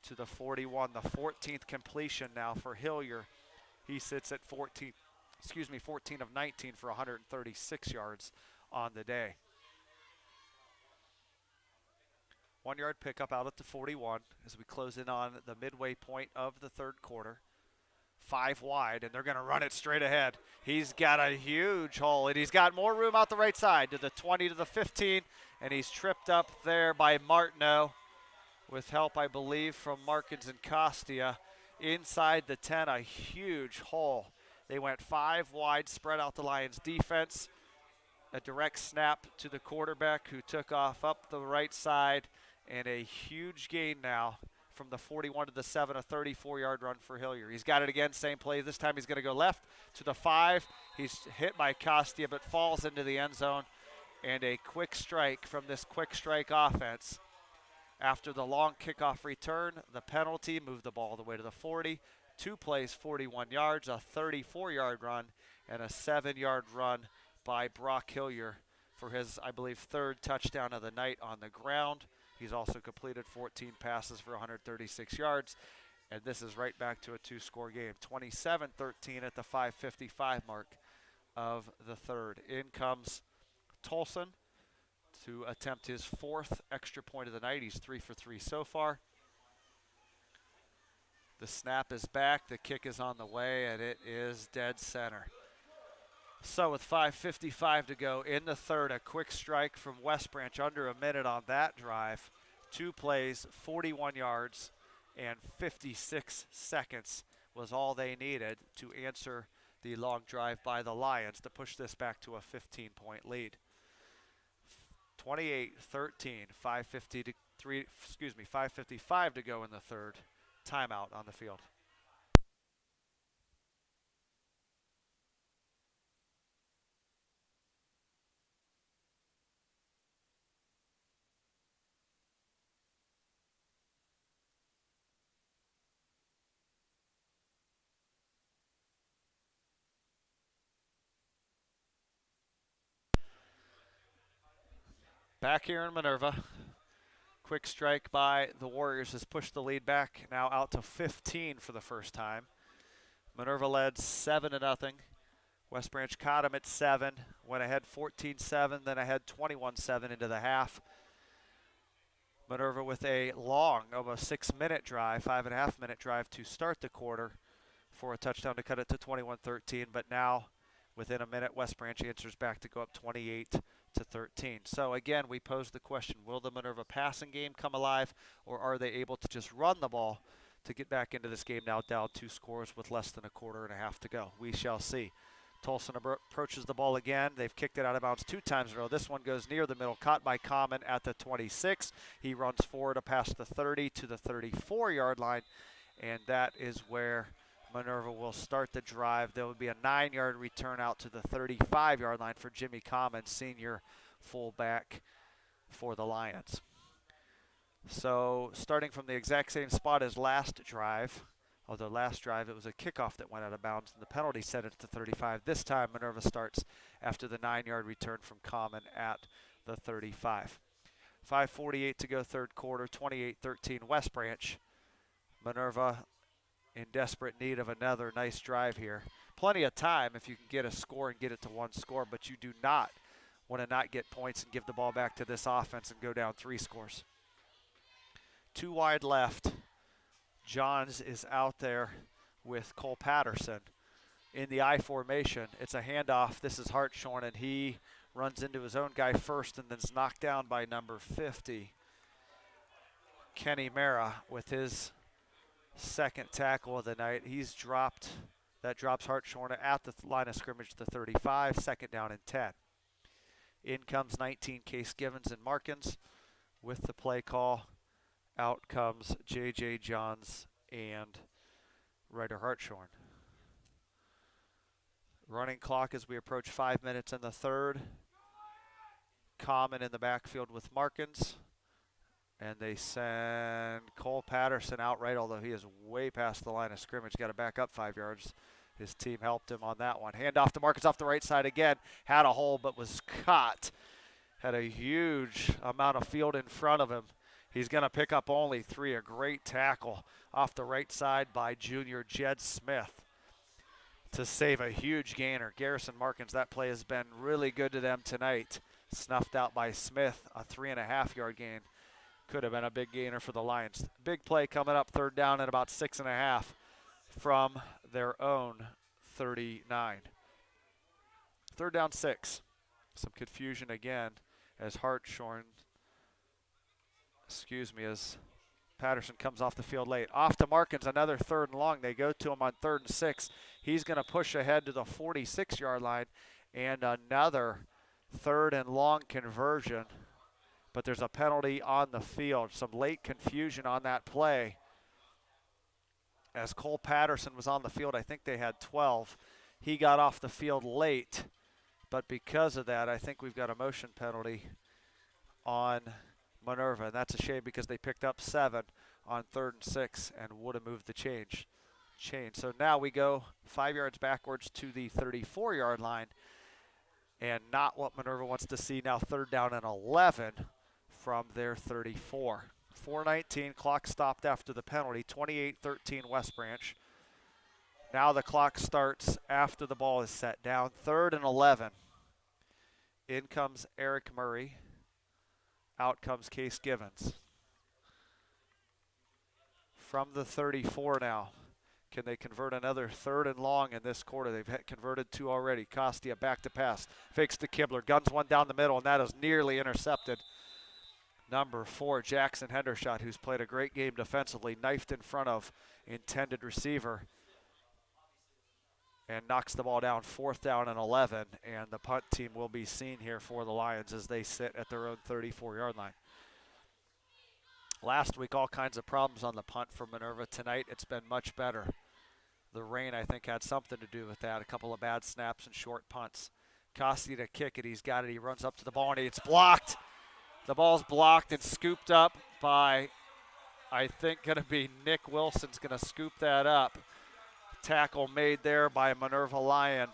to the 41. The 14th completion now for Hillier. He sits at 14 of 19 for 136 yards on the day. 1-yard pickup out at the 41 as we close in on the midway point of the third quarter. 5 wide, and they're going to run it straight ahead. He's got a huge hole, and he's got more room out the right side to the 20 to the 15, and he's tripped up there by Martineau with help, I believe, from Markins and Costia. Inside the 10, a huge hole. They went 5 wide, spread out the Lions' defense. A direct snap to the quarterback who took off up the right side, and a huge gain now from the 41 to the 7, a 34-yard run for Hillier. He's got it again, same play. This time he's going to go left to the 5. He's hit by Costia, but falls into the end zone. And a quick strike from this quick strike offense. After the long kickoff return, the penalty moved the ball all the way to the 40. 2 plays, 41 yards, a 34-yard run, and a 7-yard run by Brock Hillier for his, I believe, 3rd touchdown of the night on the ground. He's also completed 14 passes for 136 yards, and this is right back to a 2-score game. 27-13 at the 5:55 mark of the third. In comes Tolson to attempt his 4th extra point of the night. He's 3 for 3 so far. The snap is back, the kick is on the way, and it is dead center. So with 5:55 to go in the third, a quick strike from West Branch, under a minute on that drive. 2 plays, 41 yards, and 56 seconds was all they needed to answer the long drive by the Lions to push this back to a 15-point lead. 28-13, 5:55 to go in the third. Timeout on the field. Back here in Minerva. Quick strike by the Warriors has pushed the lead back now out to 15 for the first time. Minerva led 7-0. West Branch caught him at 7, went ahead 14-7, then ahead 21-7 into the half. Minerva with a long, almost 6-minute drive, 5.5-minute drive to start the quarter for a touchdown to cut it to 21-13. But now, within a minute, West Branch answers back to go up 28-13. So again, we pose the question, will the Minerva passing game come alive, or are they able to just run the ball to get back into this game now down 2 scores with less than a quarter and a half to go? We shall see. Tolson approaches the ball again. They've kicked it out of bounds 2 times in a row. This one goes near the middle, caught by Common at the 26. He runs forward to past the 30 to the 34-yard line, and that is where Minerva will start the drive. There will be a 9-yard return out to the 35-yard line for Jimmy Common, senior fullback for the Lions. So starting from the exact same spot as last drive, although last drive it was a kickoff that went out of bounds and the penalty set it to 35. This time Minerva starts after the 9-yard return from Common at the 35. 5:48 to go third quarter, 28-13 West Branch. Minerva in desperate need of another nice drive here. Plenty of time if you can get a score and get it to 1 score, but you do not want to not get points and give the ball back to this offense and go down 3 scores. 2 wide left. Johns is out there with Cole Patterson in the I formation. It's a handoff. This is Hartshorn, and he runs into his own guy first and then is knocked down by number 50, Kenny Mara, with his second tackle of the night. That drops Hartshorn at the line of scrimmage to 35, 2nd down and 10. In comes 19 Case Givens and Markins with the play call. Out comes J.J. Johns and Ryder Hartshorn. Running clock as we approach 5 minutes in the third. Common in the backfield with Markins. And they send Cole Patterson out right, although he is way past the line of scrimmage. Got to back up 5 yards. His team helped him on that one. Hand off to Markins off the right side again. Had a hole but was caught. Had a huge amount of field in front of him. He's going to pick up only 3. A great tackle off the right side by junior Jed Smith to save a huge gainer. Garrison Markins, that play has been really good to them tonight. Snuffed out by Smith, a 3.5-yard gain. Could have been a big gainer for the Lions. Big play coming up, 3rd down at about 6.5 from their own 39. 3rd down 6. Some confusion again as as Patterson comes off the field late. Off to Markins, another 3rd and long. They go to him on 3rd and 6. He's going to push ahead to the 46-yard line, and another 3rd and long conversion. But there's a penalty on the field. Some late confusion on that play. As Cole Patterson was on the field, I think they had 12. He got off the field late, but because of that, I think we've got a motion penalty on Minerva, and that's a shame because they picked up 7 on 3rd and 6 and would have moved the chain. So now we go 5 yards backwards to the 34-yard line, and not what Minerva wants to see now. 3rd down and 11 from their 34. 4:19, clock stopped after the penalty, 28-13 West Branch. Now the clock starts after the ball is set down. 3rd and 11. In comes Eric Murray. Out comes Case Givens. From the 34 now. Can they convert another 3rd and long in this quarter? They've converted 2 already. Costia back to pass. Fakes to Kibler. Guns one down the middle, and that is nearly intercepted. Number 4, Jackson Hendershot, who's played a great game defensively, knifed in front of intended receiver and knocks the ball down. 4th down and 11, and the punt team will be seen here for the Lions as they sit at their own 34-yard line. Last week, all kinds of problems on the punt for Minerva. Tonight, it's been much better. The rain, I think, had something to do with that. A couple of bad snaps and short punts. Costy to kick it. He's got it. He runs up to the ball, and it's blocked. The ball's blocked and scooped up by, I think, going to be Nick Wilson's going to scoop that up. Tackle made there by Minerva Lion.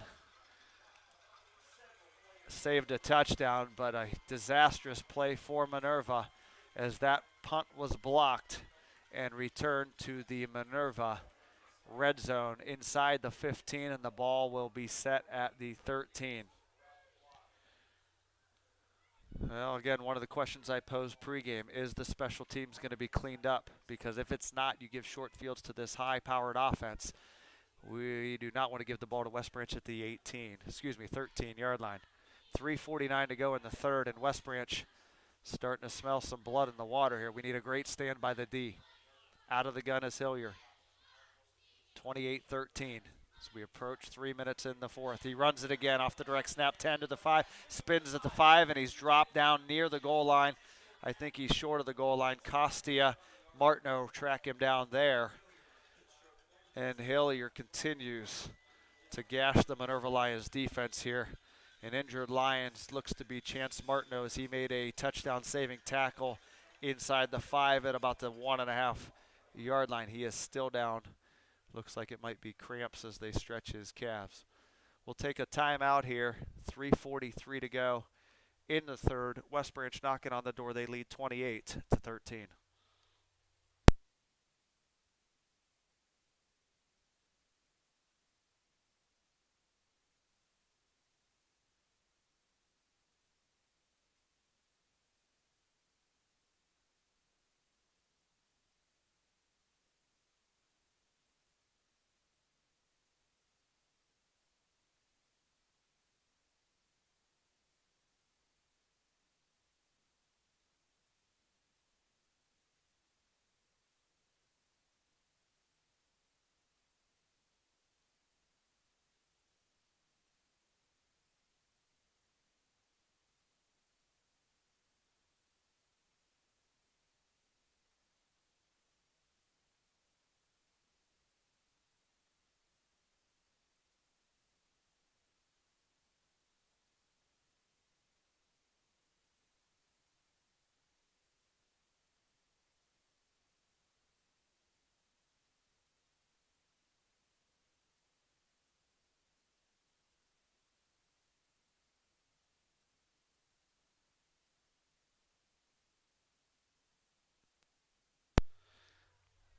Saved a touchdown, but a disastrous play for Minerva as that punt was blocked and returned to the Minerva red zone inside the 15, and the ball will be set at the 13. Well, again, one of the questions I posed pregame is the special teams going to be cleaned up? Because if it's not, you give short fields to this high-powered offense. We do not want to give the ball to West Branch at the 13-yard line. 3:49 to go in the third, and West Branch starting to smell some blood in the water here. We need a great stand by the D. Out of the gun is Hillier. 28-13 as we approach 3 minutes in the fourth. He runs it again off the direct snap, 10 to the 5, spins at the 5, and he's dropped down near the goal line. I think he's short of the goal line. Costia, Martineau track him down there. And Hillier continues to gash the Minerva Lions defense here. An injured Lions looks to be Chance Martineau as he made a touchdown saving tackle inside the 5 at about the 1.5-yard line. He is still down. Looks like it might be cramps as they stretch his calves. We'll take a timeout here. 3:43 to go in the third. West Branch knocking on the door. They lead 28-13.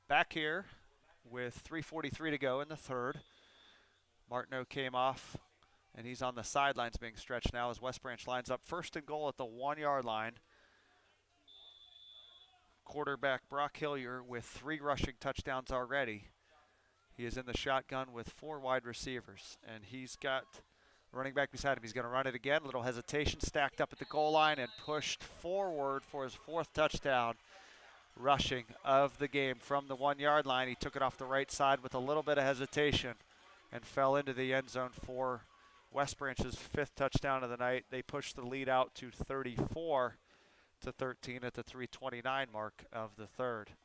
Back here with 3:43 to go in the third. Martineau came off, and he's on the sidelines being stretched now as West Branch lines up first and goal at the 1-yard line. Quarterback Brock Hillier with 3 rushing touchdowns already. He is in the shotgun with 4 wide receivers, and he's got running back beside him. He's going to run it again. Little hesitation, stacked up at the goal line and pushed forward for his 4th touchdown rushing of the game from the 1-yard line. He took it off the right side with a little bit of hesitation and fell into the end zone for West Branch's 5th touchdown of the night. They pushed the lead out to 34-13 at the 3:29 mark of the third.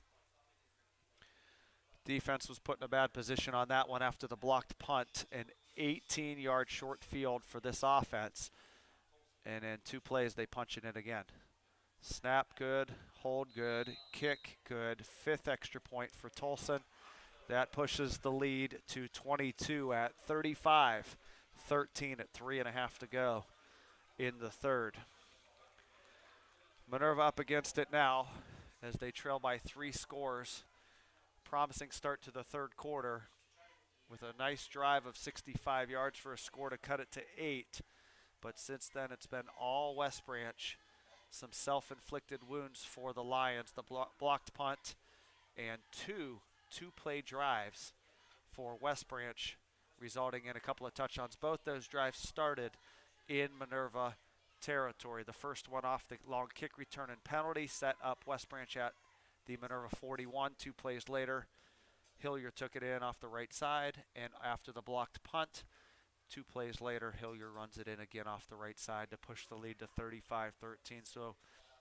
Defense was put in a bad position on that one after the blocked punt. An 18-yard short field for this offense. And in 2 plays, they punch it in again. Snap good, hold good, kick good. 5th extra point for Tolson. That pushes the lead to 22 at 35. 13 at 3.5 to go in the third. Minerva up against it now as they trail by 3 scores. Promising start to the third quarter with a nice drive of 65 yards for a score to cut it to 8. But since then, it's been all West Branch. Some self-inflicted wounds for the Lions. The blocked punt and 2 two-play drives for West Branch, resulting in a couple of touchdowns. Both those drives started in Minerva territory. The first one off the long kick return and penalty set up West Branch at the Minerva 41. 2 plays later, Hillier took it in off the right side, and after the blocked punt, 2 plays later, Hillier runs it in again off the right side to push the lead to 35-13. So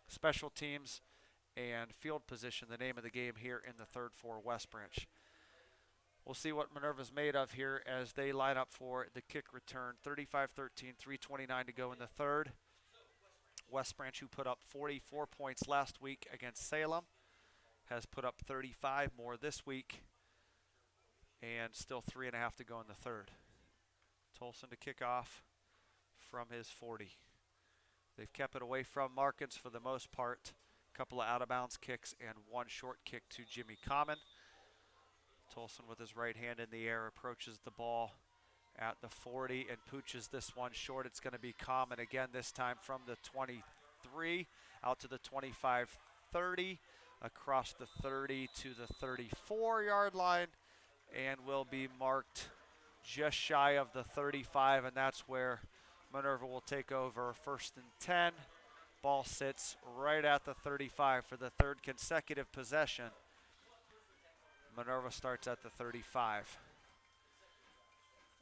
special teams and field position, the name of the game here in the third for West Branch. We'll see what Minerva's made of here as they line up for the kick return. 35-13, 3:29 to go in the third. West Branch, who put up 44 points last week against Salem, has put up 35 more this week, and still 3.5 to go in the third. Tolson to kick off from his 40. They've kept it away from Markins for the most part. A couple of out-of-bounds kicks and 1 short kick to Jimmy Common. Tolson with his right hand in the air approaches the ball at the 40 and pooches this one short. It's going to be Common again, this time from the 23, out to the 25-30, across the 30 to the 34-yard line, and will be marked just shy of the 35, and that's where Minerva will take over. 1st and 10. Ball sits right at the 35 for the third consecutive possession. Minerva starts at the 35.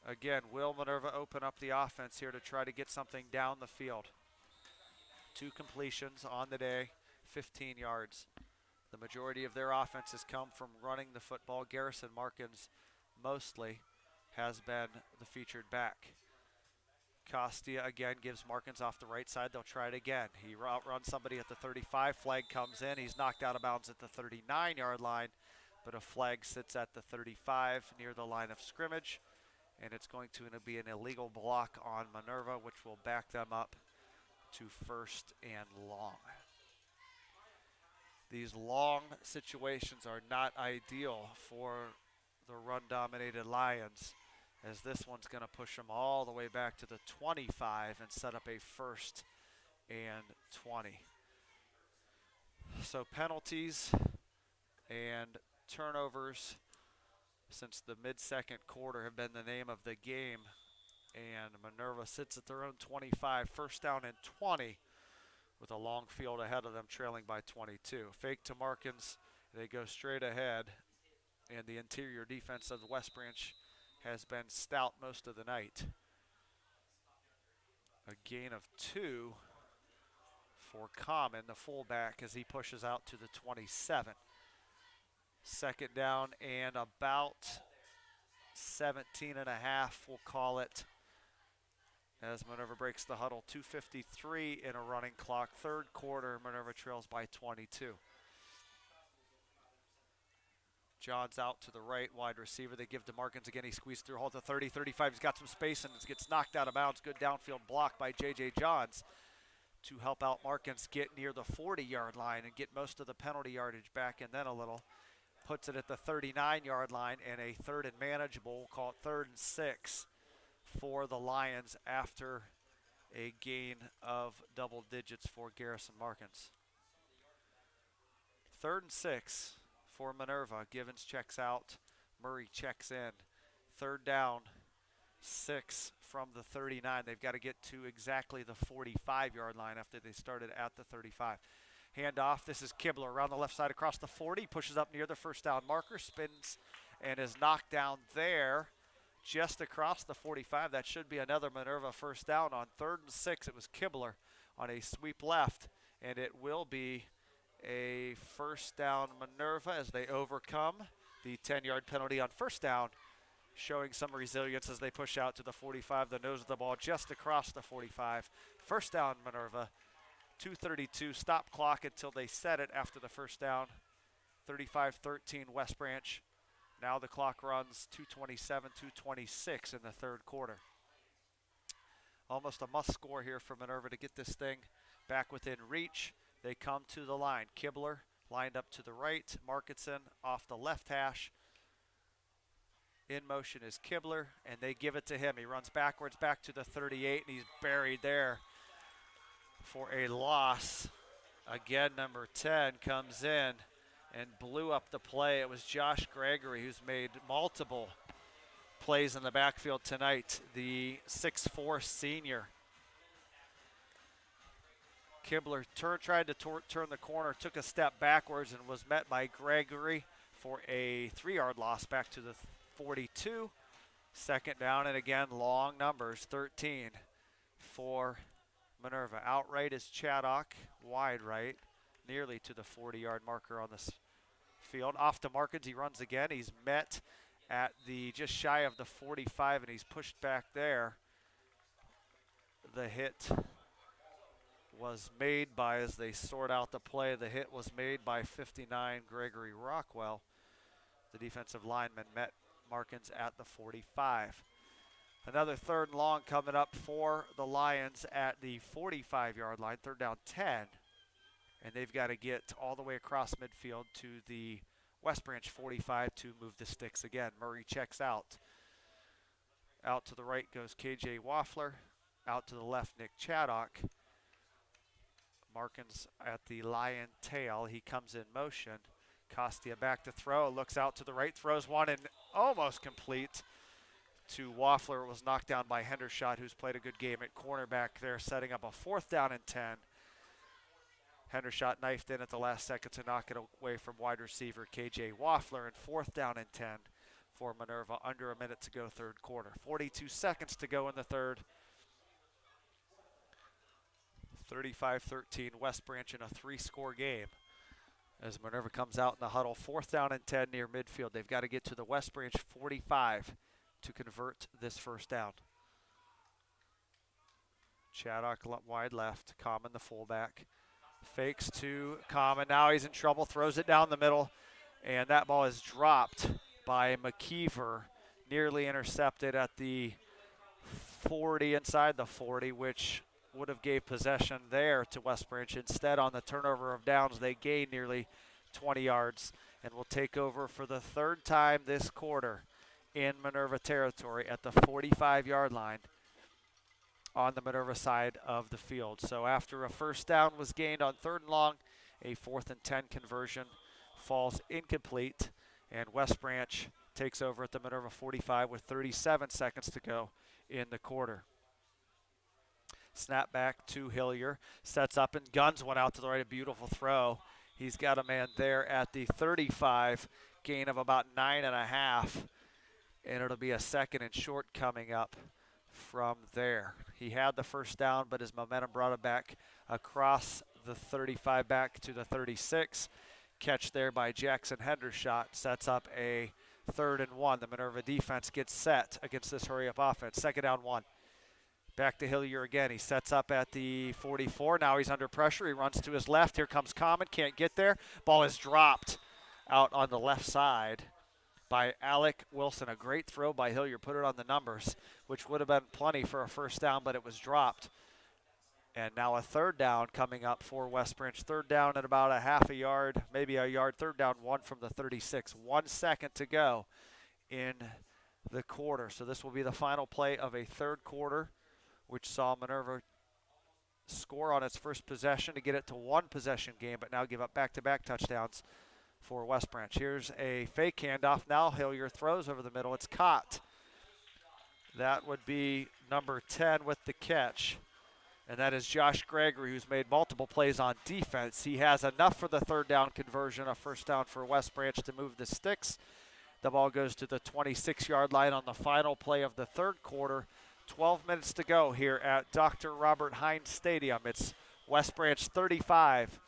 Again, will Minerva open up the offense here to try to get something down the field? 2 completions on the day, 15 yards. The majority of their offense has come from running the football. Garrison Markins mostly has been the featured back. Costia again gives Markins off the right side. They'll try it again. He outruns somebody at the 35. Flag comes in. He's knocked out of bounds at the 39-yard line, but a flag sits at the 35 near the line of scrimmage, and it's going to be an illegal block on Minerva, which will back them up to 1st and long. These long situations are not ideal for the run-dominated Lions, as this one's going to push them all the way back to the 25 and set up a 1st and 20. So penalties and turnovers since the mid-second quarter have been the name of the game, and Minerva sits at their own 25, 1st down and 20, with a long field ahead of them, trailing by 22. Fake to Markins, they go straight ahead, and the interior defense of West Branch has been stout most of the night. A gain of 2 for Common, the fullback, as he pushes out to the 27. 2nd down and about 17 and a half, we'll call it, as Minerva breaks the huddle. 2:53 in a running clock. 3rd quarter, Minerva trails by 22. John's out to the right, wide receiver. They give to Markins again. He squeezed through, holds the 30, 35. He's got some space and gets knocked out of bounds. Good downfield block by J.J. Johns to help out Markins get near the 40-yard line and get most of the penalty yardage back, and then a little. Puts it at the 39-yard line, and a 3rd and manageable. We'll call it 3rd and 6 for the Lions after a gain of double digits for Garrison Markins. 3rd and 6 for Minerva. Givens checks out. Murray checks in. 3rd down, 6 from the 39. They've got to get to exactly the 45-yard line after they started at the 35. Handoff. This is Kibler around the left side across the 40. Pushes up near the 1st down marker. Spins and is knocked down there just across the 45. That should be another Minerva 1st down. On 3rd and 6, it was Kibler on a sweep left, and it will be a 1st down Minerva as they overcome the 10-yard penalty on 1st down, showing some resilience as they push out to the 45. The nose of the ball just across the 45. 1st down Minerva. 2:32 stop clock until they set it after the 1st down. 35-13 West Branch. Now the clock runs 2:27, 2:26 in the 3rd quarter. Almost a must score here for Minerva to get this thing back within reach. They come to the line. Kibler lined up to the right. Markinson off the left hash. In motion is Kibler, and they give it to him. He runs backwards back to the 38, and he's buried there for a loss. Again, number 10 comes in and blew up the play. It was Josh Gregory, who's made multiple plays in the backfield tonight, the 6'4 senior. Kibler tried to turn the corner, took a step backwards, and was met by Gregory for a 3-yard loss back to the 42. 2nd down, and again, long numbers, 13 for Minerva. Outright is Chaddock, wide right, nearly to the 40-yard marker on this field. Off to Markins, he runs again. He's met at the just shy of the 45, and he's pushed back there. The hit was made by, as they sort out the play, the hit was made by 59 Gregory Rockwell. The defensive lineman met Markins at the 45. Another 3rd and long coming up for the Lions at the 45-yard line, 3rd down 10. And they've got to get all the way across midfield to the West Branch 45 to move the sticks again. Murray checks out. Out to the right goes KJ Waffler. Out to the left, Nick Chaddock. Markins at the Lion tail. He comes in motion. Costia back to throw, looks out to the right, throws one and almost complete to Waffler. It was knocked down by Hendershot, who's played a good game at cornerback there, setting up a 4th down and 10. Hendershot knifed in at the last second to knock it away from wide receiver KJ Waffler, and 4th down and 10 for Minerva, under a minute to go third quarter. 42 seconds to go in the third. 35-13 West Branch in a 3-score game. As Minerva comes out in the huddle, 4th down and 10 near midfield. They've got to get to the West Branch 45 to convert this 1st down. Chaddock wide left, Common the fullback. Fakes to Common, now he's in trouble, throws it down the middle, and that ball is dropped by McKeever, nearly intercepted at the 40, inside the 40, which would have gave possession there to West Branch. Instead, on the turnover of downs, they gained nearly 20 yards and will take over for the 3rd time this quarter in Minerva territory at the 45-yard line on the Minerva side of the field. So after a 1st down was gained on 3rd and long, a 4th and 10 conversion falls incomplete, and West Branch takes over at the Minerva 45 with 37 seconds to go in the quarter. Snap back to Hillier, sets up and guns one out to the right, a beautiful throw. He's got a man there at the 35, gain of about 9.5, and it'll be a 2nd and short coming up from there. He had the 1st down, but his momentum brought it back across the 35 back to the 36. Catch there by Jackson Hendershot sets up a 3rd and 1. The Minerva defense gets set against this hurry-up offense. 2nd down 1. Back to Hillier again. He sets up at the 44. Now he's under pressure. He runs to his left. Here comes Common. Can't get there. Ball is dropped out on the left side by Alec Wilson. A great throw by Hillier. Put it on the numbers, which would have been plenty for a 1st down, but it was dropped. And now a 3rd down coming up for West Branch. 3rd down at about a half a yard, maybe a yard. 3rd down 1 from the 36. 1 second to go in the quarter. So this will be the final play of a 3rd quarter, which saw Minerva score on its first possession to get it to 1 possession game, but now give up back-to-back touchdowns for West Branch. Here's a fake handoff. Now Hillier throws over the middle. It's caught. That would be number 10 with the catch, and that is Josh Gregory, who's made multiple plays on defense. He has enough for the 3rd down conversion, a 1st down for West Branch to move the sticks. The ball goes to the 26-yard line on the final play of the 3rd quarter. 12 minutes to go here at Dr. Robert Hines Stadium. It's West Branch 35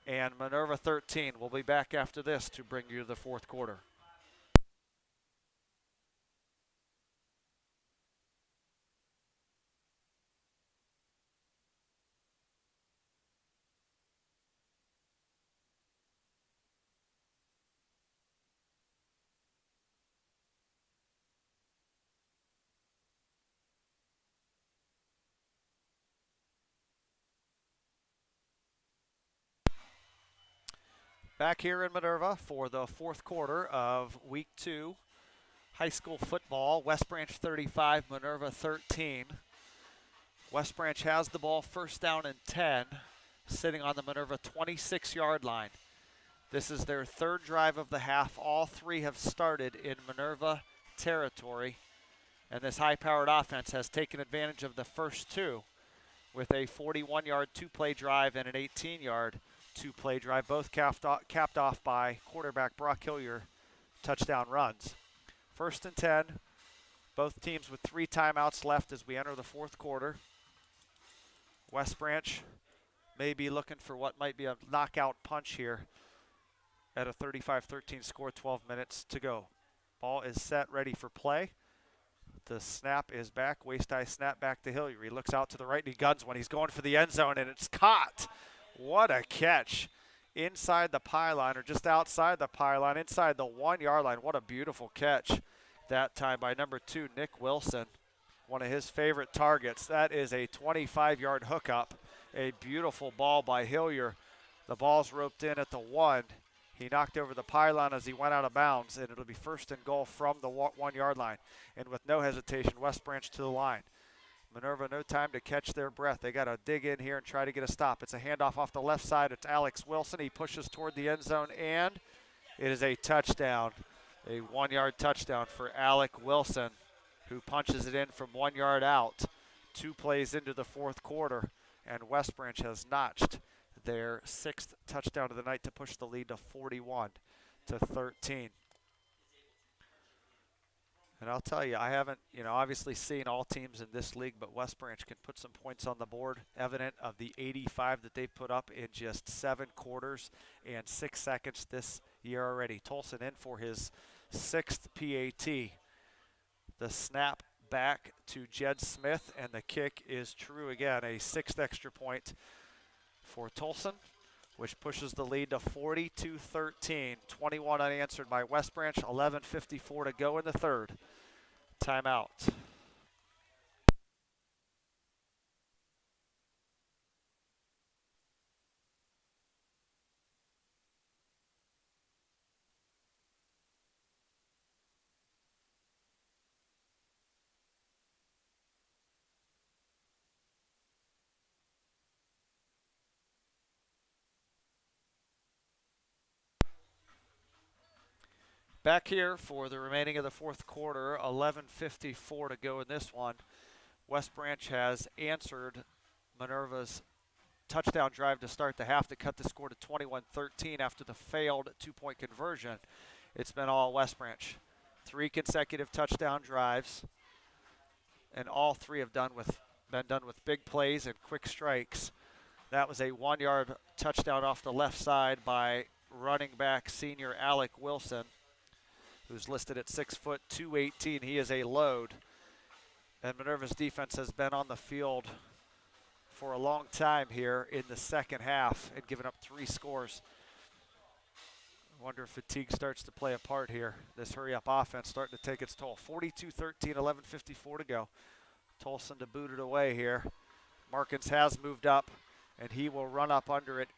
and Minerva 13. We'll be back after this to bring you the 4th quarter. Back here in Minerva for the 4th quarter of Week 2 high school football. West Branch 35, Minerva 13. West Branch has the ball, 1st down and 10, sitting on the Minerva 26-yard line. This is their 3rd drive of the half. All 3 have started in Minerva territory, and this high-powered offense has taken advantage of the first 2 with a 41-yard 2-play drive and an 18-yard 2-play drive, both capped off by quarterback Brock Hillier touchdown runs. 1st and 10, both teams with 3 timeouts left as we enter the 4th quarter. West Branch may be looking for what might be a knockout punch here at a 35-13 score, 12 minutes to go. Ball is set, ready for play. The snap is back, waist-high snap back to Hillier. He looks out to the right and he guns one. He's going for the end zone and it's caught. What a catch. Inside the pylon, or just outside the pylon, inside the 1-yard line. What a beautiful catch that time by number 2, Nick Wilson. One of his favorite targets. That is a 25-yard hookup. A beautiful ball by Hillier. The ball's roped in at the 1. He knocked over the pylon as he went out of bounds, and it'll be 1st and goal from the 1-yard line. And with no hesitation, West Branch to the line. Minerva, no time to catch their breath. They got to dig in here and try to get a stop. It's a handoff off the left side. It's Alex Wilson. He pushes toward the end zone, and it is a touchdown. A 1-yard touchdown for Alec Wilson, who punches it in from 1 yard out. 2 plays into the fourth quarter, and West Branch has notched their 6th touchdown of the night to push the lead to 41-13. And I'll tell you, I haven't, obviously seen all teams in this league, but West Branch can put some points on the board, evident of the 85 that they've put up in just 7 quarters and 6 seconds this year already. Tolson in for his 6th PAT. The snap back to Jed Smith, and the kick is true again. A 6th extra point for Tolson, which pushes the lead to 42-13. 21 unanswered by West Branch. 11:54 to go in the third. Timeout. Back here for the remaining of the fourth quarter, 11:54 to go in this one. West Branch has answered Minerva's touchdown drive to start the half to cut the score to 21-13 after the failed 2-point conversion. It's been all West Branch. 3 consecutive touchdown drives, and all 3 have been done with big plays and quick strikes. That was a 1-yard touchdown off the left side by running back senior Alec Wilson, who's listed at 6 foot 218. He is a load. And Minerva's defense has been on the field for a long time here in the second half and given up 3 scores. I wonder if fatigue starts to play a part here. This hurry-up offense starting to take its toll. 42-13, 11:54 to go. Tolson to boot it away here. Markins has moved up, and he will run up under it.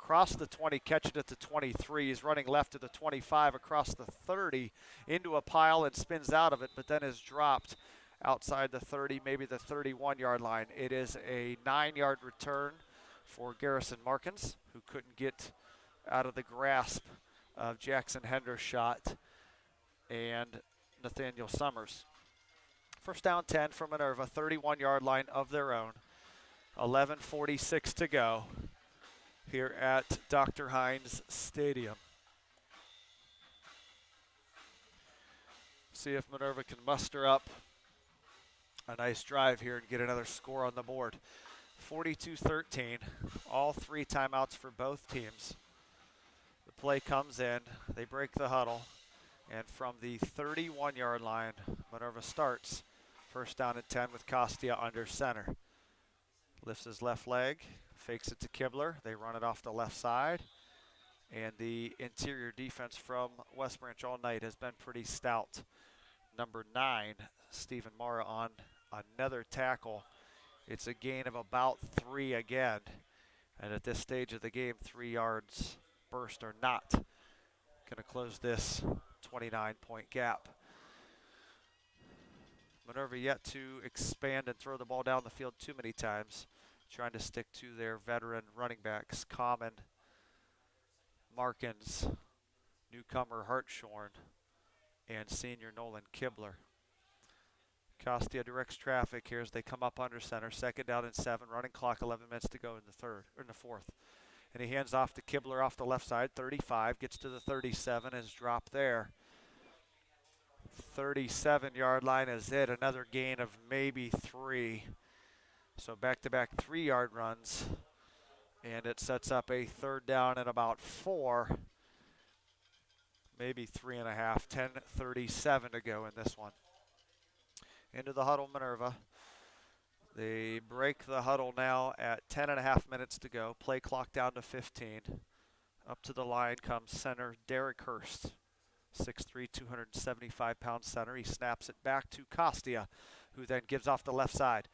Across the 20, catch it at the 23. He's running left to the 25, across the 30, into a pile and spins out of it, but then is dropped outside the 30, maybe the 31-yard line. It is a 9-yard return for Garrison Markins, who couldn't get out of the grasp of Jackson Hendershot and Nathaniel Summers. First down 10 for Minerva, 31-yard line of their own. 11:46 to go here at Dr. Hines Stadium. See if Minerva can muster up a nice drive here and get another score on the board. 42-13, all 3 timeouts for both teams. The play comes in, they break the huddle, and from the 31-yard line, Minerva starts. First down and 10 with Costia under center. Lifts his left leg, fakes it to Kibler. They run it off the left side. And the interior defense from West Branch all night has been pretty stout. Number 9, Stephen Mara on another tackle. It's a gain of about 3 again. And at this stage of the game, 3 yards burst are not going to close this 29-point gap. Minerva yet to expand and throw the ball down the field too many times, trying to stick to their veteran running backs, Common, Markins, newcomer Hartshorn, and senior Nolan Kibler. Costia directs traffic here as they come up under center. Second down and 7, running clock, 11 minutes to go in the fourth. And he hands off to Kibler off the left side, 35, gets to the 37, is dropped there. 37-yard line is it, another gain of maybe 3. So back-to-back 3-yard runs, and it sets up a third down and about 4, maybe 3.5, 10:37 to go in this one. Into the huddle, Minerva. They break the huddle now at 10.5 minutes to go. Play clock down to 15. Up to the line comes center Derek Hurst. 6'3", 275-pound center. He snaps it back to Costia, who then gives off the left side.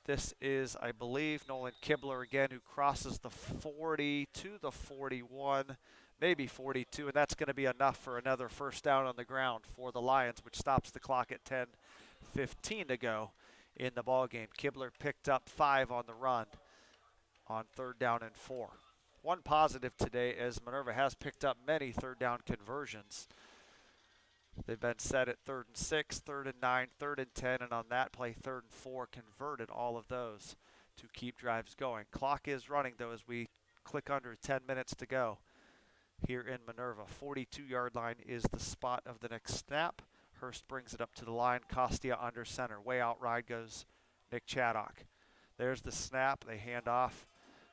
This is, I believe, Nolan Kibler again, who crosses the 40 to the 41, maybe 42, and that's going to be enough for another first down on the ground for the Lions, which stops the clock at 10:15 to go in the ball game. Kibler picked up 5 on the run on 3rd down and 4. One positive today is Minerva has picked up many 3rd down conversions. They've been set at 3rd and 6, 3rd and 9, 3rd and 10, and on that play 3rd and 4 converted all of those to keep drives going. Clock is running though as we click under 10 minutes to go here in Minerva. 42-yard line is the spot of the next snap. Hurst brings it up to the line. Costia under center. Way out ride goes Nick Chaddock. There's the snap. They hand off.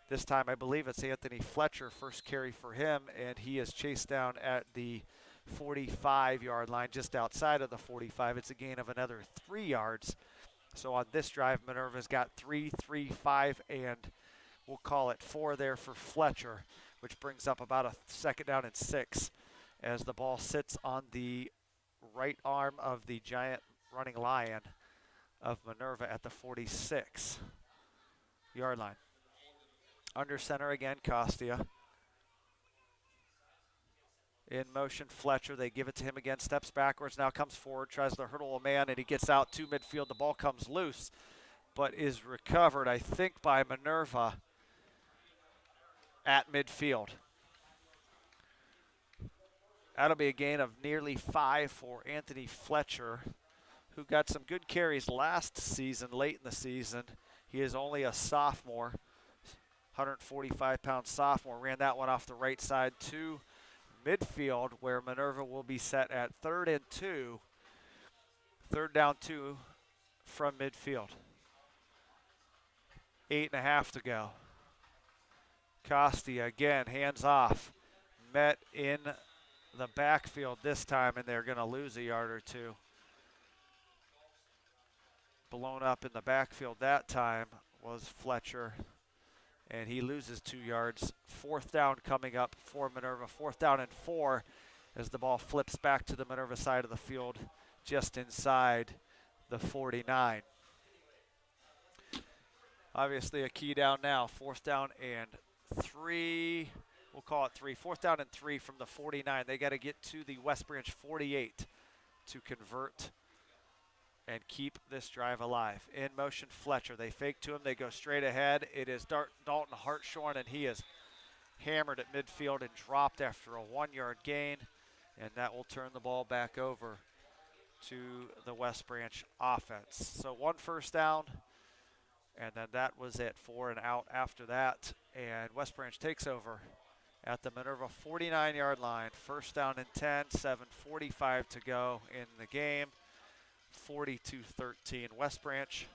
This time I believe it's Anthony Fletcher, first carry for him, and he is chased down at the 45-yard line, just outside of the 45. It's a gain of another 3 yards. So on this drive, Minerva's got 3, 3, 5, and we'll call it 4 there for Fletcher, which brings up about a 2nd down and 6 as the ball sits on the right arm of the giant running lion of Minerva at the 46-yard line. Under center again, Costia. In motion, Fletcher. They give it to him again. Steps backwards, now comes forward, tries to hurdle a man, and he gets out to midfield. The ball comes loose, but is recovered, I think, by Minerva at midfield. That'll be a gain of nearly 5 for Anthony Fletcher, who got some good carries last season, late in the season. He is only a sophomore. 145-pound sophomore, ran that one off the right side to midfield where Minerva will be set at 3rd and 2. 3rd down 2 from midfield. 8.5 to go. Costia again, hands off. Met in the backfield this time, and they're going to lose a yard or 2. Blown up in the backfield that time was Fletcher, and he loses 2 yards. 4th down coming up for Minerva. 4th down and 4 as the ball flips back to the Minerva side of the field just inside the 49. Obviously a key down now. 4th down and 3. We'll call it 3. 4th down and 3 from the 49. They got to get to the West Branch 48 to convert and keep this drive alive. In motion, Fletcher. They fake to him. They go straight ahead. It is Dalton Hartshorn, and he is hammered at midfield and dropped after a 1-yard gain, and that will turn the ball back over to the West Branch offense. So 1 first down, and then that was it. 4 and out after that, and West Branch takes over at the Minerva 49-yard line. 1st down and 10, 7:45 to go in the game. 42-13 West Branch.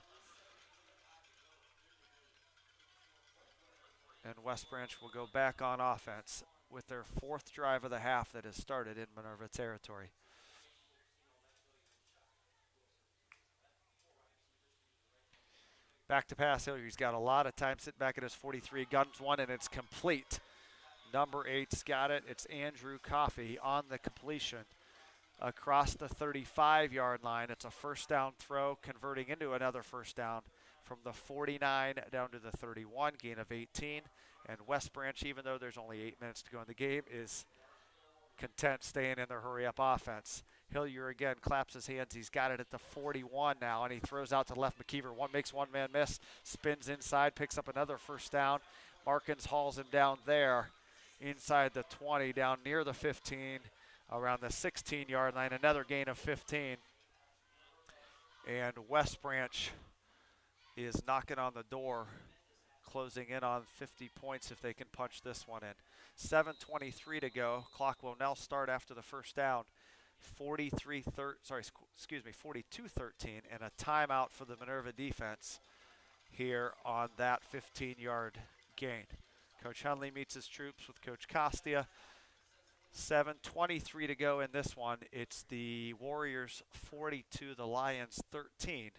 And West Branch will go back on offense with their 4th drive of the half that has started in Minerva territory. Back to pass. He's got a lot of time sitting back at his 43. Guns one, and it's complete. Number 8's got it. It's Andrew Coffey on the completion. Across the 35-yard line. It's a 1st down throw, converting into another 1st down from the 49 down to the 31, gain of 18. And West Branch, even though there's only 8 minutes to go in the game, is content staying in their hurry-up offense. Hillier again claps his hands. He's got it at the 41 now, and he throws out to left. McKeever makes one man miss, spins inside, picks up another 1st down. Markins hauls him down there inside the 20, down near the 15. Around the 16-yard line, another gain of 15. And West Branch is knocking on the door, closing in on 50 points if they can punch this one in. 7:23 to go. Clock will now start after the 1st down. 42-13, and a timeout for the Minerva defense here on that 15-yard gain. Coach Hunley meets his troops with Coach Costia. 7:23 to go in this one. It's the Warriors 42, the Lions 13.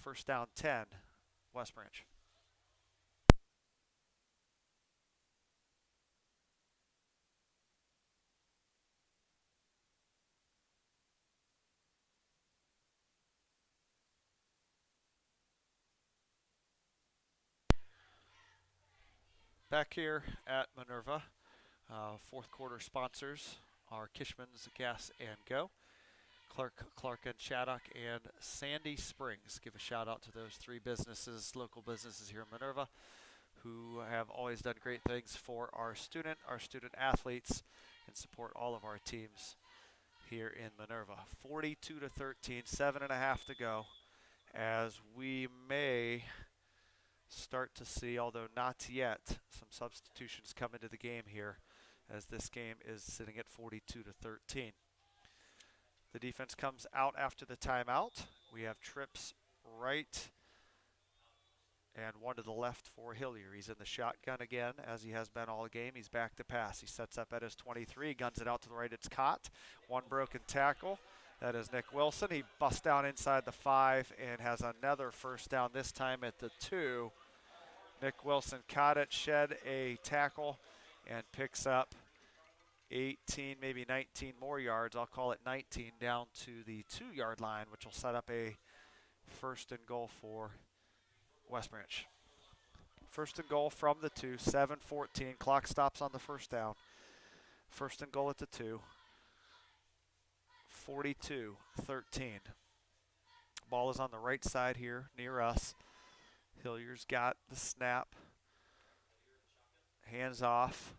1st down 10, West Branch. Back here at Minerva. 4th quarter sponsors are Kishman's Gas and Go, Clark and Shattuck, and Sandy Springs. Give a shout out to those three businesses, local businesses here in Minerva, who have always done great things for our student athletes, and support all of our teams here in Minerva. 42-13, 7.5 to go, as we may start to see, although not yet, some substitutions come into the game here, as this game is sitting at 42-13. The defense comes out after the timeout. We have trips right and one to the left for Hillier. He's in the shotgun again, as he has been all game. He's back to pass. He sets up at his 23, guns it out to the right. It's caught. One broken tackle. That is Nick Wilson. He busts down inside the 5 and has another first down, this time at the 2. Nick Wilson caught it, shed a tackle, and picks up 18, maybe 19 more yards. I'll call it 19, down to the 2-yard line, which will set up a first and goal for West Branch. First and goal from the 2, 7:14. Clock stops on the first down. First and goal at the 2. 42-13. Ball is on the right side here near us. Hillier's got the snap. Hands off.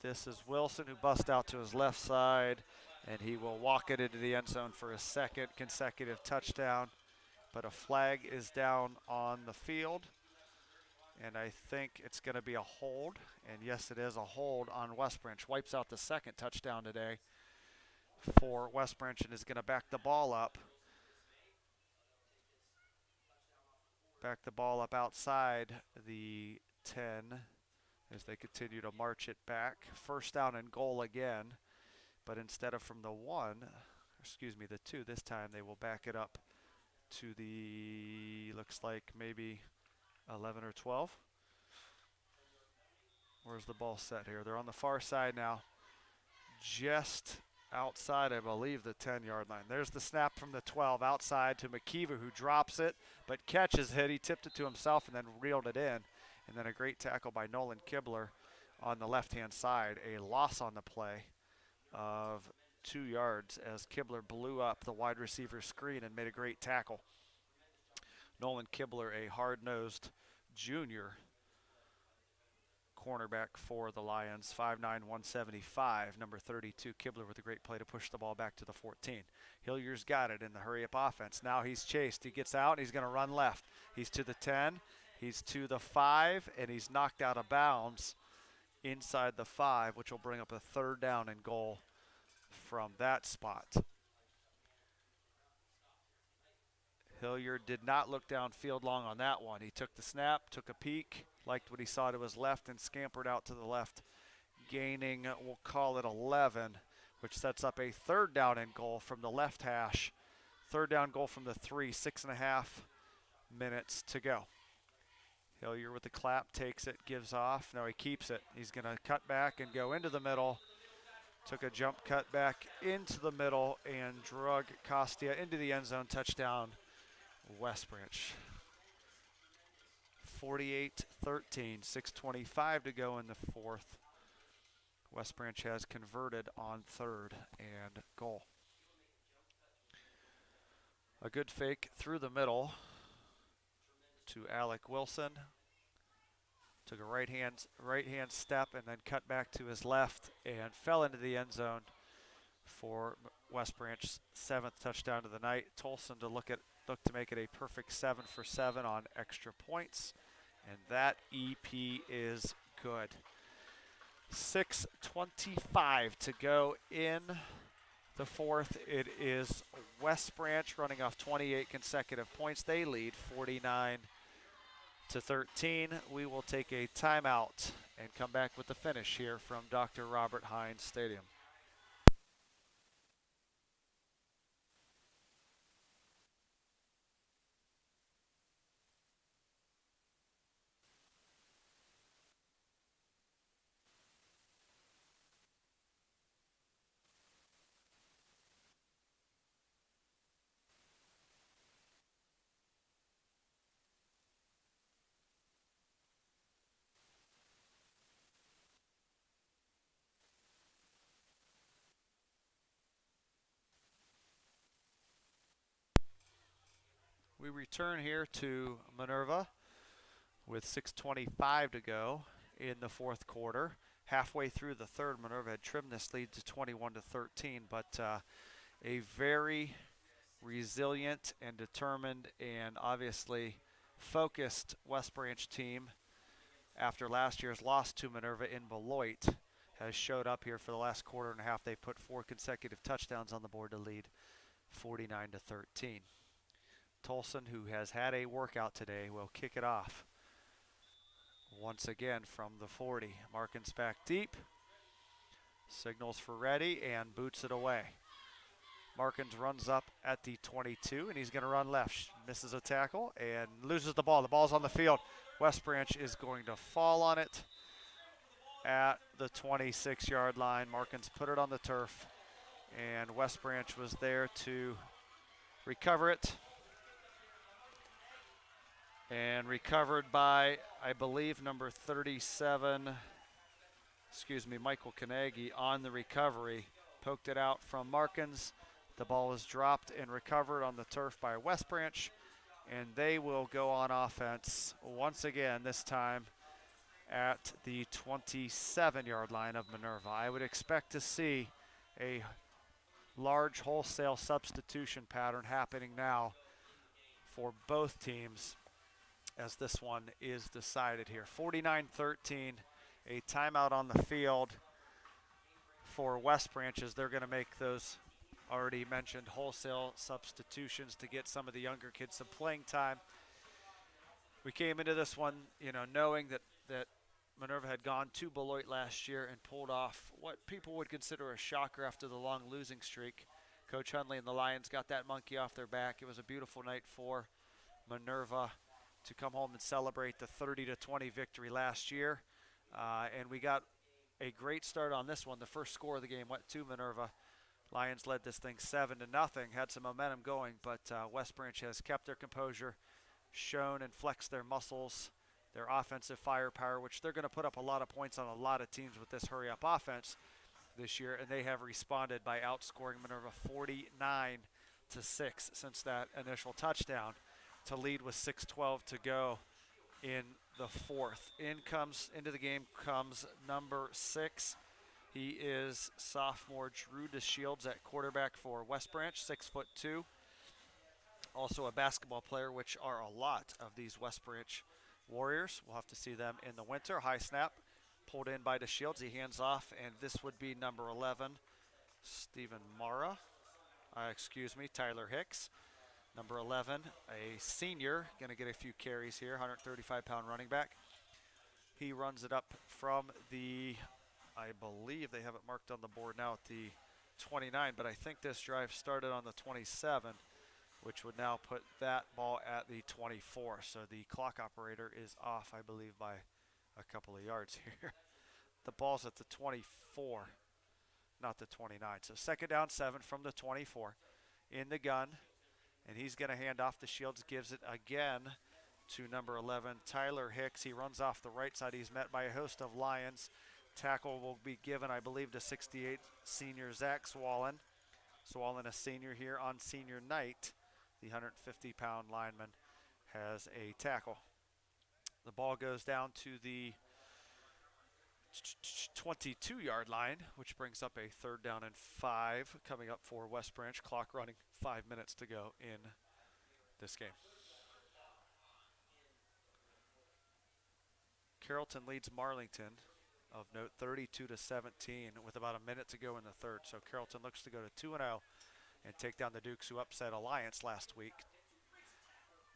This is Wilson, who busts out to his left side, and he will walk it into the end zone for a second consecutive touchdown. But a flag is down on the field, and I think it's going to be a hold. And yes, it is a hold on West Branch. Wipes out the second touchdown today for West Branch and is going to back the ball up. Back the ball up outside the 10 as they continue to march it back. First down and goal again, but instead of from the the 2, this time they will back it up to the, looks like maybe 11 or 12. Where's the ball set here? They're on the far side now, just outside, I believe, the 10-yard line. There's the snap from the 12 outside to McKeever, who drops it but catches it. He tipped it to himself and then reeled it in. And then a great tackle by Nolan Kibler on the left-hand side. A loss on the play of 2 yards as Kibler blew up the wide receiver screen and made a great tackle. Nolan Kibler, a hard-nosed junior cornerback for the Lions, 5'9", 175, number 32. Kibler with a great play to push the ball back to the 14. Hillier's got it in the hurry-up offense. Now he's chased. He gets out, and he's going to run left. He's to the 10. He's to the 5, and he's knocked out of bounds inside the 5, which will bring up a third down and goal from that spot. Hillier did not look downfield long on that one. He took the snap, took a peek, liked what he saw to his left, and scampered out to the left, gaining, we'll call it 11, which sets up a third down and goal from the left hash. Third down goal from the 3, 6.5 minutes to go. Hillier with the clap, takes it, gives off. No, he keeps it. He's going to cut back and go into the middle. Took a jump cut back into the middle and drug Costia into the end zone. Touchdown, West Branch. 48-13, 6:25 to go in the fourth. West Branch has converted on third and goal. A good fake through the middle to Alec Wilson. Took a right hand step and then cut back to his left and fell into the end zone for West Branch's 7th touchdown of the night. Tolson to look to make it a perfect 7 for 7 on extra points, and that EP is good. 6:25 to go in the fourth. It is West Branch running off 28 consecutive points. They lead 49-13. We will take a timeout and come back with the finish here from Dr. Robert Hines Stadium. We return here to Minerva with 6:25 to go in the fourth quarter. Halfway through the third, Minerva had trimmed this lead to 21-13, but a very resilient and determined and obviously focused West Branch team after last year's loss to Minerva in Beloit has showed up here for the last quarter and a half. They put 4 consecutive touchdowns on the board to lead 49-13. Tolson, who has had a workout today, will kick it off once again from the 40. Markins back deep, signals for ready, and boots it away. Markins runs up at the 22, and he's going to run left. Misses a tackle and loses the ball. The ball's on the field. West Branch is going to fall on it at the 26-yard line. Markins put it on the turf, and West Branch was there to recover it. And recovered by, I believe, number 37, Michael Kanagi on the recovery. Poked it out from Markins. The ball is dropped and recovered on the turf by West Branch, and they will go on offense once again, this time at the 27-yard line of Minerva. I would expect to see a large wholesale substitution pattern happening now for both teams as this one is decided here. 49-13, a timeout on the field for West Branch as they're going to make those already mentioned wholesale substitutions to get some of the younger kids some playing time. We came into this one, knowing that Minerva had gone to Beloit last year and pulled off what people would consider a shocker after the long losing streak. Coach Hundley and the Lions got that monkey off their back. It was a beautiful night for Minerva to come home and celebrate the 30-20 victory last year. And we got a great start on this one. The first score of the game went to Minerva. Lions led this thing 7-0, had some momentum going, but West Branch has kept their composure, shown and flexed their muscles, their offensive firepower, which they're going to put up a lot of points on a lot of teams with this hurry-up offense this year, and they have responded by outscoring Minerva 49-6 since that initial touchdown to lead with 6:12 to go in the fourth. Into the game comes number 6. He is sophomore Drew DeShields at quarterback for West Branch, 6'2". Also a basketball player, which are a lot of these West Branch Warriors. We'll have to see them in the winter. High snap, pulled in by DeShields. He hands off, and this would be number 11, Tyler Hicks. Number 11, a senior, going to get a few carries here, 135-pound running back. He runs it up from the, I believe they have it marked on the board now at the 29, but I think this drive started on the 27, which would now put that ball at the 24. So the clock operator is off, I believe, by a couple of yards here. The ball's at the 24, not the 29. So second down 7 from the 24 in the gun. And he's going to hand off to Shields, gives it again to number 11, Tyler Hicks. He runs off the right side. He's met by a host of Lions. Tackle will be given, I believe, to 68 senior Zach Swallen. Swallen, a senior here on senior night. The 150-pound lineman has a tackle. The ball goes down to the 22-yard line, which brings up a third down and 5 coming up for West Branch. Clock running, 5 minutes to go in this game. Carrollton leads Marlington, of note, 32-17 with about a minute to go in the third. So Carrollton looks to go to 2-0 and take down the Dukes, who upset Alliance last week.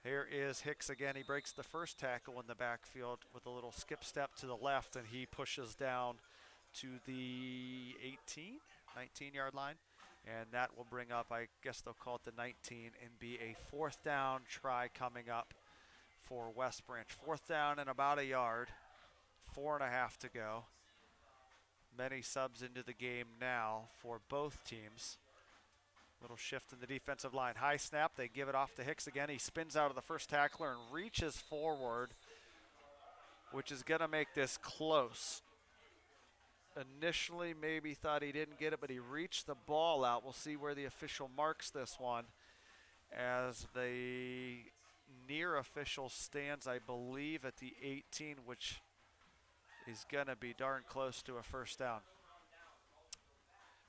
Here is Hicks again. He breaks the first tackle in the backfield with a little skip step to the left, and he pushes down to the 19-yard line. And that will bring up, I guess they'll call it the 19, and be a fourth down try coming up for West Branch. Fourth down and about a yard, 4.5 to go. Many subs into the game now for both teams. Little shift in the defensive line. High snap, they give it off to Hicks again. He spins out of the first tackler and reaches forward, which is going to make this close. Initially maybe thought he didn't get it, but he reached the ball out. We'll see where the official marks this one as the near official stands, I believe, at the 18, which is going to be darn close to a first down.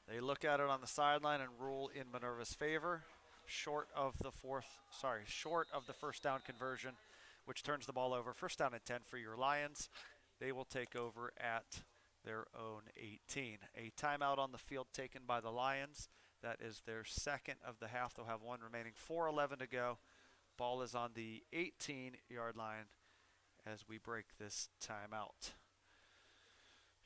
They look at it on the sideline and rule in Minerva's favor, short of the first down conversion, which turns the ball over. First down and 10 for your Lions. They will take over at their own 18. A timeout on the field taken by the Lions. That is their second of the half. They'll have one remaining. 4:11 to go. Ball is on the 18-yard line as we break this timeout.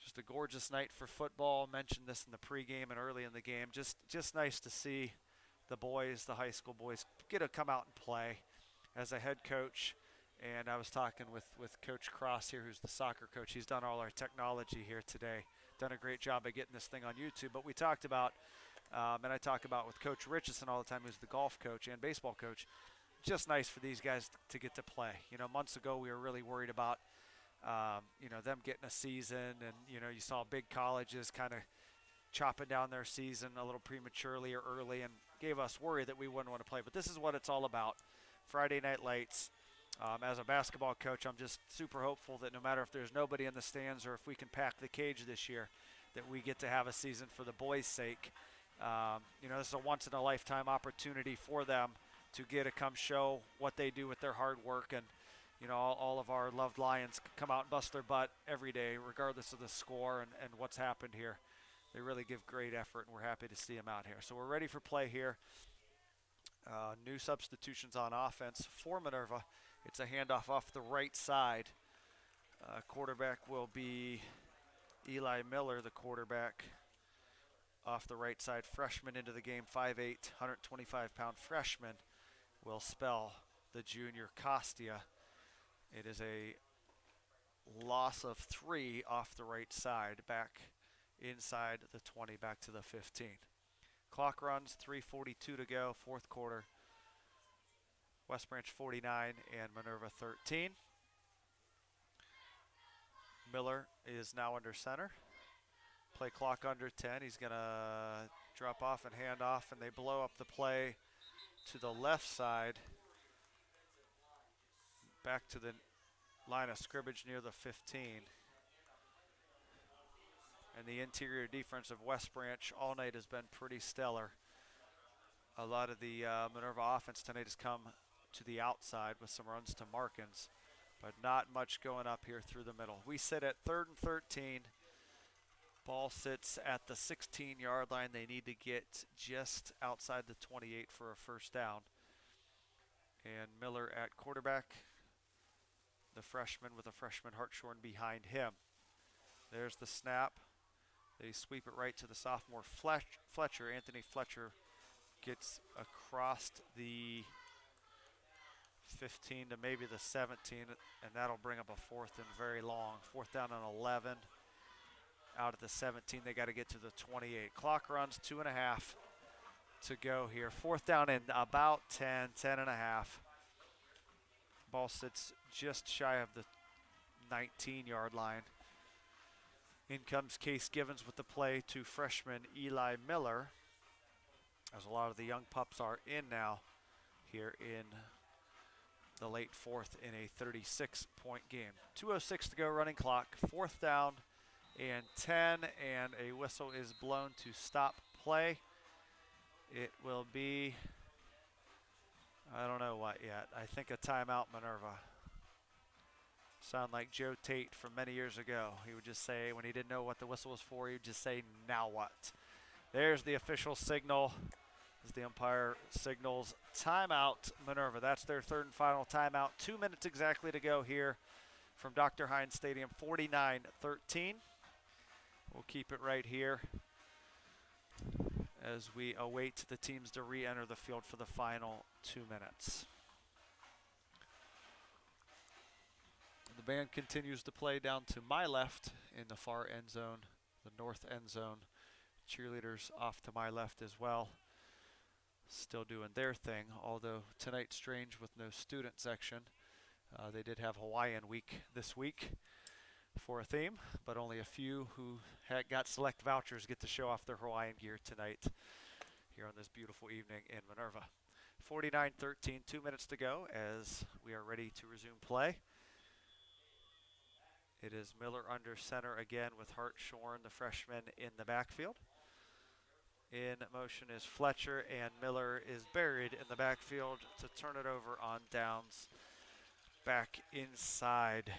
Just a gorgeous night for football. Mentioned this in the pregame and early in the game. Just nice to see the boys, the high school boys, get to come out and play. As a head coach, and I was talking with Coach Cross here, who's the soccer coach. He's done all our technology here today. Done a great job of getting this thing on YouTube. But we talked about, and I talk about with Coach Richardson all the time, who's the golf coach and baseball coach. Just nice for these guys to get to play. You know, months ago we were really worried about them getting a season, and you saw big colleges kind of chopping down their season a little prematurely or early, and gave us worry that we wouldn't want to play. But this is what it's all about. Friday night lights. As a basketball coach, I'm just super hopeful that no matter if there's nobody in the stands or if we can pack the cage this year, that we get to have a season for the boys' sake. This is a once-in-a-lifetime opportunity for them to get to come show what they do with their hard work. And all of our loved Lions come out and bust their butt every day, regardless of the score and what's happened here. They really give great effort, and we're happy to see them out here. So we're ready for play here. New substitutions on offense for Minerva. It's a handoff off the right side. Quarterback will be Eli Miller, the quarterback. Off the right side, freshman into the game, 5'8", 125-pound freshman will spell the junior Costia. It is a loss of 3 off the right side, back inside the 20, back to the 15. Clock runs, 3:42 to go, fourth quarter. West Branch 49 and Minerva 13. Miller is now under center. Play clock under 10. He's going to drop off and hand off, and they blow up the play to the left side, back to the line of scrimmage near the 15. And the interior defense of West Branch all night has been pretty stellar. A lot of the Minerva offense tonight has come to the outside with some runs to Markins, but not much going up here through the middle. We sit at 3rd and 13. Ball sits at the 16-yard line. They need to get just outside the 28 for a first down. And Miller at quarterback, the freshman with a freshman Hartshorn behind him. There's the snap. They sweep it right to the sophomore Fletcher. Anthony Fletcher gets across the 15 to maybe the 17, and that'll bring up a fourth and very long. Fourth down and 11. Out at the 17, they got to get to the 28. Clock runs 2.5 to go here. Fourth down and about 10 and a half. Ball sits just shy of the 19-yard line. In comes Case Givens with the play to freshman Eli Miller, as a lot of the young pups are in now here in the late fourth in a 36-point game. 2:06 to go, running clock. Fourth down and 10, and a whistle is blown to stop play. It will be, I don't know what yet. I think a timeout, Minerva. Sound like Joe Tate from many years ago. He would just say, when he didn't know what the whistle was for, he would just say, now what? There's the official signal as the umpire signals timeout, Minerva. That's their third and final timeout. 2 minutes exactly to go here from Dr. Hines Stadium, 49-13. We'll keep it right here as we await the teams to re-enter the field for the final 2 minutes. The band continues to play down to my left in the far end zone, the north end zone. Cheerleaders off to my left as well, still doing their thing, although tonight's strange with no student section. They did have Hawaiian week this week for a theme, but only a few who got select vouchers get to show off their Hawaiian gear tonight here on this beautiful evening in Minerva. 49-13, 2 minutes to go as we are ready to resume play. It is Miller under center again with Hartshorn, the freshman, in the backfield. In motion is Fletcher, and Miller is buried in the backfield to turn it over on downs back inside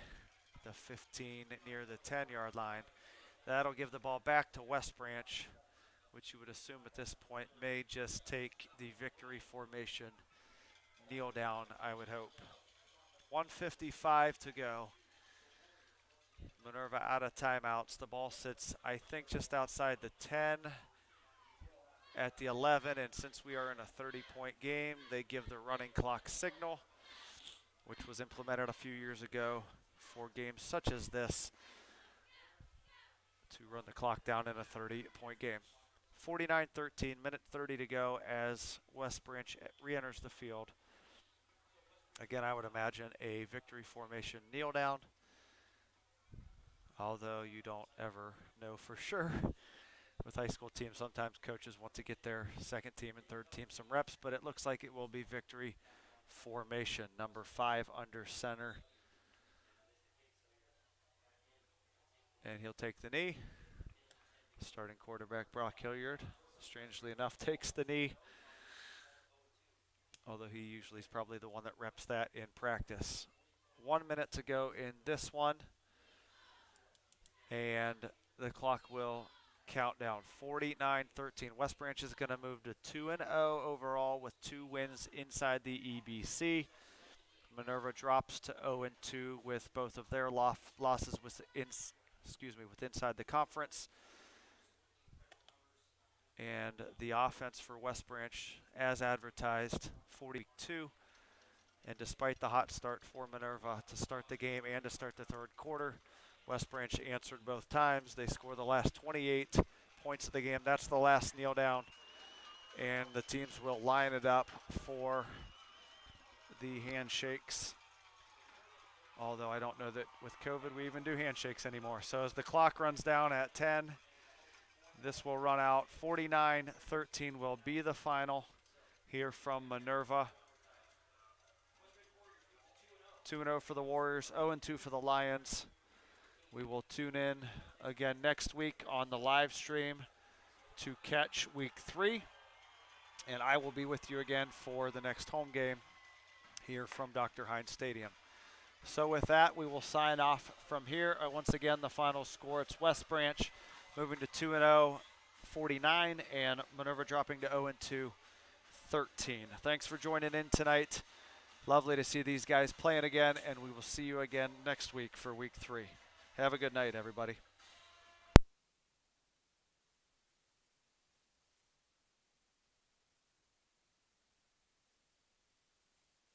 the 15 near the 10-yard line. That'll give the ball back to West Branch, which you would assume at this point may just take the victory formation, kneel down, I would hope. 1:55 to go. Minerva out of timeouts. The ball sits, I think, just outside the 10 at the 11, and since we are in a 30-point game, they give the running clock signal, which was implemented a few years ago for games such as this to run the clock down in a 30-point game. 49-13, minute 30 to go as West Branch re-enters the field. Again, I would imagine a victory formation kneel down, although you don't ever know for sure. With high school teams, sometimes coaches want to get their second team and third team some reps, but it looks like it will be victory formation. Number 5 under center. And he'll take the knee. Starting quarterback Brock Hilliard, strangely enough, takes the knee, although he usually is probably the one that reps that in practice. 1 minute to go in this one, and the clock will count down. 49-13. West Branch is going to move to 2-0 overall with 2 wins inside the EBC. Minerva drops to 0-2 with both of their losses with inside the conference. And the offense for West Branch, as advertised, 42. And despite the hot start for Minerva to start the game and to start the third quarter, West Branch answered both times. They score the last 28 points of the game. That's the last kneel down. And the teams will line it up for the handshakes. Although I don't know that with COVID we even do handshakes anymore. So as the clock runs down at 10, this will run out. 49-13 will be the final here from Minerva. 2-0 for the Warriors, 0-2 for the Lions. We will tune in again next week on the live stream to catch week 3. And I will be with you again for the next home game here from Dr. Hines Stadium. So with that, we will sign off from here. Once again, the final score, it's West Branch moving to 2-0, 49, and Minerva dropping to 0-2, 13. Thanks for joining in tonight. Lovely to see these guys playing again, and we will see you again next week for week 3. Have a good night, everybody.